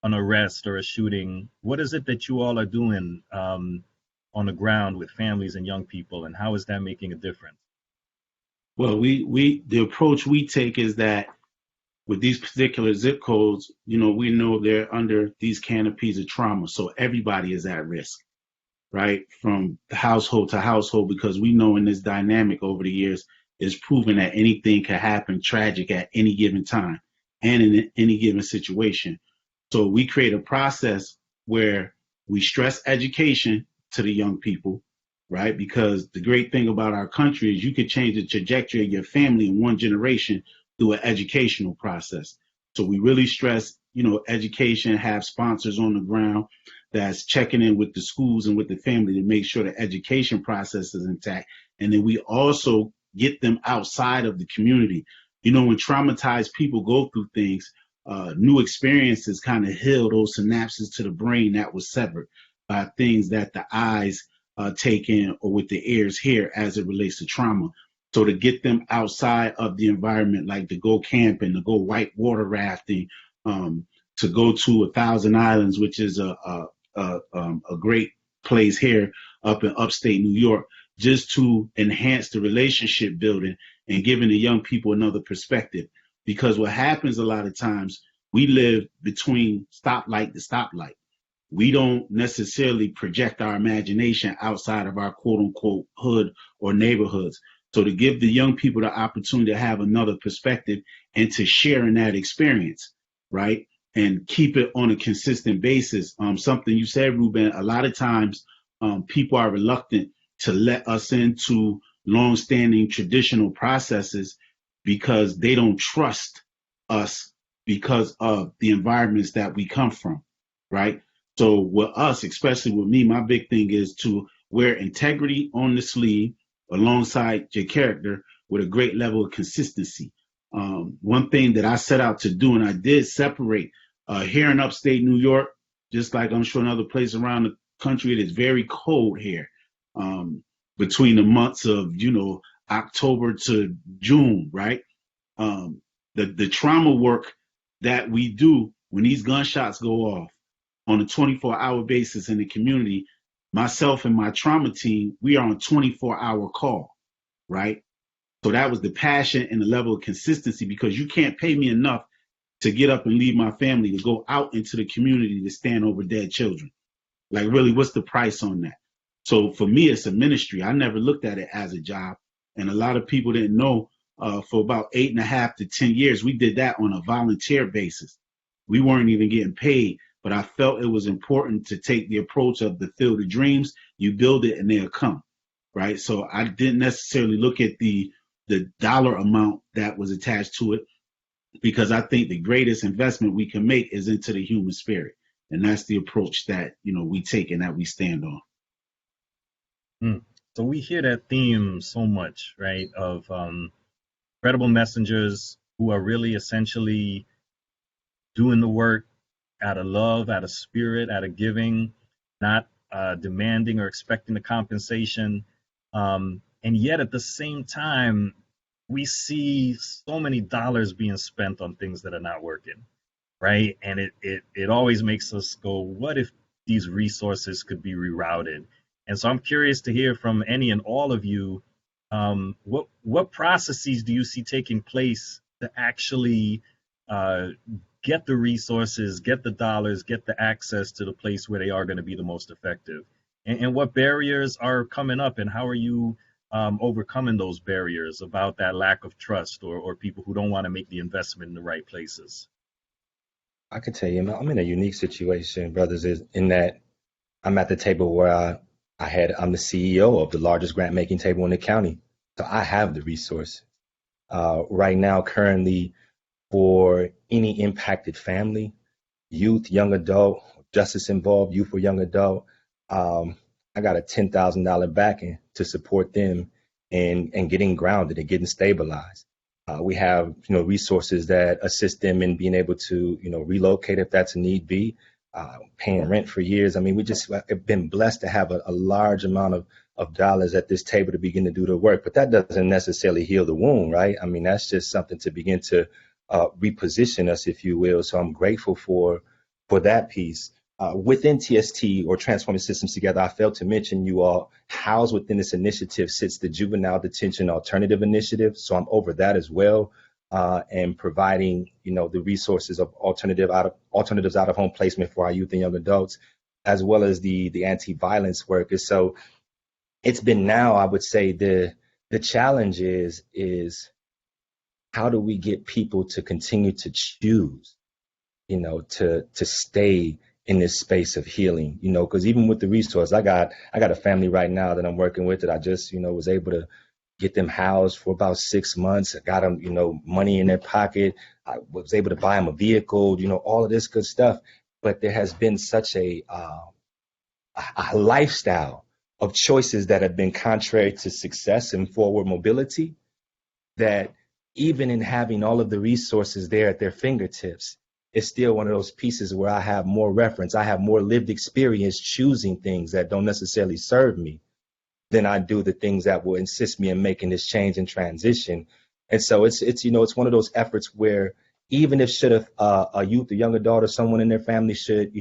an arrest or a shooting. What is it that you all are doing on the ground with families and young people, and how is that making a difference? Well, the approach we take is that with these particular zip codes, we know they're under these canopies of trauma, so everybody is at risk, right? From household to household, because we know in this dynamic over the years, it's proven that anything can happen tragic at any given time and in any given situation. So we create a process where we stress education to the young people, right? Because the great thing about our country is you could change the trajectory of your family in one generation through an educational process. So we really stress, education, have sponsors on the ground that's checking in with the schools and with the family to make sure the education process is intact. And then we also get them outside of the community. When traumatized people go through things, new experiences kind of heal those synapses to the brain that was severed by things that the eyes take in or with the ears hear as it relates to trauma. So to get them outside of the environment, like to go camping, to go white water rafting, to go to 1,000 Islands, which is a great place here up in upstate New York, just to enhance the relationship building and giving the young people another perspective. Because what happens a lot of times, we live between stoplight to stoplight. We don't necessarily project our imagination outside of our quote unquote hood or neighborhoods. So to give the young people the opportunity to have another perspective and to share in that experience, right? And keep it on a consistent basis. Something you said, Ruben, a lot of times people are reluctant to let us into longstanding traditional processes because they don't trust us because of the environments that we come from, right? So with us, especially with me, my big thing is to wear integrity on the sleeve alongside your character with a great level of consistency. One thing that I set out to do, and I did separate here in upstate New York, just like I'm sure in other places around the country, it is very cold here between the months of, October to June, right? The trauma work that we do when these gunshots go off on a 24-hour basis in the community, myself and my trauma team, we are on 24-hour call, right? So that was the passion and the level of consistency, because you can't pay me enough to get up and leave my family to go out into the community to stand over dead children. Like, really, what's the price on that? So for me, it's a ministry. I never looked at it as a job. And a lot of people didn't know, for about 8.5 to 10 years, we did that on a volunteer basis. We weren't even getting paid, but I felt it was important to take the approach of the field of dreams. You build it and they'll come, right? So I didn't necessarily look at the dollar amount that was attached to it, because I think the greatest investment we can make is into the human spirit. And that's the approach that, we take and that we stand on. So we hear that theme so much, right, of credible messengers who are really essentially doing the work out of love, out of spirit, out of giving, not demanding or expecting the compensation. And yet at the same time, we see so many dollars being spent on things that are not working, right? And it always makes us go, what if these resources could be rerouted? And so I'm curious to hear from any and all of you, what processes do you see taking place to actually get the resources, get the dollars, get the access to the place where they are going to be the most effective? And what barriers are coming up, and how are you overcoming those barriers about that lack of trust or people who don't want to make the investment in the right places? I can tell you, I'm in a unique situation, brothers, in that I'm at the table where I'm the CEO of the largest grant making table in the county. So I have the resource. Right now, currently, for any impacted family, youth, young adult, justice involved, youth or young adult, I got a $10,000 backing to support them in getting grounded and getting stabilized. We have, resources that assist them in being able to, relocate if that's a need be, paying rent for years. I mean, we just have been blessed to have a large amount of dollars at this table to begin to do the work. But that doesn't necessarily heal the wound, right? I mean, that's just something to begin to reposition us, if you will. So I'm grateful for that piece. Within TST, or Transforming Systems Together, I failed to mention you all, housed within this initiative sits the Juvenile Detention Alternative Initiative. So I'm over that as well, and providing, the resources of alternatives out of home placement for our youth and young adults, as well as the anti-violence work. And so it's been now, I would say the challenge is how do we get people to continue to choose, to stay in this space of healing, because even with the resource, I got a family right now that I'm working with that I just, was able to get them housed for about 6 months. I got them, money in their pocket. I was able to buy them a vehicle, all of this good stuff. But there has been such a lifestyle of choices that have been contrary to success and forward mobility, that even in having all of the resources there at their fingertips, it's still one of those pieces where I have more reference. I have more lived experience choosing things that don't necessarily serve me than I do the things that will assist me in making this change and transition. And so it's one of those efforts where even if a youth, a young adult, or someone in their family should,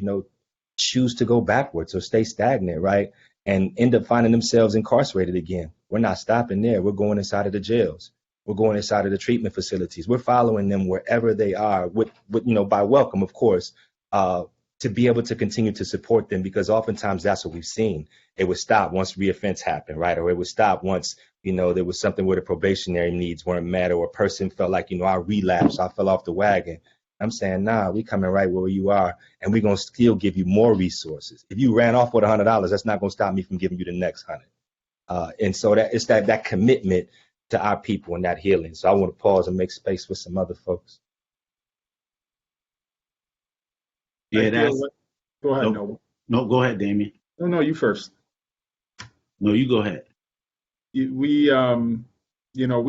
choose to go backwards or stay stagnant, right, and end up finding themselves incarcerated again, we're not stopping there. We're going inside of the jails. We're going inside of the treatment facilities. We're following them wherever they are, with by welcome, of course, to be able to continue to support them, because oftentimes that's what we've seen. It would stop once reoffense happened, right? Or it would stop once, there was something where the probationary needs weren't met, or a person felt like, I relapsed, I fell off the wagon. I'm saying, nah, we coming right where you are, and we're going to still give you more resources. If you ran off with $100, that's not going to stop me from giving you the next 100. And so it's that commitment to our people and that healing. So I want to pause and make space for some other folks. Yeah, Go ahead, no, Noble. No, go ahead, Damien. No, you first. No, you go ahead. We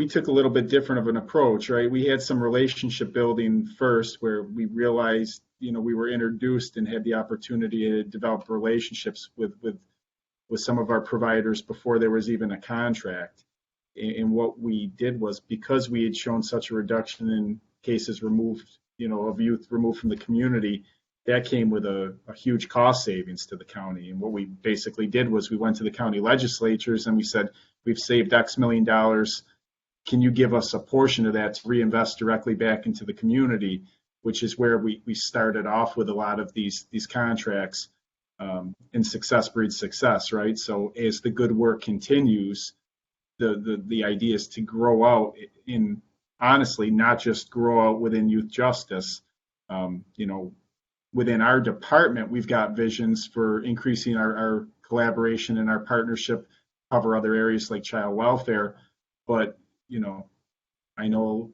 took a little bit different of an approach, right? We had some relationship building first, where we realized, we were introduced and had the opportunity to develop relationships with some of our providers before there was even a contract. And what we did was, because we had shown such a reduction in cases removed, of youth removed from the community, that came with a huge cost savings to the county. And what we basically did was we went to the county legislatures and we said, we've saved X million dollars. Can you give us a portion of that to reinvest directly back into the community? Which is where we started off with a lot of these contracts, and success breeds success, right? So as the good work continues, the idea is to grow out in, honestly, not just grow out within youth justice. Within our department, we've got visions for increasing our collaboration and our partnership, cover other areas like child welfare. But, I know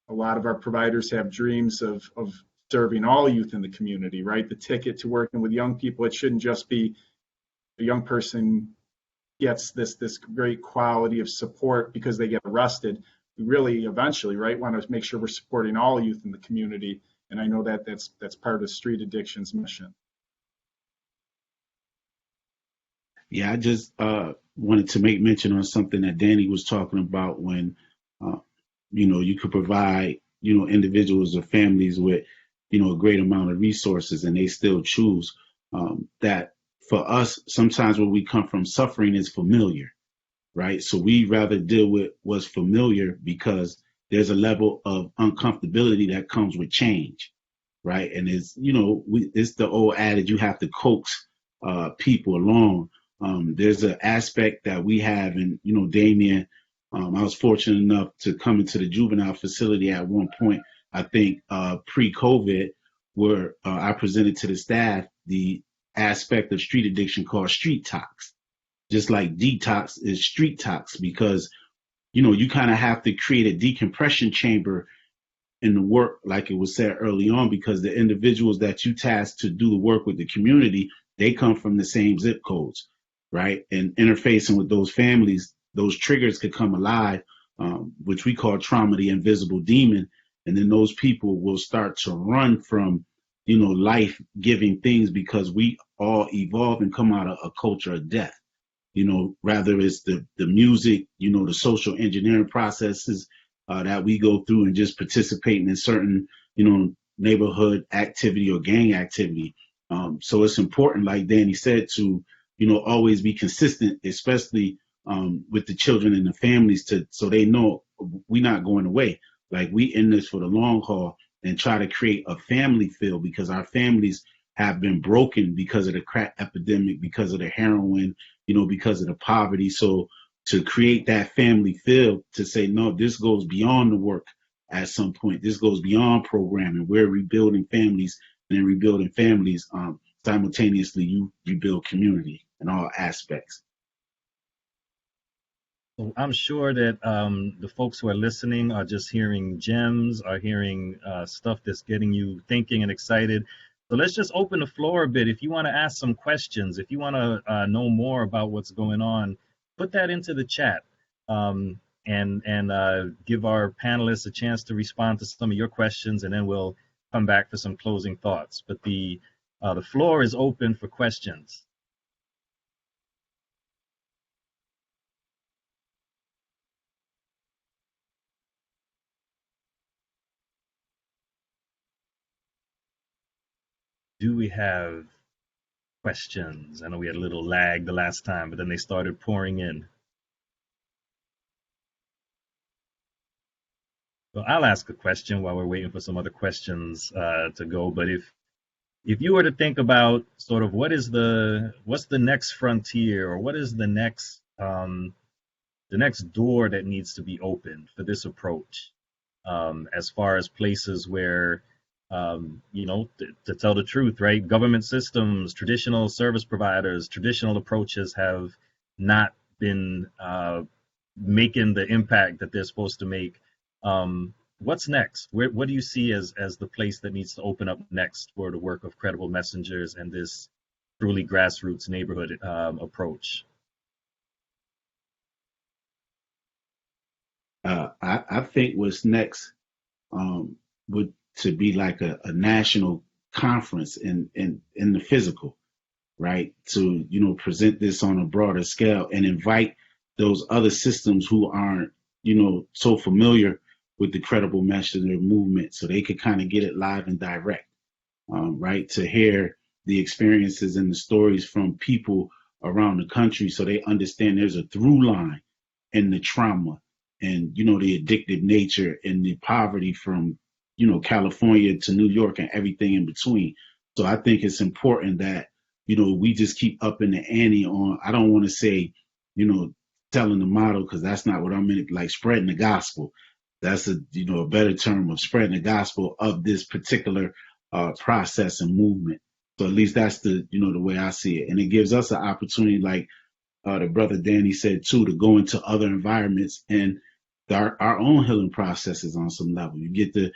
a lot of our providers have dreams of serving all youth in the community, right? The ticket to working with young people, it shouldn't just be a young person gets this great quality of support because they get arrested. We really eventually, right, want to make sure we're supporting all youth in the community. And I know that that's part of Street Addiction's mission. Yeah, I just wanted to make mention on something that Danny was talking about when, you could provide, individuals or families with, a great amount of resources and they still choose that. For us, sometimes where we come from, suffering is familiar, right? So we rather deal with what's familiar because there's a level of uncomfortability that comes with change, right? And it's, it's the old adage, you have to coax people along. There's an aspect that we have, and, Damien, I was fortunate enough to come into the juvenile facility at one point, I think pre-COVID, where I presented to the staff the aspect of street addiction called street tox. Just like detox is street tox, because, you kind of have to create a decompression chamber in the work, like it was said early on, because the individuals that you task to do the work with the community, they come from the same zip codes, right? And interfacing with those families, those triggers could come alive, which we call trauma, the invisible demon. And then those people will start to run from, life-giving things, because we all evolve and come out of a culture of death. Rather it's the music, the social engineering processes that we go through, and just participating in certain, neighborhood activity or gang activity. So it's important, like Danny said, to, always be consistent, especially with the children and the families, so they know we're not going away. Like, we in this for the long haul, and try to create a family feel, because our families have been broken because of the crack epidemic, because of the heroin, because of the poverty. So to create that family feel, to say, no, this goes beyond the work at some point. This goes beyond programming. We're rebuilding families, and in rebuilding families, simultaneously you rebuild community in all aspects. I'm sure that the folks who are listening are just hearing gems, are hearing stuff that's getting you thinking and excited. So let's just open the floor a bit. If you want to ask some questions, if you want to know more about what's going on, put that into the chat, and give our panelists a chance to respond to some of your questions, and then we'll come back for some closing thoughts. But the floor is open for questions. Do we have questions? I know we had a little lag the last time, but then they started pouring in. So I'll ask a question while we're waiting for some other questions to go. But if you were to think about sort of what's the next frontier, or what is the next door that needs to be opened for this approach, as far as places where to tell the truth, right? Government systems, traditional service providers, traditional approaches have not been making the impact that they're supposed to make. What's next? What do you see as the place that needs to open up next for the work of Credible Messengers and this truly grassroots neighborhood approach? I think what's next would to be like a national conference in the physical, right? To, present this on a broader scale and invite those other systems who aren't, so familiar with the Credible Messenger movement, so they could kind of get it live and direct, right? To hear the experiences and the stories from people around the country, so they understand there's a through line in the trauma and, you know, the addictive nature and the poverty from, you know, California to New York and everything in between. So I think it's important that, you know, we just keep upping the ante on, I don't want to say, you know, telling the model, because that's not what I'm in, like spreading the gospel. That's a, you know, a better term of spreading the gospel of this particular process and movement. So at least that's the, you know, the way I see it. And it gives us an opportunity, like the brother Danny said too, to go into other environments and our own healing processes on some level. You get to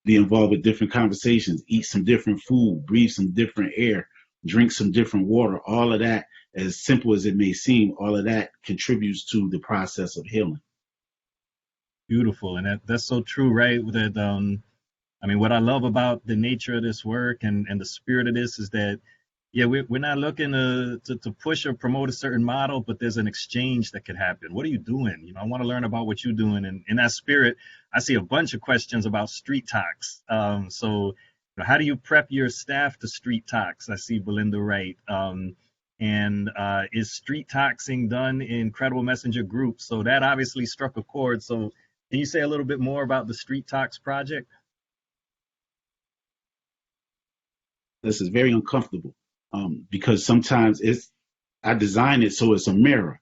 be involved with different conversations, eat some different food, breathe some different air, drink some different water. All of that, as simple as it may seem, all of that contributes to the process of healing. Beautiful. And that's so true, right? That, I mean, what I love about the nature of this work and the spirit of this is that, yeah, we're not looking to push or promote a certain model, but there's an exchange that could happen. What are you doing? You know, I want to learn about what you're doing. And in that spirit, I see a bunch of questions about street talks. So you know, how do you prep your staff to street talks? I see Belinda Wright. And is street talking done in Credible Messenger groups? So that obviously struck a chord. So can you say a little bit more about the Street Talks project? This is very uncomfortable. Because sometimes I design it so it's a mirror,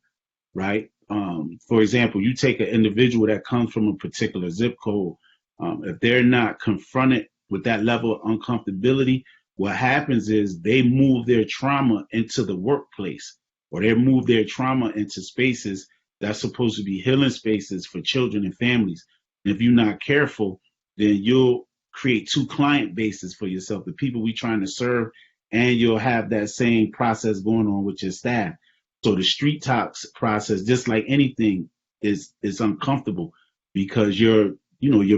right? For example, you take an individual that comes from a particular zip code, if they're not confronted with that level of uncomfortability, what happens is they move their trauma into the workplace, or they move their trauma into spaces that's supposed to be healing spaces for children and families. And if you're not careful, then you'll create two client bases for yourself, the people we're trying to serve, and you'll have that same process going on with your staff. So the street talks process, just like anything, is uncomfortable because you're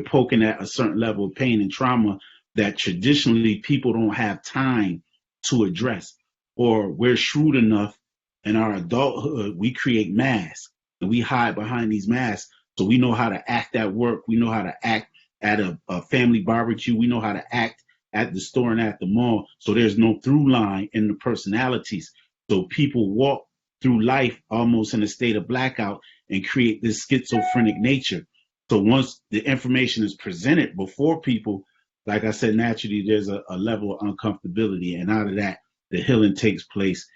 poking at a certain level of pain and trauma that traditionally people don't have time to address. Or we're shrewd enough in our adulthood, we create masks and we hide behind these masks. So we know how to act at work. We know how to act at a family barbecue. We know how to act at the store and at the mall. So there's no through line in the personalities. So people walk through life almost in a state of blackout and create this schizophrenic nature. So once the information is presented before people, like I said, naturally there's a level of uncomfortability. And out of that, the healing takes place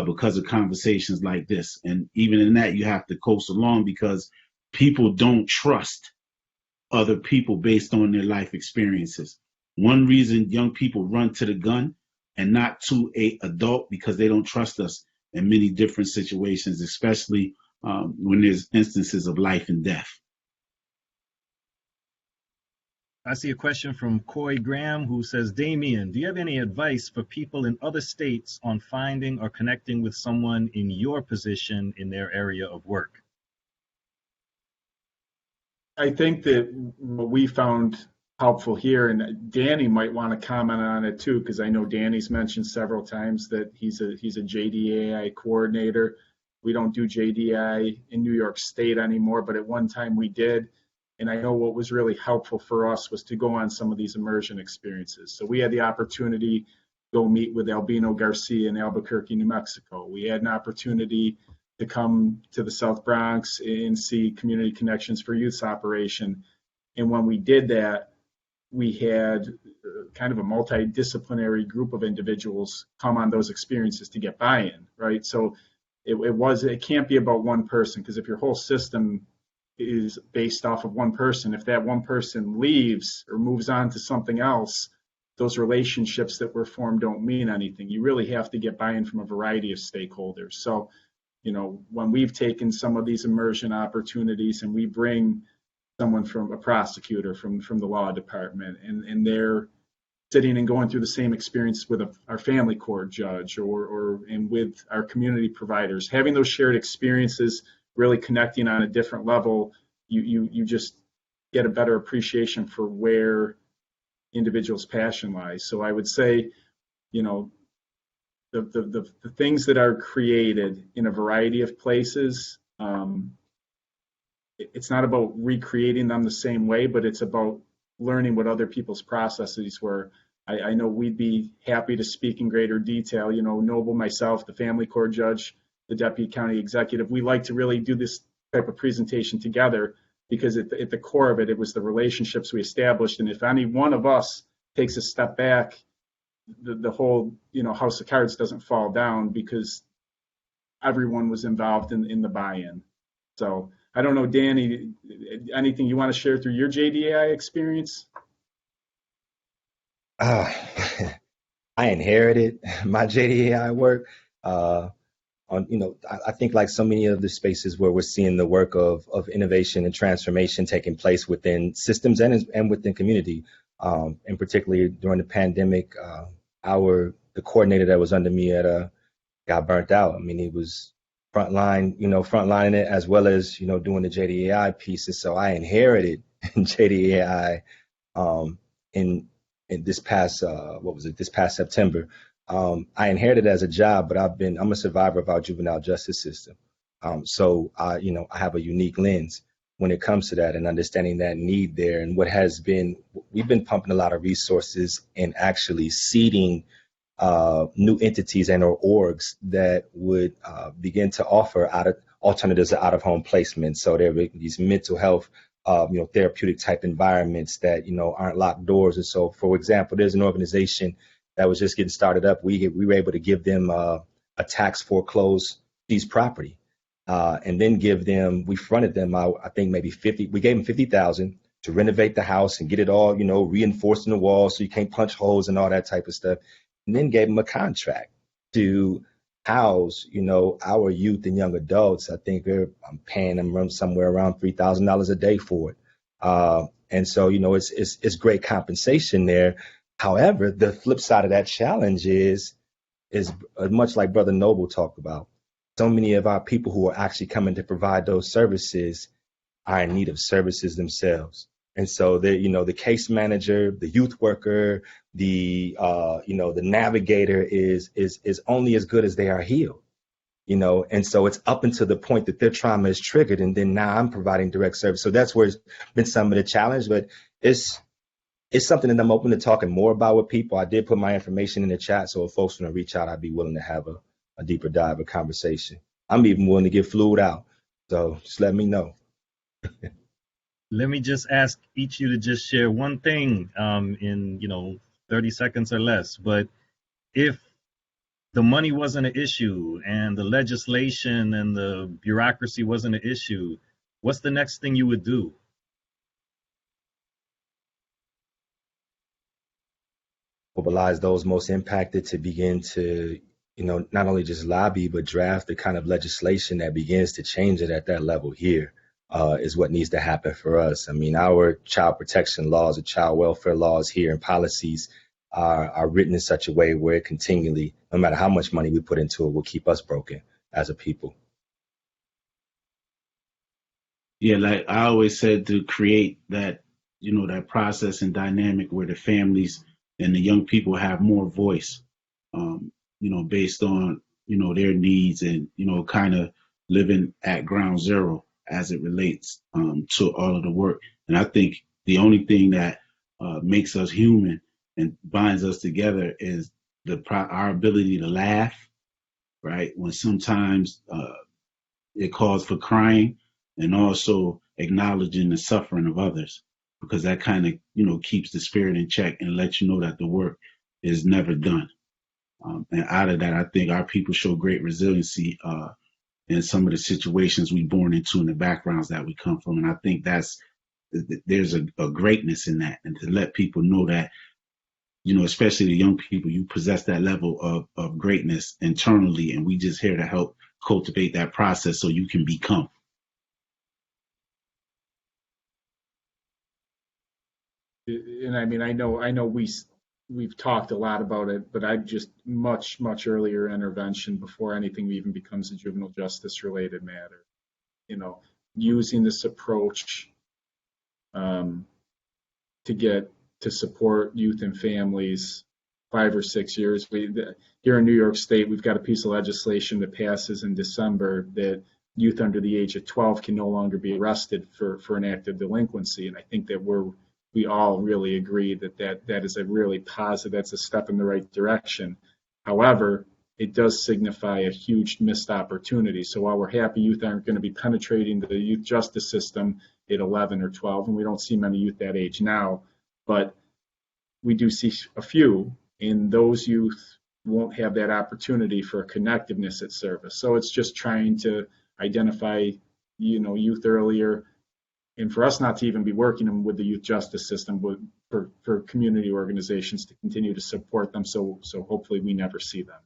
because of conversations like this. And even in that, you have to coast along because people don't trust other people based on their life experiences. One reason young people run to the gun and not to an adult because they don't trust us in many different situations, especially when there's instances of life and death. I see a question from Coy Graham who says, Damien, do you have any advice for people in other states on finding or connecting with someone in your position in their area of work? I think that what we found helpful here, and Danny might want to comment on it too, because I know Danny's mentioned several times that he's a JDAI coordinator. We don't do JDI in New York State anymore, but at one time we did. And I know what was really helpful for us was to go on some of these immersion experiences. So we had the opportunity to go meet with Albino Garcia in Albuquerque, New Mexico. We had an opportunity to come to the South Bronx and see Community Connections for Youth's operation. And when we did that, we had kind of a multidisciplinary group of individuals come on those experiences to get buy-in, right? So it can't be about one person, because if your whole system is based off of one person, if that one person leaves or moves on to something else, those relationships that were formed don't mean anything. You really have to get buy-in from a variety of stakeholders. So, you know, when we've taken some of these immersion opportunities and we bring someone from a prosecutor from the law department and they're sitting and going through the same experience with our family court judge and with our community providers, having those shared experiences, really connecting on a different level, you just get a better appreciation for where individuals' passion lies. So I would say, you know, the things that are created in a variety of places, it's not about recreating them the same way, but it's about learning what other people's processes were. I know we'd be happy to speak in greater detail. You know, Noble, myself, the family court judge, the deputy county executive, we like to really do this type of presentation together because at the core of it, it was the relationships we established. And if any one of us takes a step back, the whole, you know, house of cards doesn't fall down because everyone was involved in the buy-in. So I don't know, Danny, anything you want to share through your JDAI experience? I inherited my JDAI work. I think like so many of the spaces where we're seeing the work of innovation and transformation taking place within systems and within community, and particularly during the pandemic, the coordinator that was under me got burnt out. I mean, he was frontlining it as well as, doing the JDAI pieces. So I inherited JDAI in this past, this past September. I inherited it as a job, but I'm a survivor of our juvenile justice system. So I have a unique lens when it comes to that and understanding that need there. And we've been pumping a lot of resources in actually seeding new entities and or orgs that would begin to offer alternatives to out-of-home placement. So there are these mental health, therapeutic type environments that, aren't locked doors. And so, for example, there's an organization that was just getting started up. We were able to give them a tax foreclosed seized property, and then we fronted them out, I think maybe we gave them $50,000 to renovate the house and get it all, reinforced in the walls so you can't punch holes and all that type of stuff. And then gave them a contract to house, our youth and young adults. I think I'm paying them somewhere around $3,000 a day for it. And so, it's great compensation there. However, the flip side of that challenge is much like Brother Noble talked about. So many of our people who are actually coming to provide those services are in need of services themselves. And so the case manager, the youth worker, the navigator is only as good as they are healed, and so it's up until the point that their trauma is triggered. And then now I'm providing direct service. So that's where it's been some of the challenge, but it's something that I'm open to talking more about with people. I did put my information in the chat. So if folks want to reach out, I'd be willing to have a deeper dive, a conversation. I'm even willing to get flued out. So just let me know. Let me just ask each of you to just share one thing in 30 seconds or less. But if the money wasn't an issue and the legislation and the bureaucracy wasn't an issue, what's the next thing you would do? Mobilize those most impacted to begin to, not only just lobby, but draft the kind of legislation that begins to change it at that level here. Is what needs to happen for us. I mean, our child protection laws, or child welfare laws here and policies are written in such a way where it continually, no matter how much money we put into it, will keep us broken as a people. Yeah, like I always said, to create that, that process and dynamic where the families and the young people have more voice, based on, their needs and, kind of living at ground zero as it relates to all of the work. And I think the only thing that makes us human and binds us together is our ability to laugh, right? When sometimes it calls for crying, and also acknowledging the suffering of others, because that kind of, keeps the spirit in check and lets you know that the work is never done. And out of that, I think our people show great resiliency in some of the situations we born into and the backgrounds that we come from. And I think there's a greatness in that, and to let people know that, especially the young people, you possess that level of greatness internally, and we just here to help cultivate that process so you can become. And I mean, I know we've talked a lot about it, but I just much earlier intervention before anything even becomes a juvenile justice related matter. Using this approach to support youth and families 5 or 6 years. Here in New York State, we've got a piece of legislation that passes in December that youth under the age of 12 can no longer be arrested for an act of delinquency. And I think that we all really agree that is a really positive, that's a step in the right direction. However, it does signify a huge missed opportunity. So while we're happy youth aren't going to be penetrating the youth justice system at 11 or 12, and we don't see many youth that age now, but we do see a few, and those youth won't have that opportunity for connectiveness at service. So it's just trying to identify, youth earlier, and for us not to even be working with the youth justice system, but for community organizations to continue to support them. So hopefully we never see them.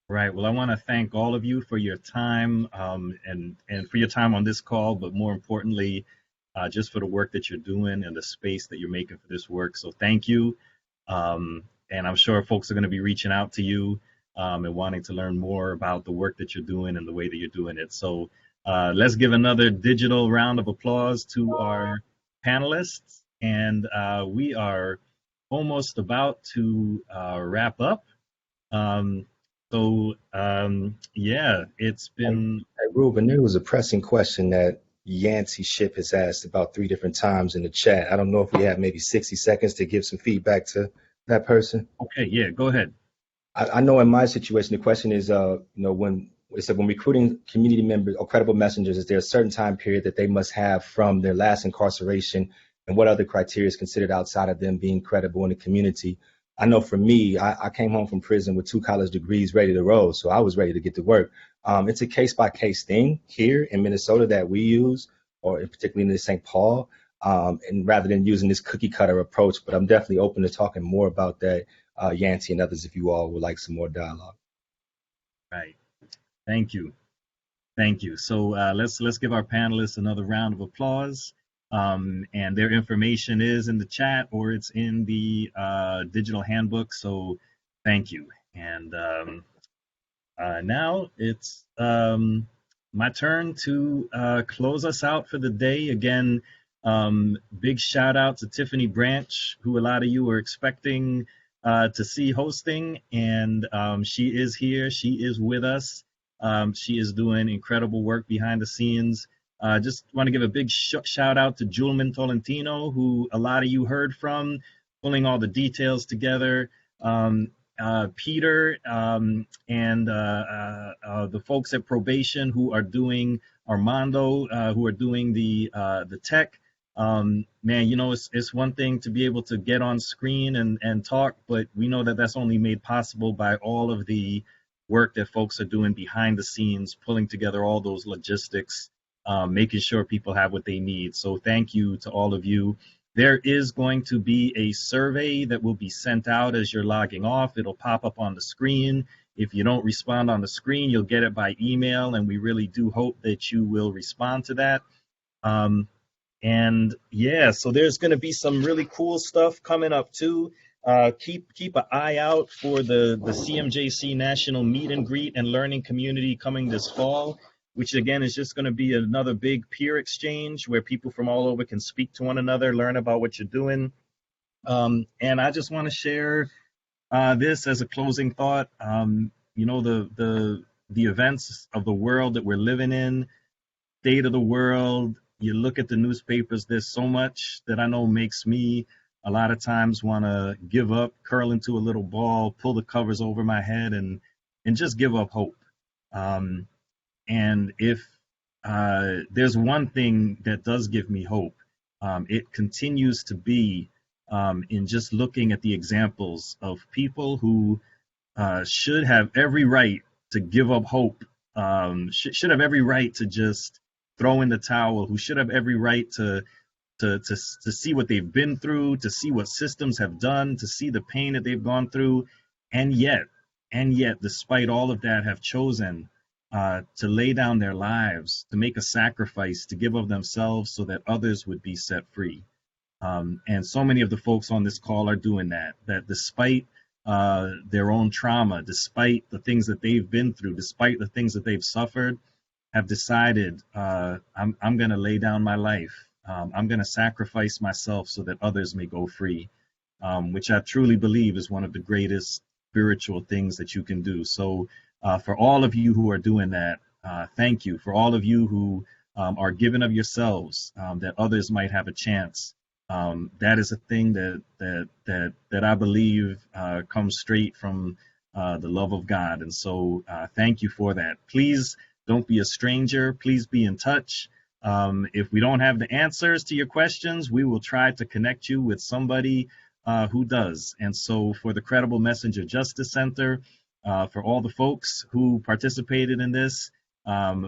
Right. Well, I want to thank all of you for your time and for your time on this call, but more importantly, just for the work that you're doing and the space that you're making for this work. So thank you. And I'm sure folks are going to be reaching out to you and wanting to learn more about the work that you're doing and the way that you're doing it. So let's give another digital round of applause to our panelists. And we are almost about to wrap up. It's been... Hey, Ruben, there was a pressing question that Yancey Ship has asked about 3 different times in the chat. I don't know if we have maybe 60 seconds to give some feedback to that person. Okay, yeah, go ahead. I know in my situation, the question is, when recruiting community members or credible messengers, is there a certain time period that they must have from their last incarceration, and what other criteria is considered outside of them being credible in the community? I know for me, I came home from prison with 2 college degrees ready to roll, so I was ready to get to work. It's a case-by-case thing here in Minnesota that we use, or particularly in St. Paul, and rather than using this cookie-cutter approach. But I'm definitely open to talking more about that, Yancey and others, if you all would like some more dialogue. Right. Thank you. So let's give our panelists another round of applause. And their information is in the chat or it's in the digital handbook. So thank you. And now it's my turn to close us out for the day. Again, big shout out to Tiffany Branch, who a lot of you are expecting to see hosting. And she is here. She is with us. She is doing incredible work behind the scenes. Just want to give a big shout out to Julman Tolentino, who a lot of you heard from, pulling all the details together. Peter and the folks at Probation who are doing Armando, who are doing the tech. Man, it's one thing to be able to get on screen and talk, but we know that that's only made possible by all of the work that folks are doing behind the scenes, pulling together all those logistics. Making sure people have what they need. So thank you to all of you. There is going to be a survey that will be sent out as you're logging off. It'll pop up on the screen. If you don't respond on the screen, you'll get it by email, and we really do hope that you will respond to that. So there's going to be some really cool stuff coming up too. Keep an eye out for the CMJC National Meet and Greet and Learning Community coming this fall, which again is just going to be another big peer exchange where people from all over can speak to one another, learn about what you're doing. And I just want to share this as a closing thought. The events of the world that we're living in, state of the world, you look at the newspapers, there's so much that I know makes me a lot of times want to give up, curl into a little ball, pull the covers over my head and just give up hope. And if there's one thing that does give me hope, it continues to be in just looking at the examples of people who should have every right to give up hope, should have every right to just throw in the towel, who should have every right to see what they've been through, to see what systems have done, to see the pain that they've gone through, and yet, despite all of that, have chosen to lay down their lives, to make a sacrifice, to give of themselves so that others would be set free. And so many of the folks on this call are doing that despite their own trauma, despite the things that they've been through, despite the things that they've suffered, have decided, I'm going to lay down my life. I'm going to sacrifice myself so that others may go free, which I truly believe is one of the greatest spiritual things that you can do. So for all of you who are doing that, Thank you for all of you who are giving of yourselves that others might have a chance. That is a thing that I believe comes straight from the love of God. And so thank you for that. Please don't be a stranger. Please be in touch. If we don't have the answers to your questions, we will try to connect you with somebody who does. And so for the Credible Messenger Justice Center, for all the folks who participated in this,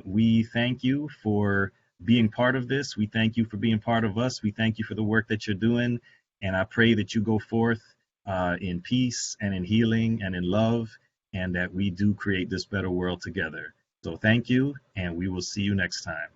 we thank you for being part of this. We thank you for being part of us. We thank you for the work that you're doing. And I pray that you go forth in peace and in healing and in love, and that we do create this better world together. So thank you, and we will see you next time.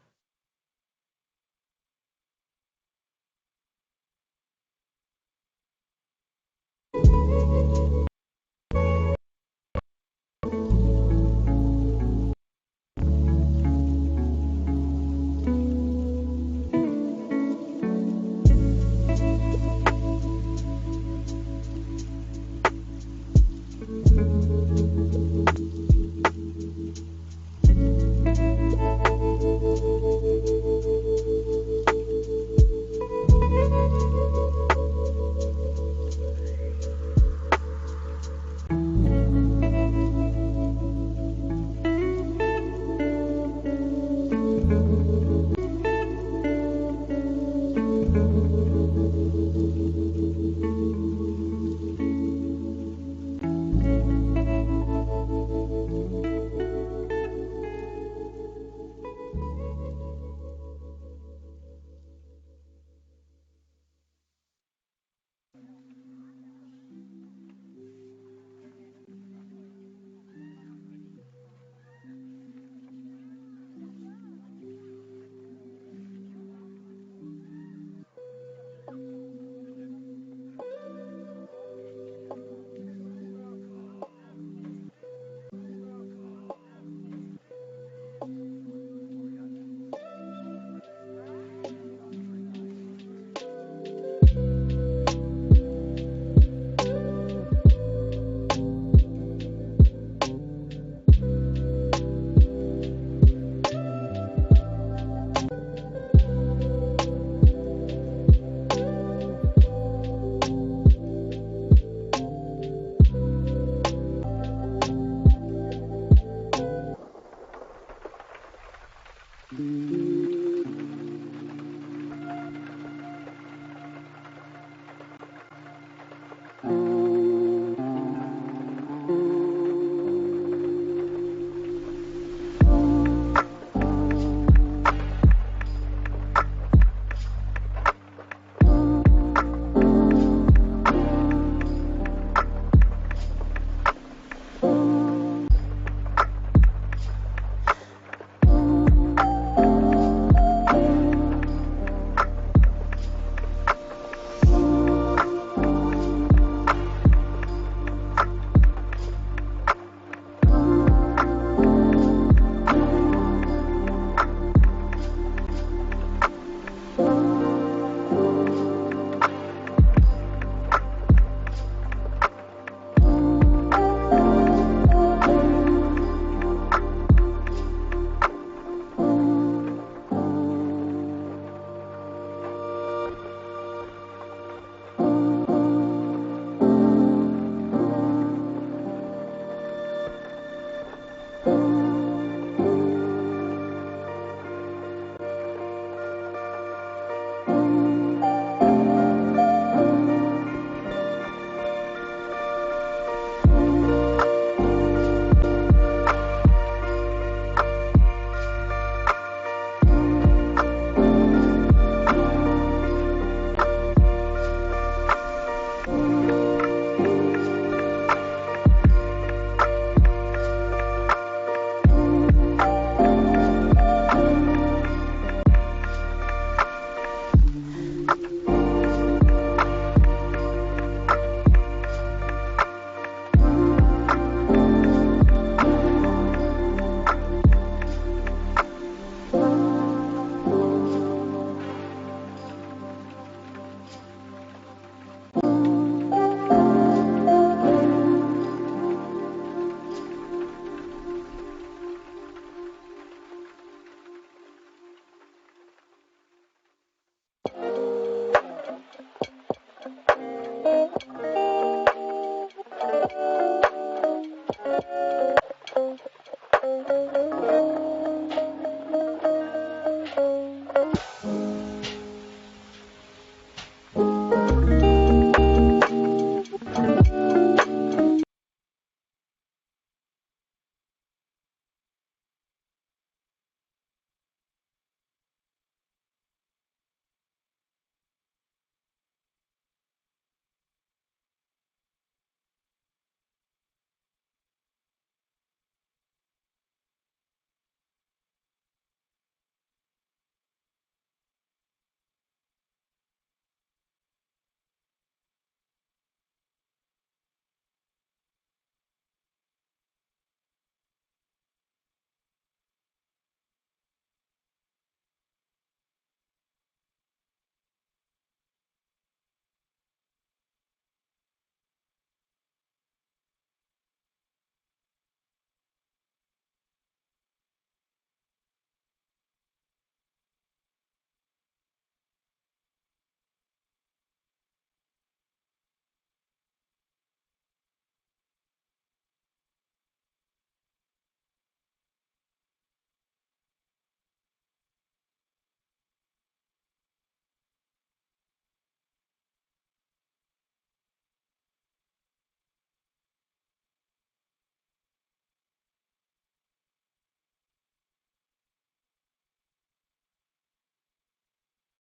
you.